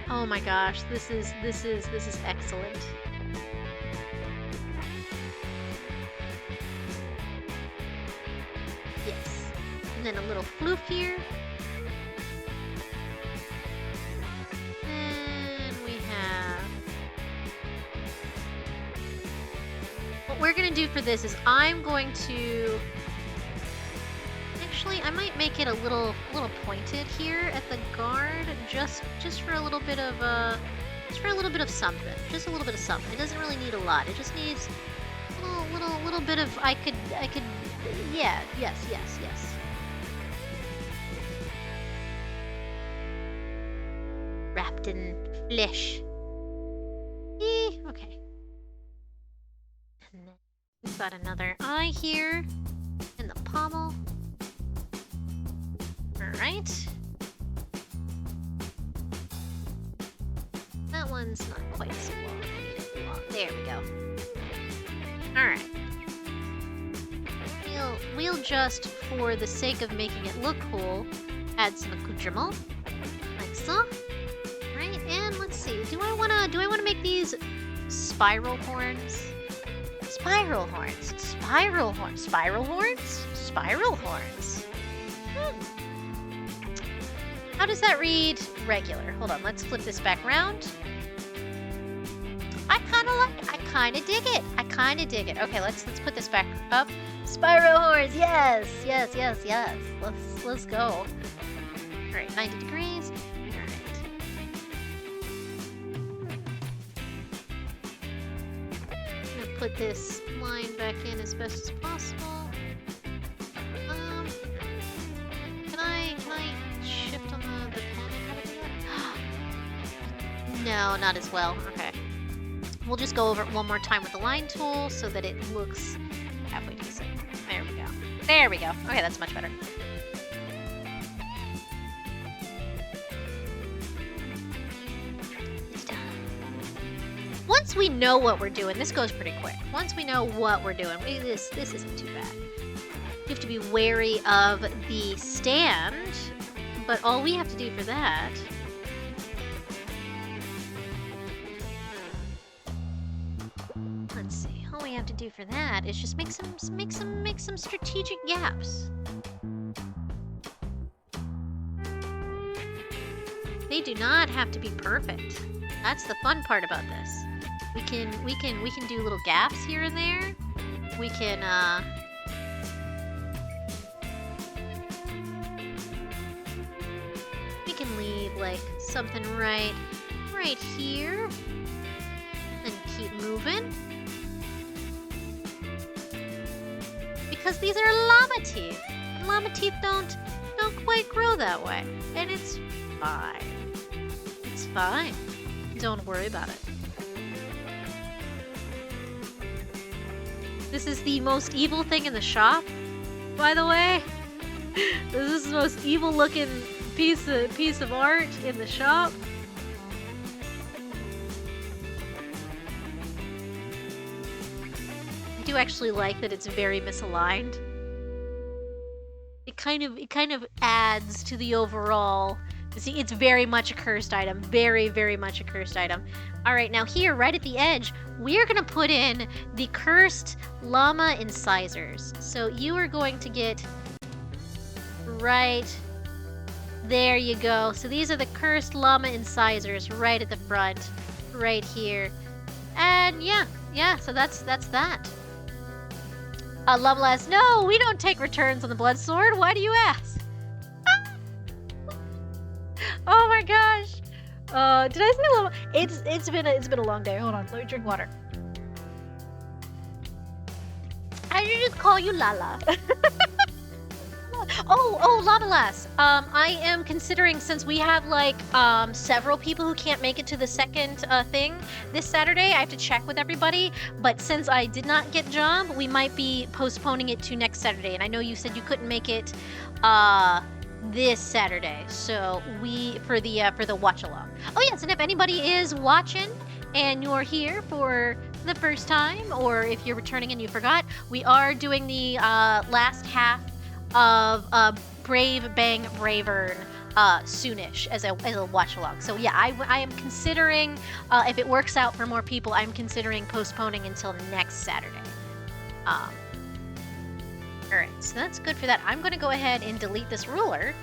Oh my gosh, this is excellent. Yes. And then a little floof here. And we have... What we're gonna do for this is I'm going to... Actually, I might make it a little pointed here at the guard, just for a little bit of something. Just a little bit of something. It doesn't really need a lot. It just needs a little bit of I could yeah, yes. Wrapped in flesh. Okay. And then we've got another eye here in the pommel. Alright. That one's not quite so long. I need it long. There we go. Alright. We'll just, for the sake of making it look cool, add some accoutrement. Like so. Right, and let's see. Do I wanna make these spiral horns? Spiral horns. How does that read regular? Hold on, let's flip this back around. I kind of dig it. I kind of dig it. Okay, let's put this back up. Spyro horns, yes, yes, yes, yes. Let's go. All right, 90 degrees. All right. I'm gonna put this line back in as best as possible. Can I shift on the panel? How to do that? No, not as well. Okay. We'll just go over it one more time with the line tool so that it looks halfway decent. There we go. There we go. Okay, that's much better. It's done. Once we know what we're doing, this goes pretty quick. Once we know what we're doing, this isn't too bad. You have to be wary of the stand, but all we have to do for that... Let's see. All we have to do for that is just make some strategic gaps. They do not have to be perfect. That's the fun part about this. We can do little gaps here and there. We can leave like something right here and keep moving. Because these are llama teeth. And llama teeth don't quite grow that way. And it's fine. It's fine. Don't worry about it. This is the most evil thing in the shop, by the way. This is the most evil looking piece of art in the shop. I do actually like that it's very misaligned. It kind of adds to the overall. See, it's very much a cursed item. Very, very much a cursed item. Alright, now here, right at the edge, we're gonna put in the cursed llama incisors. So you are going to get right there you go. So these are the cursed llama incisors right at the front, right here. And yeah, so that's that. Llama, no, we don't take returns on the blood sword. Why do you ask? Oh my gosh. Did I say llama? It's been a long day. Hold on, let me drink water. I should just call you Lala. Oh, Llama-lass. I am considering, since we have like several people who can't make it to the second thing this Saturday, I have to check with everybody. But since I did not get job, we might be postponing it to next Saturday. And I know you said you couldn't make it this Saturday, so for the watch along. Oh yes, and if anybody is watching and you're here for the first time, or if you're returning and you forgot, we are doing the last half of Brave Bang Bravern soonish as a watch along. So yeah, I am considering, if it works out for more people, I'm considering postponing until next Saturday. Alright, so that's good for that. I'm going to go ahead and delete this ruler.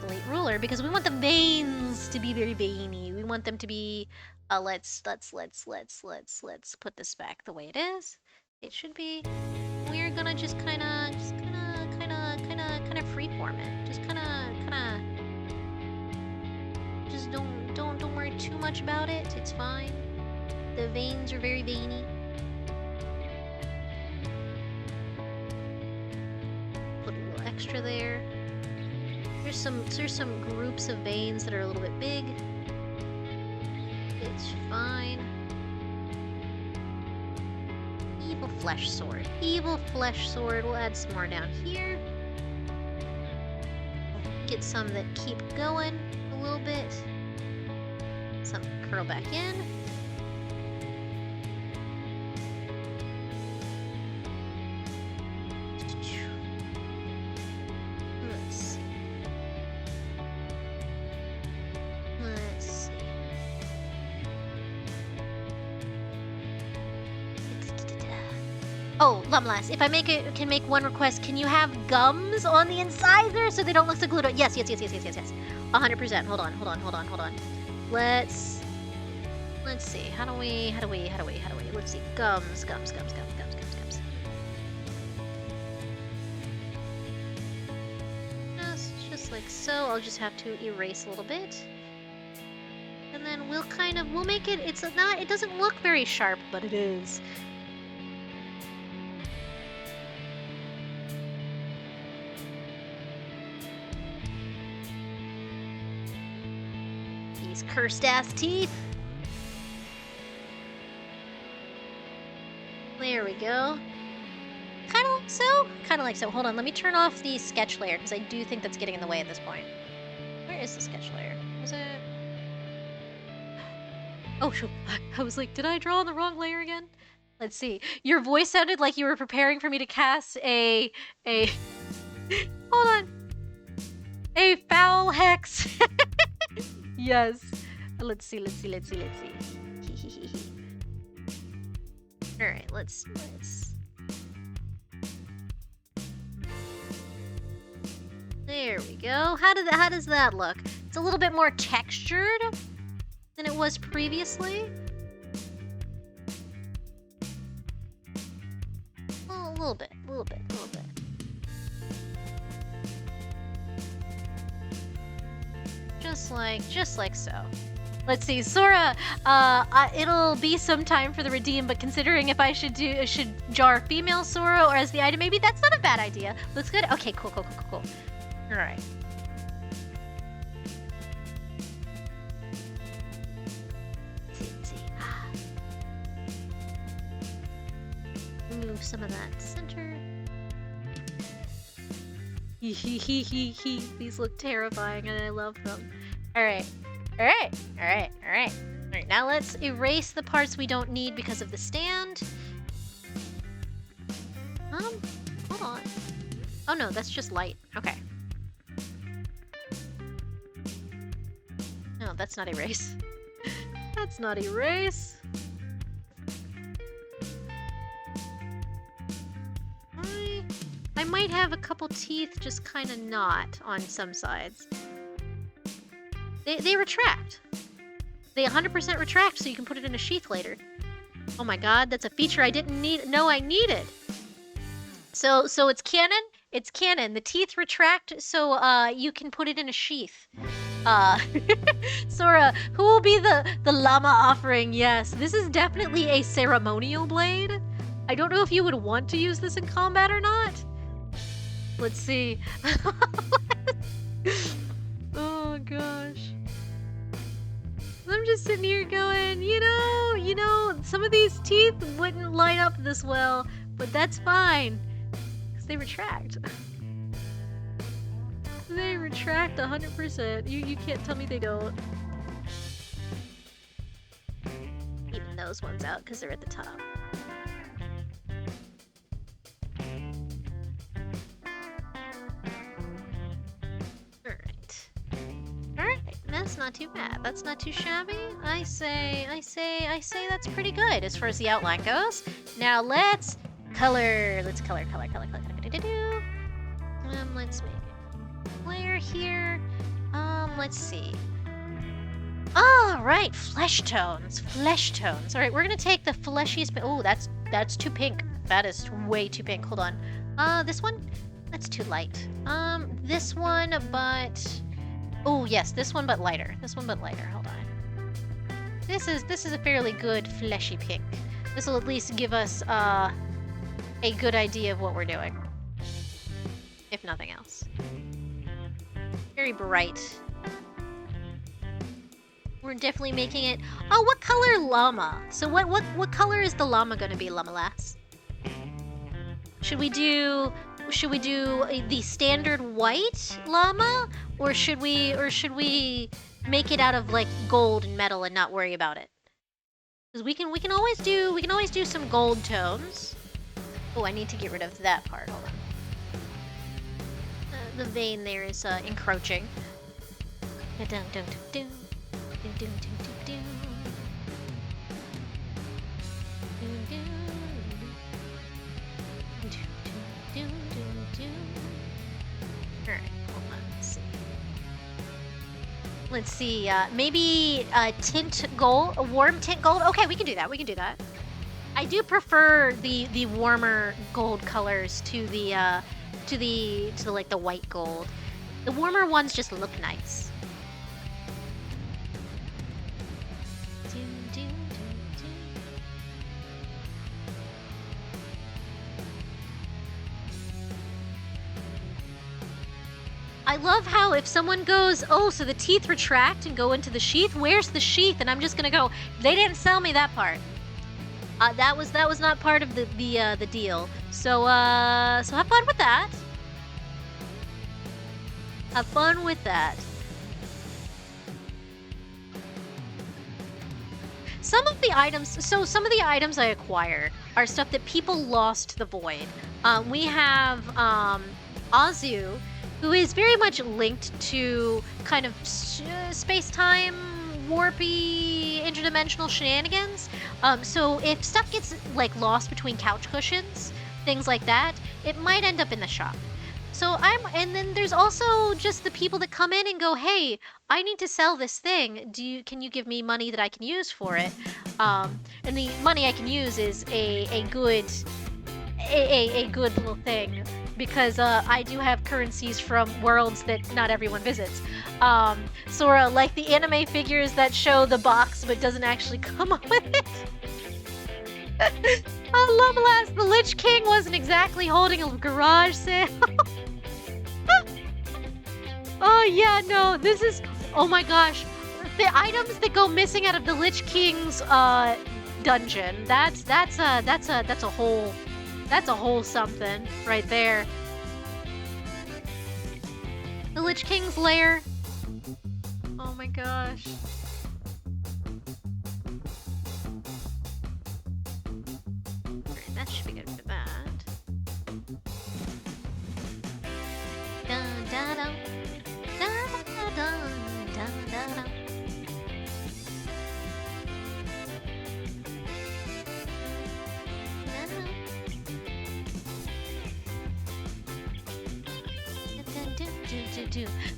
Delete ruler, because we want the veins to be very veiny. We want them to be, let's put this back the way it is. It should be, we're gonna just kinda freeform it. Just don't worry too much about it. It's fine. The veins are very veiny. Put a little extra there. There's some groups of veins that are a little bit big. It's fine. Evil flesh sword. Evil flesh sword. We'll add some more down here. Get some that keep going a little bit. Some curl back in. Let's see. Oh, Lumlass, if I can make one request, can you have gums on the incisor so they don't look so glued on? Yes. 100%. Hold on. Let's Let's see. How do we? Let's see. Gums. Just like so. I'll just have to erase a little bit. And then we'll make it, it doesn't look very sharp, but it is. These cursed ass teeth. There we go. Kind of like so. Hold on, let me turn off the sketch layer because I do think that's getting in the way at this point. Where is the sketch layer? Was it? Oh, shoot. I was like, did I draw on the wrong layer again? Let's see. Your voice sounded like you were preparing for me to cast a hold on. A foul hex. Yes. Let's see. All right, let's. There we go. How does that look? It's a little bit more textured than it was previously. Oh, a little bit. Just like so. Let's see, Sora. It'll be some time for the redeem, but considering if I should jar female Sora or as the item, maybe that's not a bad idea. Looks good. Okay, cool. All right. Let's see. Remove some of that center. These look terrifying, and I love them. All right. Now let's erase the parts we don't need because of the stand. Hold on. Oh no, that's just light. Okay. No, that's not erase. That's not erase. I might have a couple teeth just kind of not on some sides. They retract. They 100% retract, so you can put it in a sheath later. Oh my god, that's a feature I didn't know I needed. So it's canon. It's canon. The teeth retract, so you can put it in a sheath. Sora, who will be the llama offering? Yes, this is definitely a ceremonial blade. I don't know if you would want to use this in combat or not. Let's see. Oh gosh. I'm just sitting here going, you know, some of these teeth wouldn't line up this well, but that's fine, because they retract. They retract 100%. You can't tell me they don't. Even those ones out, because they're at the top. Alright, that's not too bad. That's not too shabby. I say that's pretty good as far as the outline goes. Now let's color. Let's color. Let's make a layer here. Let's see. Alright, flesh tones. Alright, we're gonna take the fleshiest bit. Oh, that's too pink. That is way too pink. Hold on. This one? That's too light. This one, but... Oh, yes, this one, but lighter. Hold on. This is a fairly good fleshy pink. This will at least give us a good idea of what we're doing, if nothing else. Very bright. We're definitely making it. Oh, what color llama? So what color is the llama going to be, Llama Lass? Should we do the standard white llama, or should we make it out of like gold and metal and not worry about it? Because we can always do some gold tones. Oh, I need to get rid of that part. Hold on. The vein there is encroaching. Alright, hold on, let's see. Let's see, maybe tint gold, a warm tint gold. Okay, we can do that. We can do that. I do prefer the warmer gold colors to the like the white gold. The warmer ones just look nice. I love how if someone goes, oh, so the teeth retract and go into the sheath, where's the sheath? And I'm just gonna go, they didn't sell me that part. That was not part of the deal. So so have fun with that. Have fun with that. Some of the items I acquired are stuff that people lost to the void. We have Azu, who is very much linked to kind of space-time, warpy, interdimensional shenanigans. So if stuff gets like lost between couch cushions, things like that, it might end up in the shop. So and then there's also just the people that come in and go, hey, I need to sell this thing. Can you give me money that I can use for it? And the money I can use is a good little thing, because I do have currencies from worlds that not everyone visits. Sora, like the anime figures that show the box but doesn't actually come with it. Llamalass, the Lich King wasn't exactly holding a garage sale. Oh yeah, no, this is, oh my gosh, the items that go missing out of the Lich King's dungeon. That's a whole something right there. The Lich King's lair. Oh my gosh. Alright, that should be good for that. Dun, dun, dun. Dun, dun, dun, dun, dun, dun.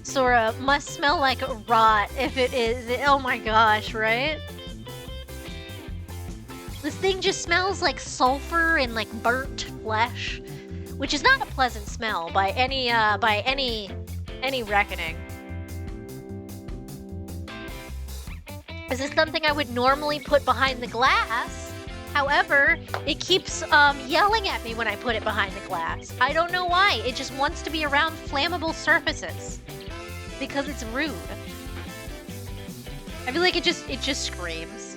Sora must smell like rot if it is. Oh my gosh, right? This thing just smells like sulfur and like burnt flesh, which is not a pleasant smell by any reckoning. This is something I would normally put behind the glass. However, it keeps yelling at me when I put it behind the glass. I don't know why. It just wants to be around flammable surfaces because it's rude. I feel like it just screams.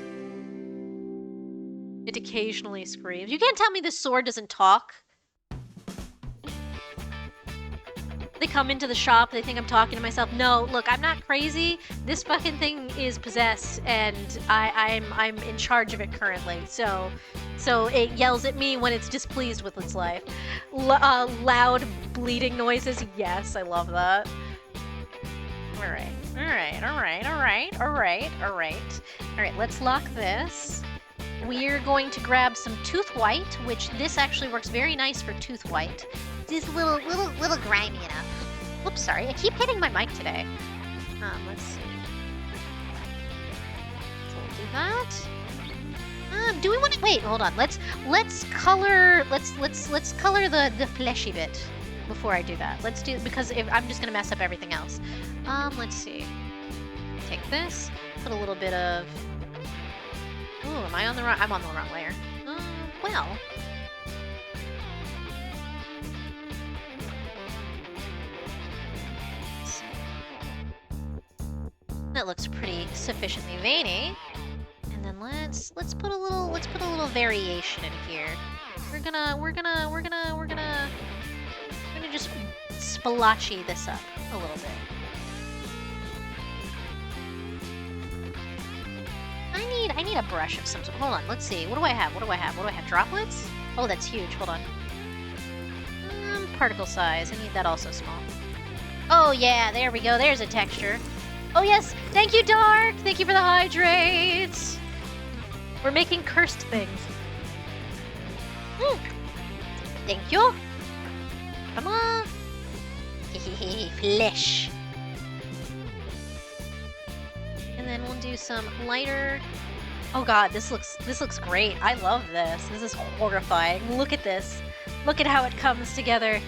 It occasionally screams. You can't tell me this sword doesn't talk. They come into the shop, they think I'm talking to myself. No, look, I'm not crazy. This fucking thing is possessed, and I'm in charge of it currently. So it yells at me when it's displeased with its life. Loud bleeding noises. Yes, I love that. All right. Let's lock this. We're going to grab some tooth white, which this actually works very nice for tooth white. It's a little grimy enough. Whoops, sorry. I keep hitting my mic today. Let's see. So we'll do that. Do we want to wait? Hold on. Let's color the fleshy bit before I do that. Let's do, because if I'm just gonna mess up everything else. Let's see. Take this. Put a little bit of. Ooh, am I on the wrong? I'm on the wrong layer. Well. That looks pretty sufficiently veiny. And then let's put a little variation in here. We're gonna just splotchy this up a little bit. I need a brush of some sort. Hold on, let's see. What do I have? What do I have? Droplets? Oh, that's huge. Hold on. Particle size. I need that also small. Oh yeah, there we go. There's a texture. Oh yes, thank you, Dark! Thank you for the hydrates! We're making cursed things. Thank you! Come on! Flesh! we'll do some lighter. Oh god, this looks great. I love this. This is horrifying. Look at this. Look at how it comes together.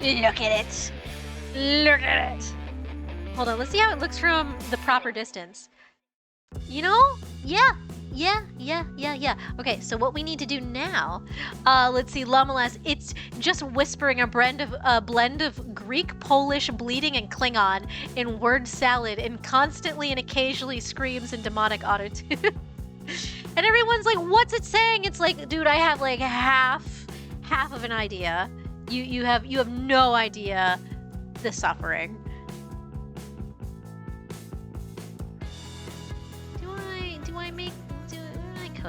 Look at it. Look at it. Hold on, let's see how it looks from the proper distance. You know? Yeah. Okay, so what we need to do now, let's see, llama-lass, it's just whispering a blend of Greek, Polish, bleeding, and Klingon in word salad, and constantly and occasionally screams in demonic auto-tune. And everyone's like, what's it saying? It's like, dude, I have like half of an idea. You have no idea the suffering.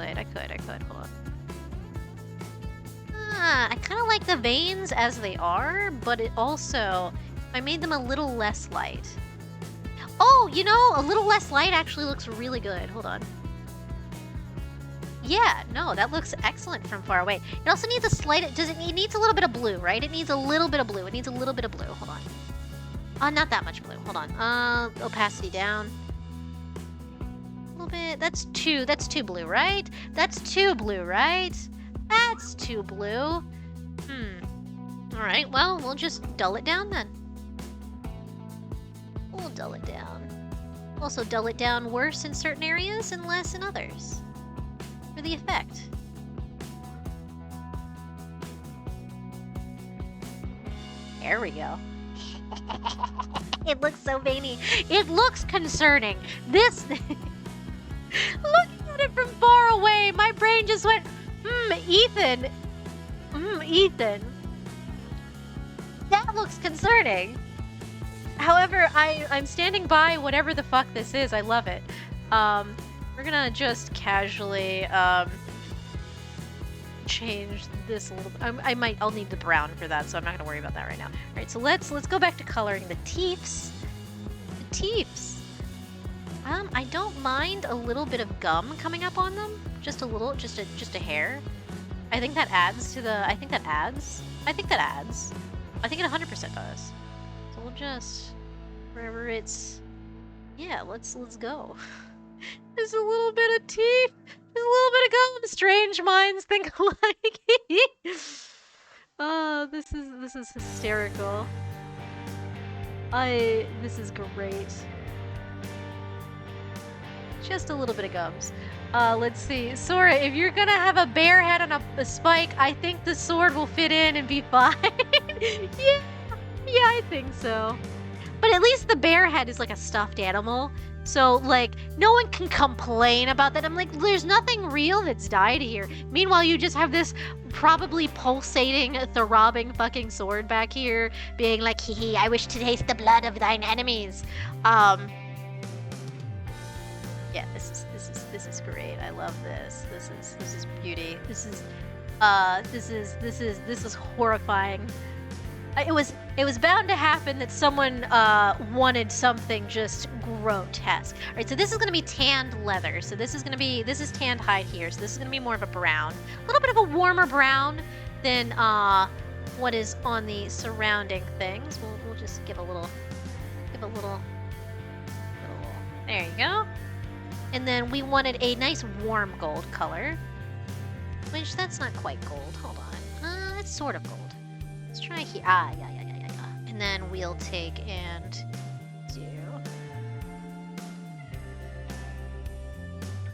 I could, hold on. I kind of like the veins as they are, but it also, I made them a little less light. Oh, you know, a little less light actually looks really good. Hold on. Yeah, no, that looks excellent from far away. It also needs a slight, it needs a little bit of blue, right? It needs a little bit of blue. Hold on. Not that much blue. Hold on. Opacity down. Bit. That's too blue, right? That's too blue. Alright, well, we'll just dull it down then. We'll dull it down. Also dull it down worse in certain areas and less in others. For the effect. There we go. It looks so veiny. It looks concerning. This... Looking at it from far away, my brain just went, Ethan. Ethan. That looks concerning. However, I'm standing by whatever the fuck this is. I love it. We're gonna just casually, change this a little bit. I'll need the brown for that, so I'm not gonna worry about that right now. Alright, so let's go back to coloring the teeths. The teeths. I don't mind a little bit of gum coming up on them. Just a little, just a hair. I think that adds to the, I think it 100% does. So we'll just, wherever it's, yeah, let's go. There's a little bit of teeth. There's a little bit of gum. Strange minds think alike. Oh, this is hysterical. This is great. Just a little bit of gums. Let's see. Sora, if you're gonna have a bear head on a spike, I think the sword will fit in and be fine. Yeah, I think so. But at least the bear head is like a stuffed animal. So, like, no one can complain about that. I'm like, there's nothing real that's died here. Meanwhile, you just have this probably pulsating, throbbing fucking sword back here, being like, hee hee, I wish to taste the blood of thine enemies. Yeah, this is great. I love this. This is beauty. This is horrifying. It was bound to happen that someone wanted something just grotesque. All right, so this is going to be tanned leather. So this is tanned hide here. So this is going to be more of a brown, a little bit of a warmer brown than what is on the surrounding things. We'll just give a little. There you go. And then we wanted a nice warm gold color, which that's not quite gold. Hold on, it's sort of gold. Let's try here. Yeah. And then we'll take and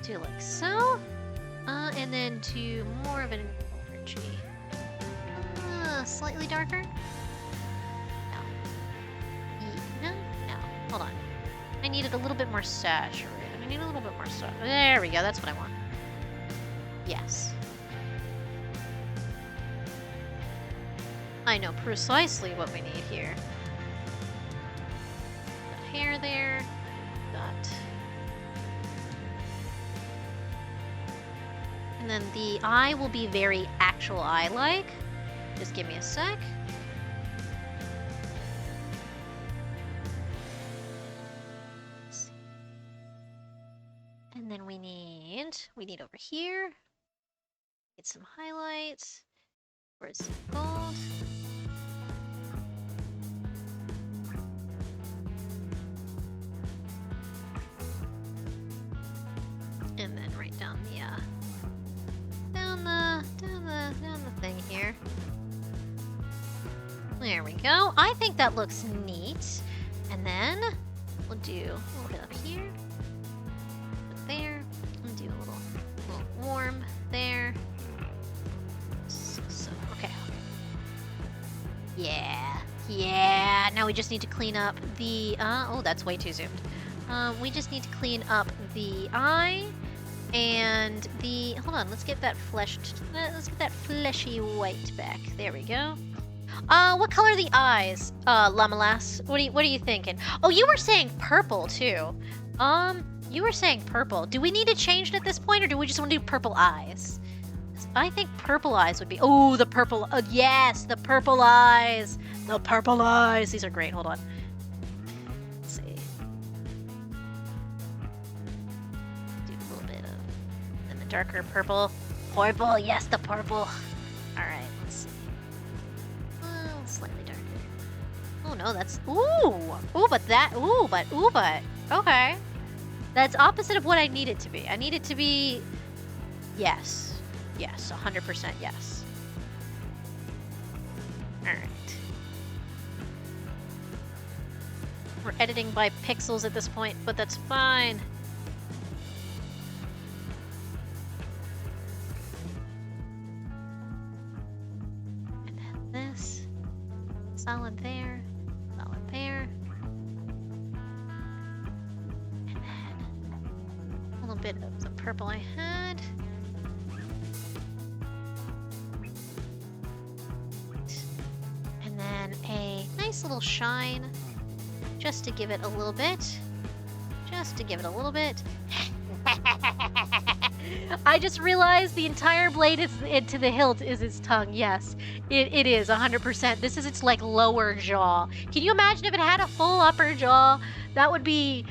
do like so, and then do more of an energy. Slightly darker. No. Hold on. I needed a little bit more saturated. There we go. That's what I want. Yes. I know precisely what we need here. Got hair there. Got. And then the eye will be very actual eye-like. Just give me a sec. And then we need over here. Get some highlights. Where's some gold? There we go. I think that looks neat. And then we'll do a little bit up here. Put there. We'll do a little warm there. So, okay. Yeah. Yeah. Now we just need to clean up the, oh, that's way too zoomed. We just need to clean up the eye and the, hold on, let's get that fleshy white back. There we go. What color are the eyes, Llama-lass? What are you thinking? Oh, you were saying purple too. You were saying purple. Do we need to change it at this point, or do we just want to do purple eyes? I think purple eyes would be. Oh, the purple. Yes, the purple eyes. The purple eyes. These are great. Hold on. Let's see. Do a little bit of, and the darker purple. Purple. Yes, the purple. All right. Let's see. Slightly darker. Oh no, that's but okay. That's opposite of what I need it to be. I need it to be yes, 100% yes. All right. We're editing by pixels at this point, but that's fine. And then this. Solid there, solid there. And then a little bit of the purple I had. And then a nice little shine, just to give it a little bit. Just to give it a little bit. I just realized the entire blade is to the hilt is its tongue. Yes, it is 100%. This is its like lower jaw. Can you imagine if it had a full upper jaw? That would be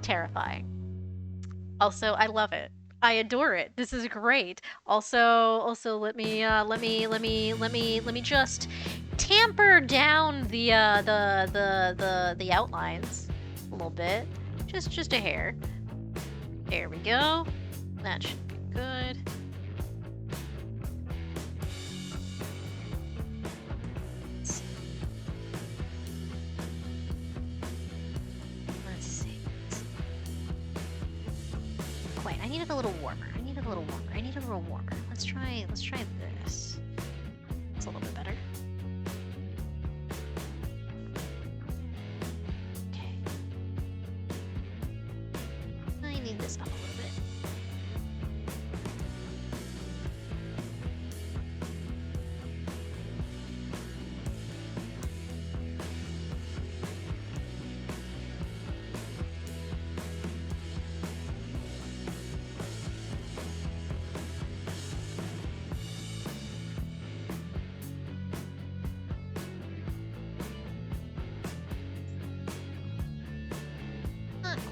terrifying. Also, I love it. I adore it. This is great. Also, let me just tamper down the outlines a little bit. Just a hair. There we go. That should be good. Let's see. Wait, I need it a little warmer. I need it a little warmer. Let's try this. It's a little bit better. Okay. I need this up a little bit.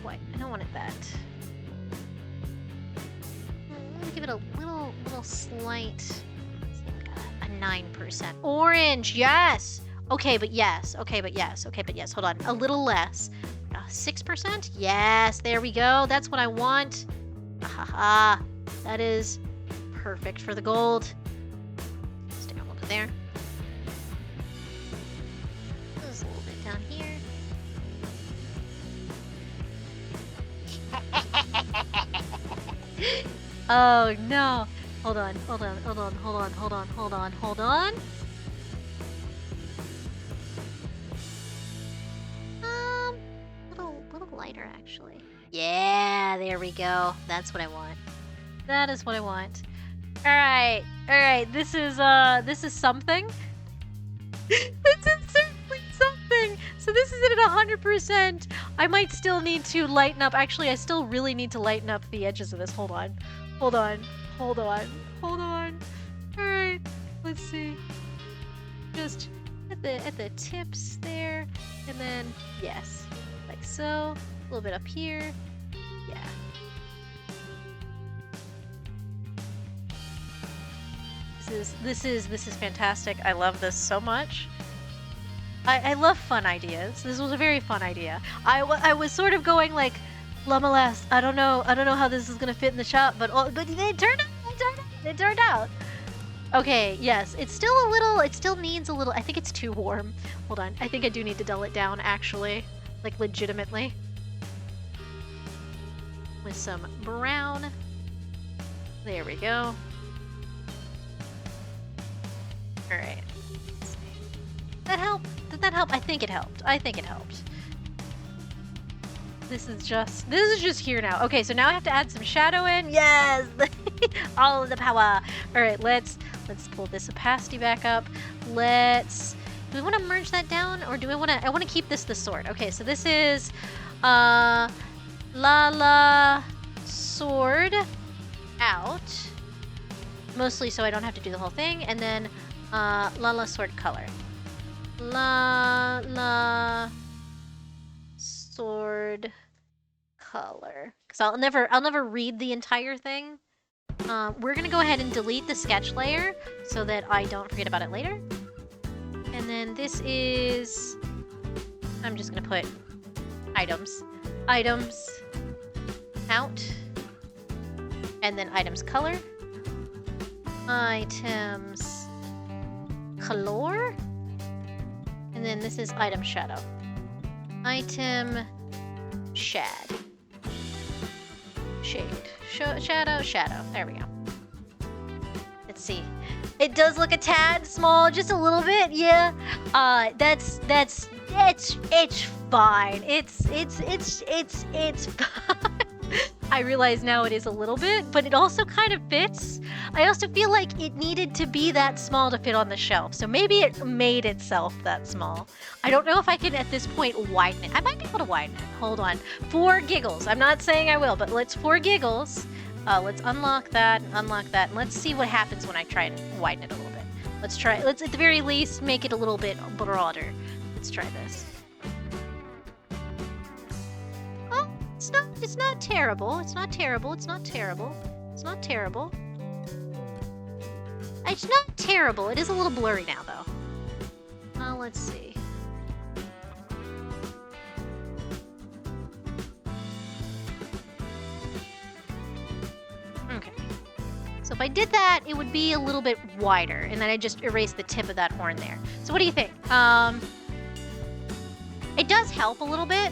I don't want it that. Let me give it a little slight, a 9%. Orange, yes! Okay, but yes. Hold on, a little less. 6%? Yes, there we go. That's what I want. Ahaha. That is perfect for the gold. Stick a little bit there. Just a little bit down here. Oh no. Hold on. Little lighter actually. Yeah, there we go. That's what I want. That is what I want. Alright. This is something. This is certainly something. So this is at 100%. I might still need to lighten up. Actually, I still really need to lighten up the edges of this. Hold on. Alright, let's see. Just at the tips there, and then yes, like so. A little bit up here. Yeah. This is fantastic. I love this so much. I love fun ideas. This was a very fun idea. I was sort of going like, Llama-lass, I don't know how this is gonna fit in the shop, but it turned out. Okay, yes, it's still a little, it still needs a little, I think it's too warm. Hold on, I think I do need to dull it down, actually. Like, legitimately. With some brown. There we go. Alright. That help? Did that help? I think it helped. I think it helped. This is just here now. Okay, so now I have to add some shadow in. Yes! All of the power. Alright, let's pull this opacity back up. Do we want to merge that down, or do I want to keep this the sword? Okay, so this is Lala sword out. Mostly so I don't have to do the whole thing, and then Lala sword color. Lala sword color. Because I'll never read the entire thing. We're gonna go ahead and delete the sketch layer so that I don't forget about it later. And then this is, I'm just gonna put items out, and then items color, items color, and then this is item shadow, item shade, shadow. There we go. Let's see. It does look a tad small, just a little bit, yeah. It's fine. It's fine. I realize now it is a little bit, but it also kind of fits. I also feel like it needed to be that small to fit on the shelf, so maybe it made itself that small. I don't know if I can at this point widen it. I might be able to widen it. Hold on. For giggles. I'm not saying I will, but for giggles. Let's unlock that, and let's see what happens when I try to widen it a little bit. Let's at the very least make it a little bit broader. Let's try this. Oh, it's not terrible. It's not terrible. It's not terrible. It is a little blurry now, though. Let's see. Okay. So if I did that, it would be a little bit wider, and then I just erase the tip of that horn there. So what do you think? It does help a little bit.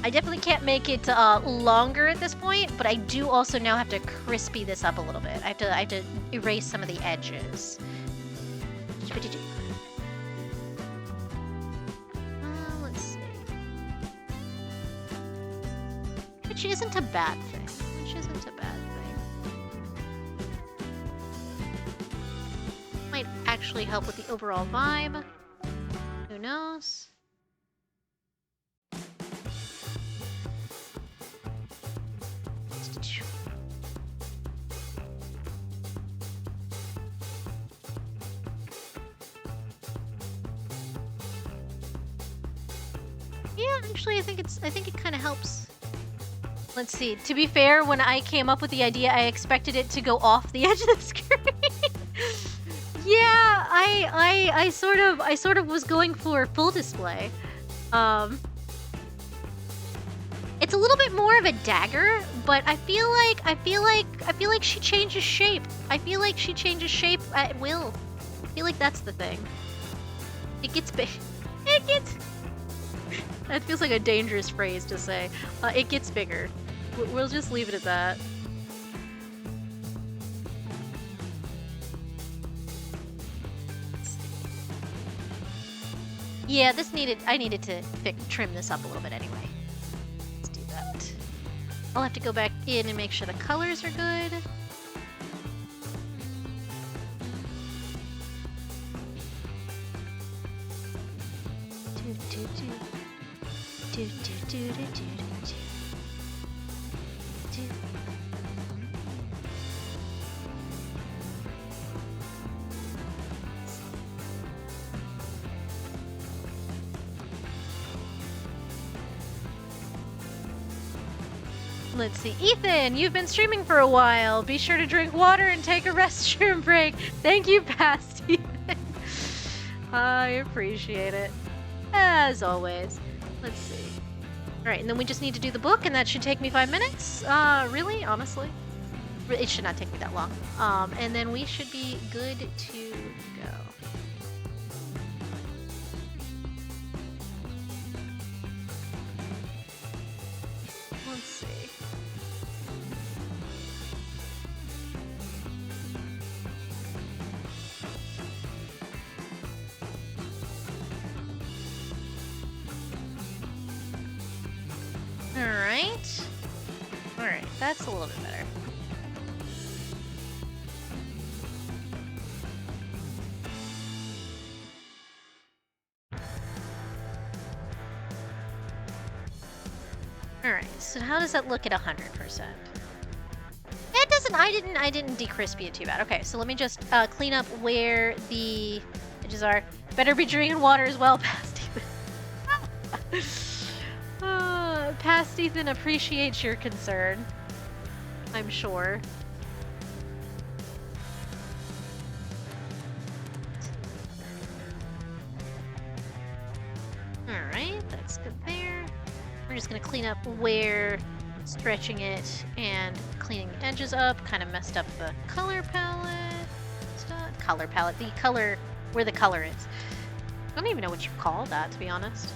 I definitely can't make it longer at this point, but I do also now have to crispy this up a little bit. I have to erase some of the edges. Let's see. Which isn't a bad thing. Might actually help with the overall vibe. Who knows? Yeah, actually, I think it kind of helps. Let's see. To be fair, when I came up with the idea, I expected it to go off the edge of the screen. Yeah, I sort of was going for full display. It's a little bit more of a dagger, but I feel like she changes shape. I feel like she changes shape at will. I feel like that's the thing. It gets big. That feels like a dangerous phrase to say. It gets bigger. We'll just leave it at that. Yeah, I needed to trim this up a little bit anyway. Let's do that. I'll have to go back in and make sure the colors are good. Let's see. Ethan, you've been streaming for a while. Be sure to drink water and take a restroom break. Thank you, past Ethan. I appreciate it. As always. Let's see. Alright, and then we just need to do the book, and that should take me 5 minutes. Really? Honestly? It should not take me that long. And then we should be good to go. Let's see. Alright, that's a little bit better. Alright, so how does that look at 100%? It doesn't, I didn't decrispy it too bad. Okay, so let me just clean up where the edges are. Better be drinking water as well, past Ethan. Past Ethan appreciates your concern, I'm sure. Alright, that's good there. We're just gonna clean up where stretching it and cleaning the edges up kind of messed up the color palette. Color palette, the color, where the color is. I don't even know what you call that, to be honest.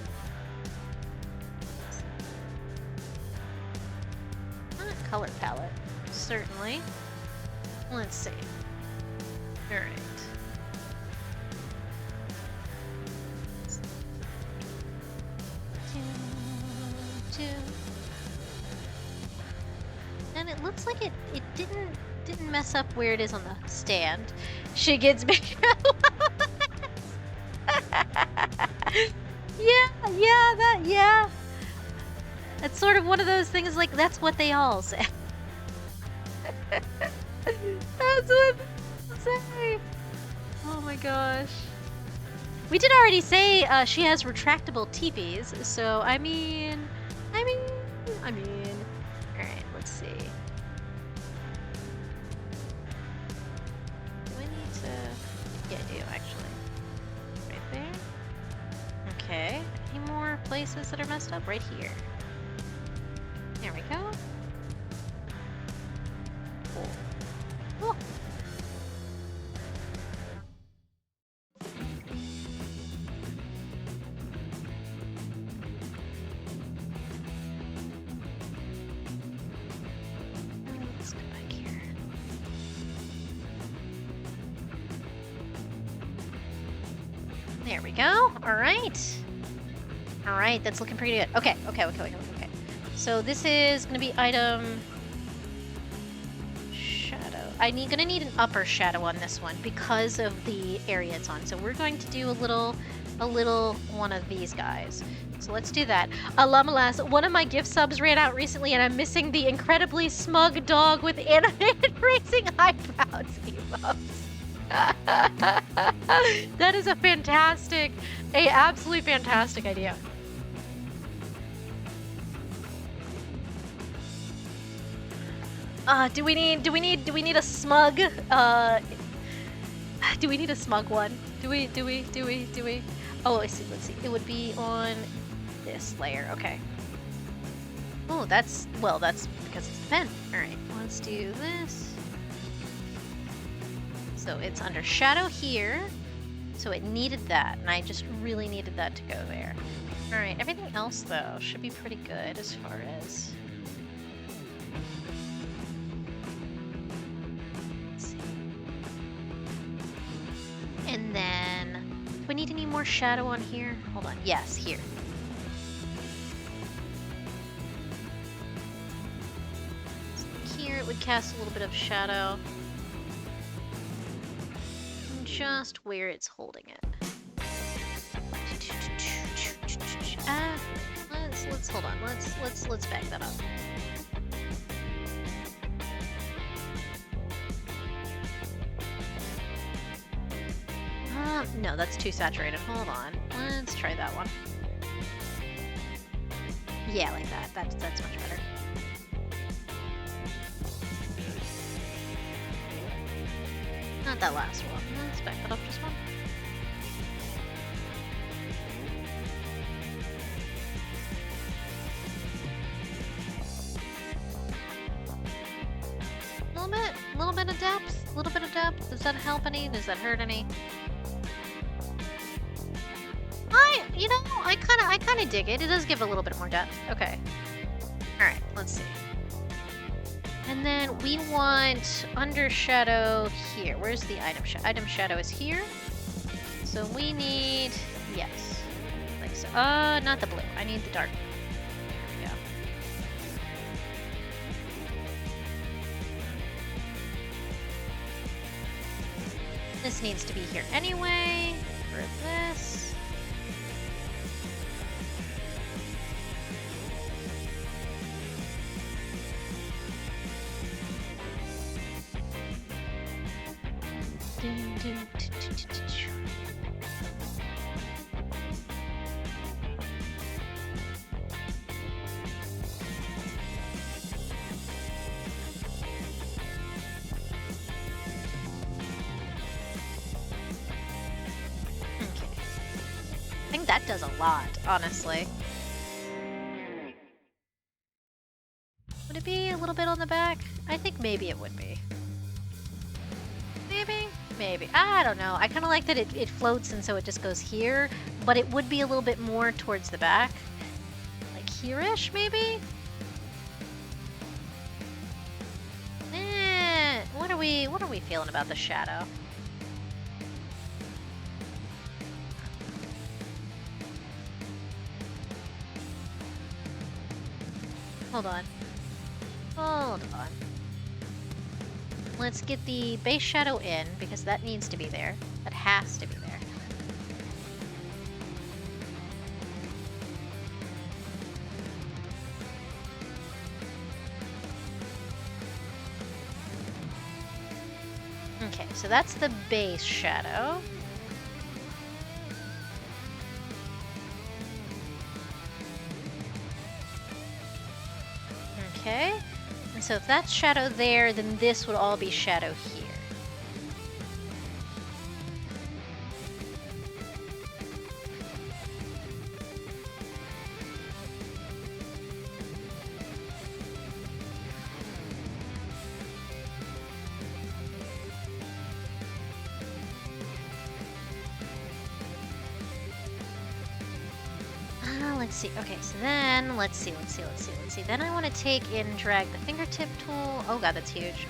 Not color palette, certainly. Let's see. Alright. And it looks like it didn't mess up where it is on the stand. She gets bigger. Yeah. It's sort of one of those things like that's what they all say. That's what they say. Oh my gosh. We did already say she has retractable teepees, so I mean. Alright, let's see. Do I need to... Yeah, I do, actually. Right there. Okay. Any more places that are messed up? Right here. There we go. Cool. Cool. Let's go back here. There we go. All right. All right, that's looking pretty good. Okay. So this is gonna be item shadow. Gonna need an upper shadow on this one because of the area it's on. So we're going to do a little one of these guys. So let's do that. Llamalass, one of my gift subs ran out recently and I'm missing the incredibly smug dog with animated raising eyebrows emotes. That is a absolutely fantastic idea. Do we need a smug? Do we need a smug one? Do we? Oh, let's see. It would be on this layer. Okay. Oh, that's because it's the pen. All right, let's do this. So it's under shadow here. So it needed that, and I just really needed that to go there. All right, everything else though should be pretty good as far as. And then, do we need any more shadow on here? Hold on, yes, here. So here it would cast a little bit of shadow. Just where it's holding it. Let's hold on, let's back that up. No, that's too saturated. Hold on. Let's try that one. Yeah, like that. That's much better. Not that last one. Let's back that up just one. help any? Does that hurt any? I kind of dig it. It does give a little bit more depth. Okay. All right, let's see. And then we want under shadow here. Where's the item shadow? Item shadow is here. So we need, yes, like so. Not the blue. I need the dark blue. There we go. This needs to be here anyway. For this. That does a lot, honestly. Would it be a little bit on the back? I think maybe it would be. Maybe? Maybe. I don't know. I kind of like that it floats and so it just goes here, but it would be a little bit more towards the back. Like here-ish, maybe? What are we feeling about the shadow? Hold on. Hold on. Let's get the base shadow in, because that needs to be there. That has to be there. Okay, so that's the base shadow. Okay, and so if that's shadow there, then this would all be shadow here. Let's see. Okay, so then let's see. Then I want to take and drag the fingertip tool. Oh god, that's huge.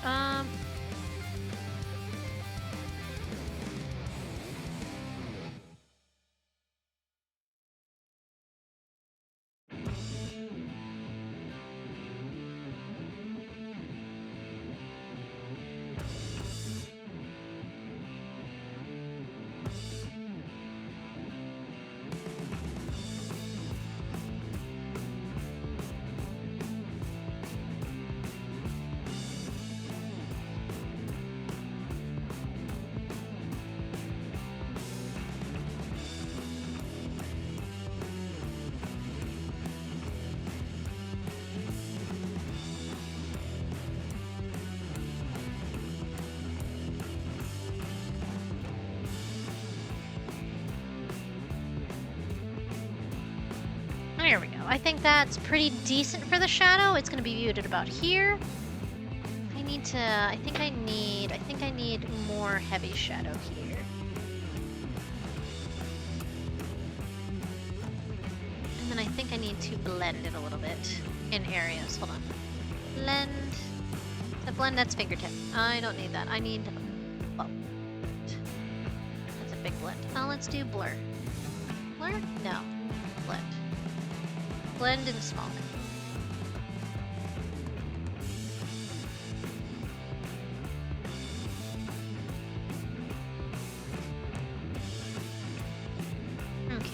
There we go. I think that's pretty decent for the shadow. It's going to be viewed at about here. I think I need more heavy shadow here. And then I think I need to blend it a little bit in areas. Hold on. Blend. The blend, that's fingertip. I don't need that. I need, oh, that's a big blend. Now let's do blur. Blur? No. Blend. Blend in small. Okay.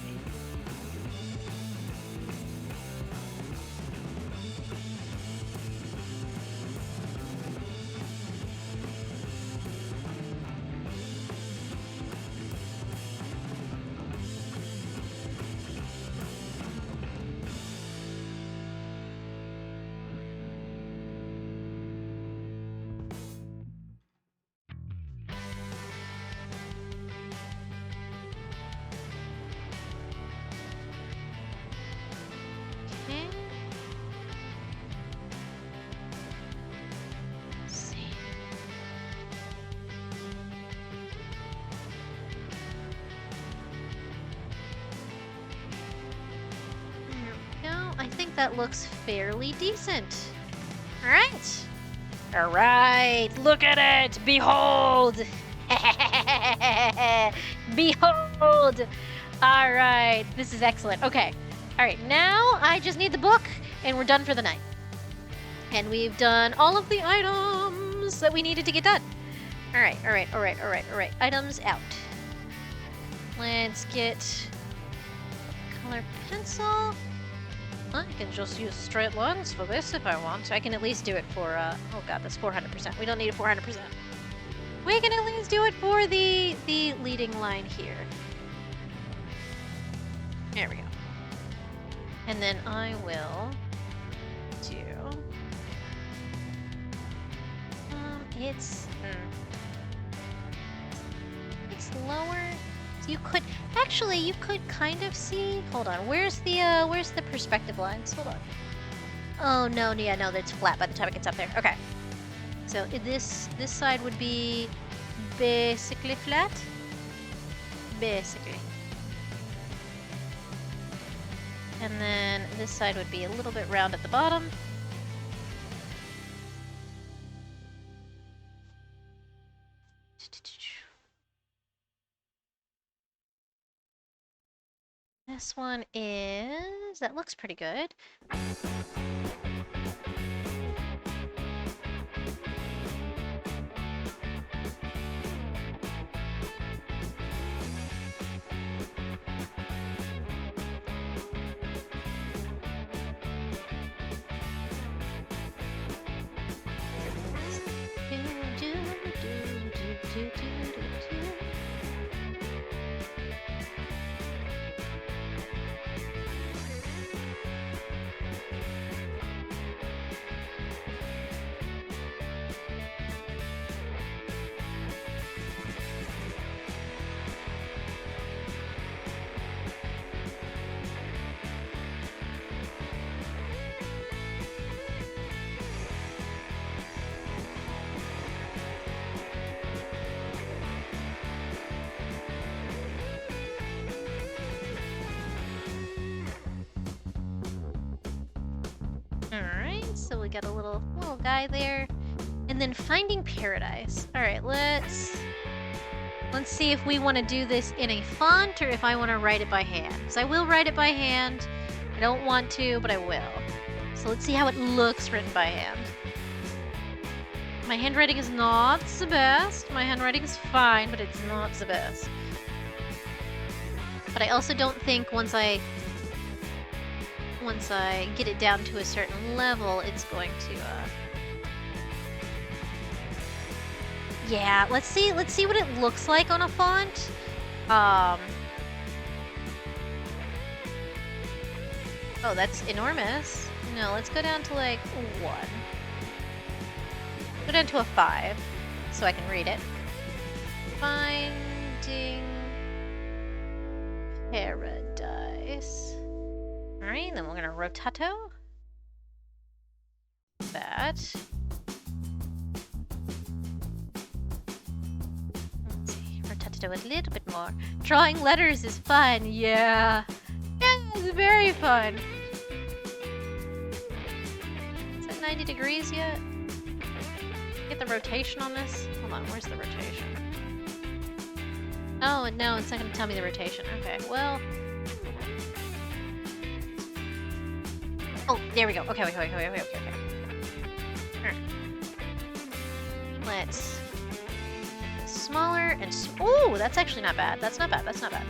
that looks fairly decent. Alright. Alright, look at it! Behold! Behold! Alright, this is excellent. Okay. Alright, now I just need the book, and we're done for the night. And we've done all of the items that we needed to get done. Alright. Items out. Let's get color pencil. I can just use straight lines for this if I want. I can at least do it for, oh god, that's 400%. We don't need a 400%. We can at least do it for the leading line here. There we go. And then I will do... it's lower. You could actually, you could kind of see. Hold on, where's the perspective lines? Hold on. Oh no, yeah, no, that's flat by the time it gets up there. Okay, so this side would be basically flat. Basically, and then this side would be a little bit round at the bottom. This one is... that looks pretty good. So we got a little guy there. And then finding paradise. Alright, let's see if we want to do this in a font or if I want to write it by hand. Because I will write it by hand. I don't want to, but I will. So let's see how it looks written by hand. My handwriting is not the best. My handwriting is fine, but it's not the best. But I also don't think once I get it down to a certain level, it's going to, yeah, let's see what it looks like on a font. Oh, that's enormous. No, let's go down to, like, 1. Go down to a 5, so I can read it. Finding paradise. Alright, then we're gonna rotato that. Let's see, rotato it a little bit more. Drawing letters is fun, yeah. Yeah, it's very fun. Is that 90 degrees yet? Get the rotation on this? Hold on, where's the rotation? Oh, no, it's not gonna tell me the rotation. Okay, well... oh, there we go. Okay. Alright. Let's... smaller and... oh, that's actually not bad. That's not bad. That's not bad.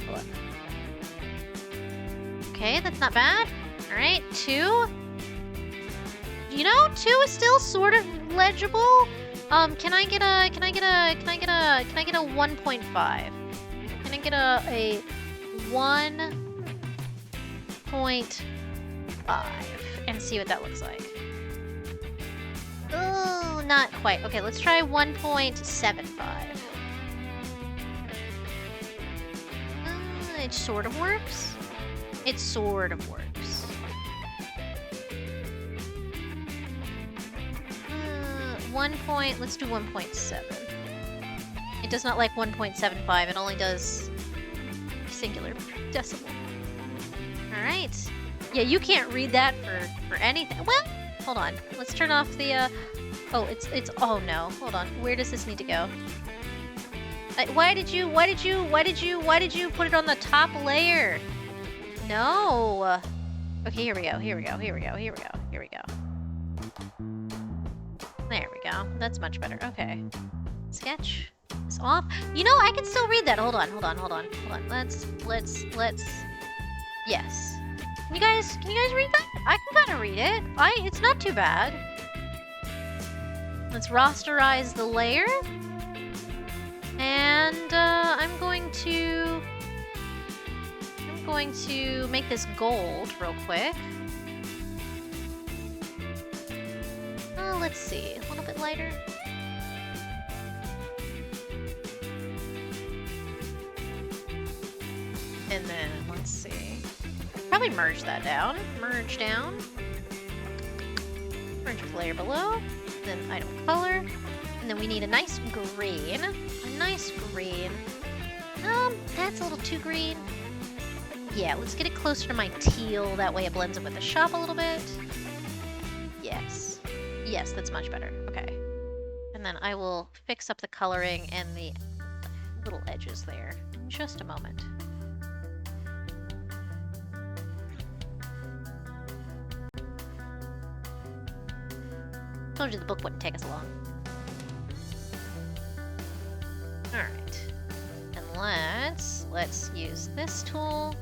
Hold on. Okay, that's not bad. Alright, 2. You know, 2 is still sort of legible. Can I get a 1.5? Can I get a 1.5 and see what that looks like? Oh, not quite. Okay, let's try 1.75. It sort of works. It sort of works. Let's do 1.7. It does not like 1.75. It only does singular decimal. Alright. Yeah, you can't read that for anything. Well, hold on. Let's turn off the, oh, oh no. Hold on. Where does this need to go? Why did you put it on the top layer? No. Okay, here we go. There we go. That's much better. Okay. Sketch is off. You know, I can still read that. Hold on. Let's. Yes. Can you guys read that? I can kind of read it. It's not too bad. Let's rasterize the layer. And I'm going to make this gold real quick. Let's see, a little bit lighter. And then let's see. Probably merge that down. Merge down. Merge with layer below. Then item color. And then we need a nice green. That's a little too green. Yeah, let's get it closer to my teal. That way it blends in with the shop a little bit. Yes. Yes, that's much better. Okay. And then I will fix up the coloring and the little edges there in just a moment. Told you the book wouldn't take us long. Alright. And let's use this tool.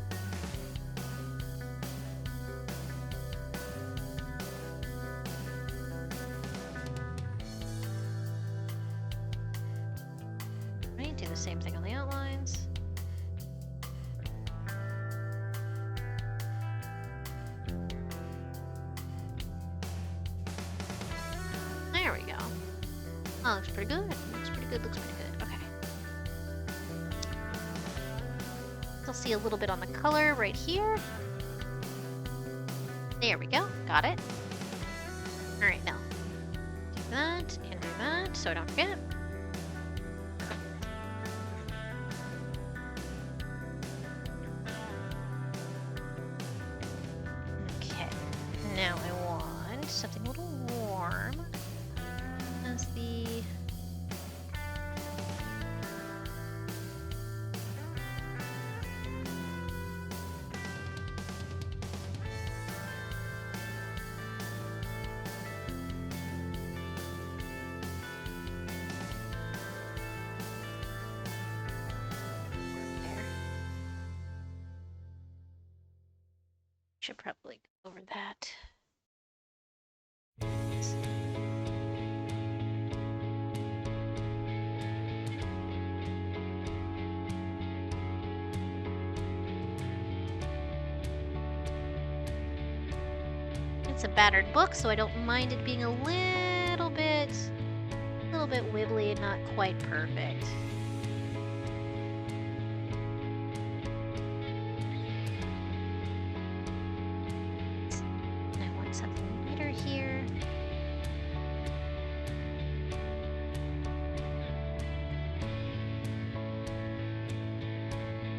Right, do the same thing on the outlines. There we go. Oh, looks pretty good. Looks pretty good. Okay. You'll see a little bit on the color right here. There we go. Got it. Alright, now. Do that and do that so I don't forget. Okay. Now I want something a little warm. As the... Should probably go over that. It's a battered book, so I don't mind it being a little bit wibbly and not quite perfect. Something lighter here.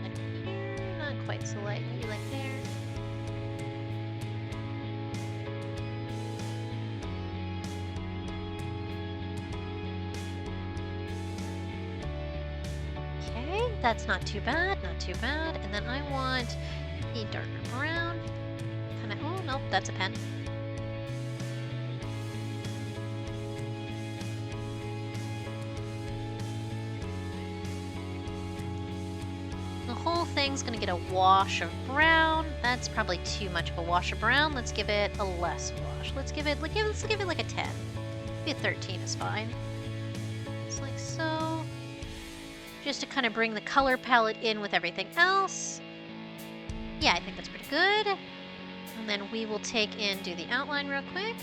Like here, not quite so light, maybe like there. Okay, that's not too bad, And then I want the darker brown. Oh, nope, that's a pen. The whole thing's gonna get a wash of brown. That's probably too much of a wash of brown. Let's give it a less wash. Let's give it like a 10. Maybe a 13 is fine. Just like so. Just to kind of bring the color palette in with everything else. Yeah, I think that's pretty good. And then we will take and do the outline real quick.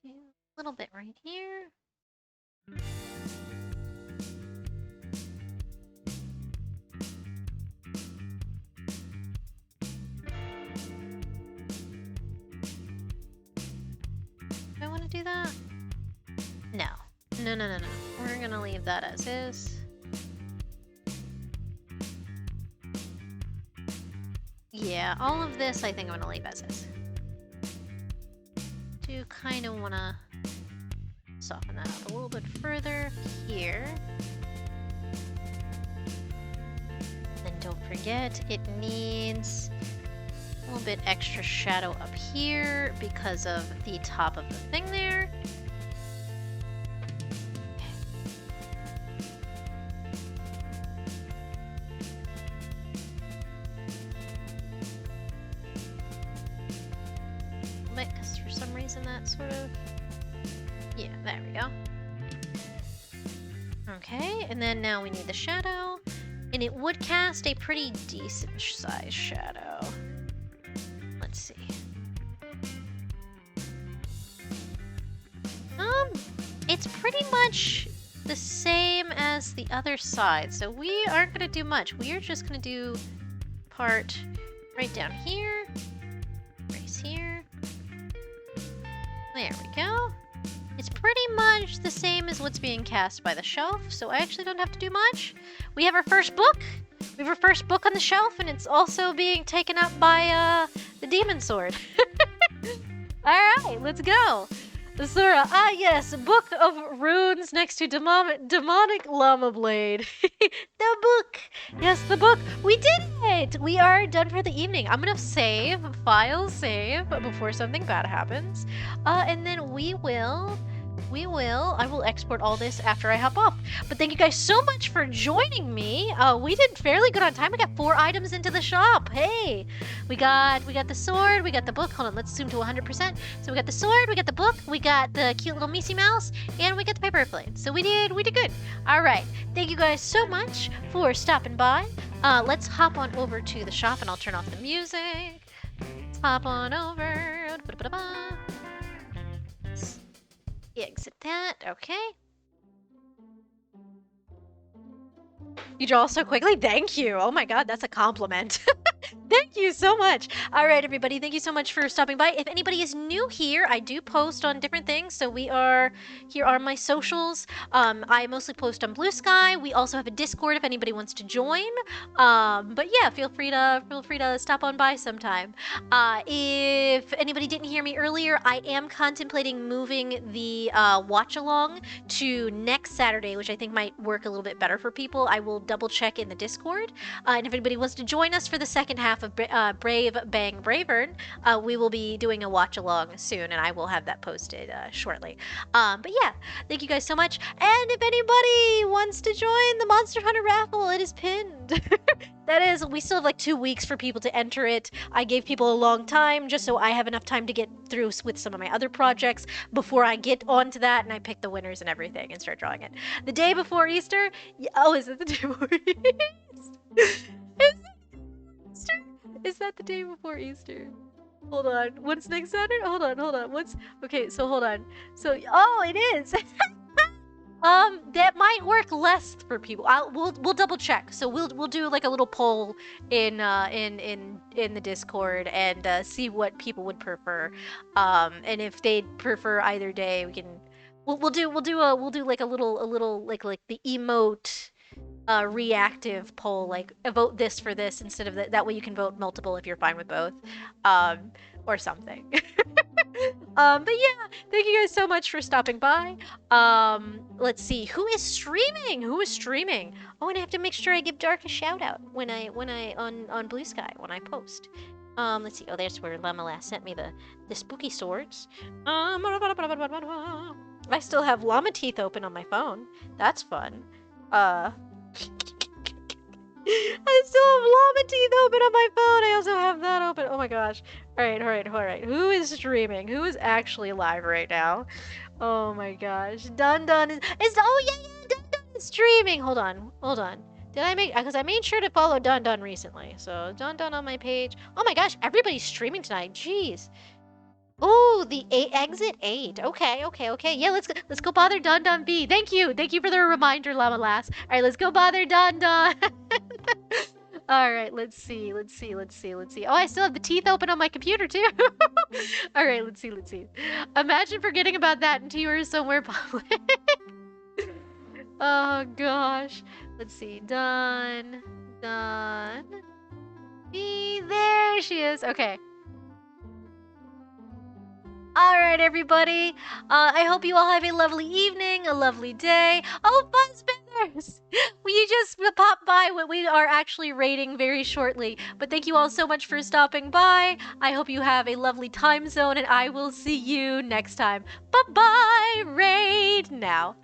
see a little bit right here. Do I want to do that? No. No, no, no, no. We're gonna leave that as is. Yeah, all of this I think I'm gonna leave as is. Do kind of want to soften that up a little bit further here. Then don't forget, it needs a little bit extra shadow up here because of the top of the thing there. Because for some reason that sort of... Yeah, there we go. Okay, and then now we need the shadow. And it would cast a pretty decent size shadow. Let's see. It's pretty much the same as the other side, so we aren't gonna do much. We are just gonna do part right down here, right here. There we go. It's pretty much the same as what's being cast by the shelf, so I actually don't have to do much. We have our first book. We have our first book on the shelf, and it's also being taken up by the demon sword. Alright, let's go. Sura, yes, Book of Runes next to Demonic Llama Blade. The book! Yes, the book! We did it! We are done for the evening. I'm gonna save, file save, before something bad happens. And then I will export all this after I hop off. But thank you guys so much for joining me. We did fairly good on time. We got 4 items into the shop. Hey, we got the sword, we got the book. Hold on, let's zoom to 100%. So we got the sword, we got the book, we got the cute little Missy Mouse, and we got the paper airplane. So we did good. All right, thank you guys so much for stopping by. Let's hop on over to the shop, and I'll turn off the music. Let's hop on over. Exit that. Okay. You draw so quickly? Thank you. Oh my god, that's a compliment. Thank you so much. All right, everybody. Thank you so much for stopping by. If anybody is new here, I do post on different things. So here are my socials. I mostly post on Blue Sky. We also have a Discord if anybody wants to join. But yeah, feel free to stop on by sometime. If anybody didn't hear me earlier, I am contemplating moving the watch along to next Saturday, which I think might work a little bit better for people. I will double check in the Discord. And if anybody wants to join us for the second half of Brave Bang Bravern, we will be doing a watch along soon, and I will have that posted shortly. But yeah, thank you guys so much. And if anybody wants to join the Monster Hunter raffle, it is pinned. That is, we still have like 2 weeks for people to enter it. I gave people a long time just so I have enough time to get through with some of my other projects before I get onto that and I pick the winners and everything and start drawing it. The day before Easter? Oh, is it the day before Easter? Is that the day before Easter? Hold on. What's next Saturday? Hold on. Okay, so hold on. So, oh, it is. That might work less for people. We'll double check. So we'll do like a little poll in the Discord and see what people would prefer. And if they'd prefer either day, we'll do like a little like the emote reactive poll, like vote this for this instead of that way you can vote multiple if you're fine with both, or something. But yeah, thank you guys so much for stopping by. Let's see, who is streaming? Oh, and I have to make sure I give Dark a shout out when I on Blue Sky when I post. Let's see. Oh, there's where Llama sent me the spooky swords. I still have llama teeth open on my phone. That's fun. I still have llama teeth open on my phone. I also have that open. Oh my gosh. All right. Who is streaming? Who is actually live right now? Oh my gosh. Dun is oh yeah, Dun is streaming. Hold on. Did I make, because I made sure to follow Dun recently. So Dun on my page. Oh my gosh, everybody's streaming tonight. Jeez. Oh, the exit 8. Okay, okay, okay. Yeah, let's go bother Don Don B. Thank you for the reminder, Llama Lass. All right, let's go bother Don Don. All right, let's see. Oh, I still have the teeth open on my computer too. All right, let's see. Imagine forgetting about that until you were somewhere public. Oh gosh. Let's see. Done. There she is. Okay. All right, everybody. I hope you all have a lovely evening, a lovely day. Oh, Fuzzbenders! Will you just pop by what we are actually rating very shortly? But thank you all so much for stopping by. I hope you have a lovely time zone, and I will see you next time. Bye-bye! Raid now.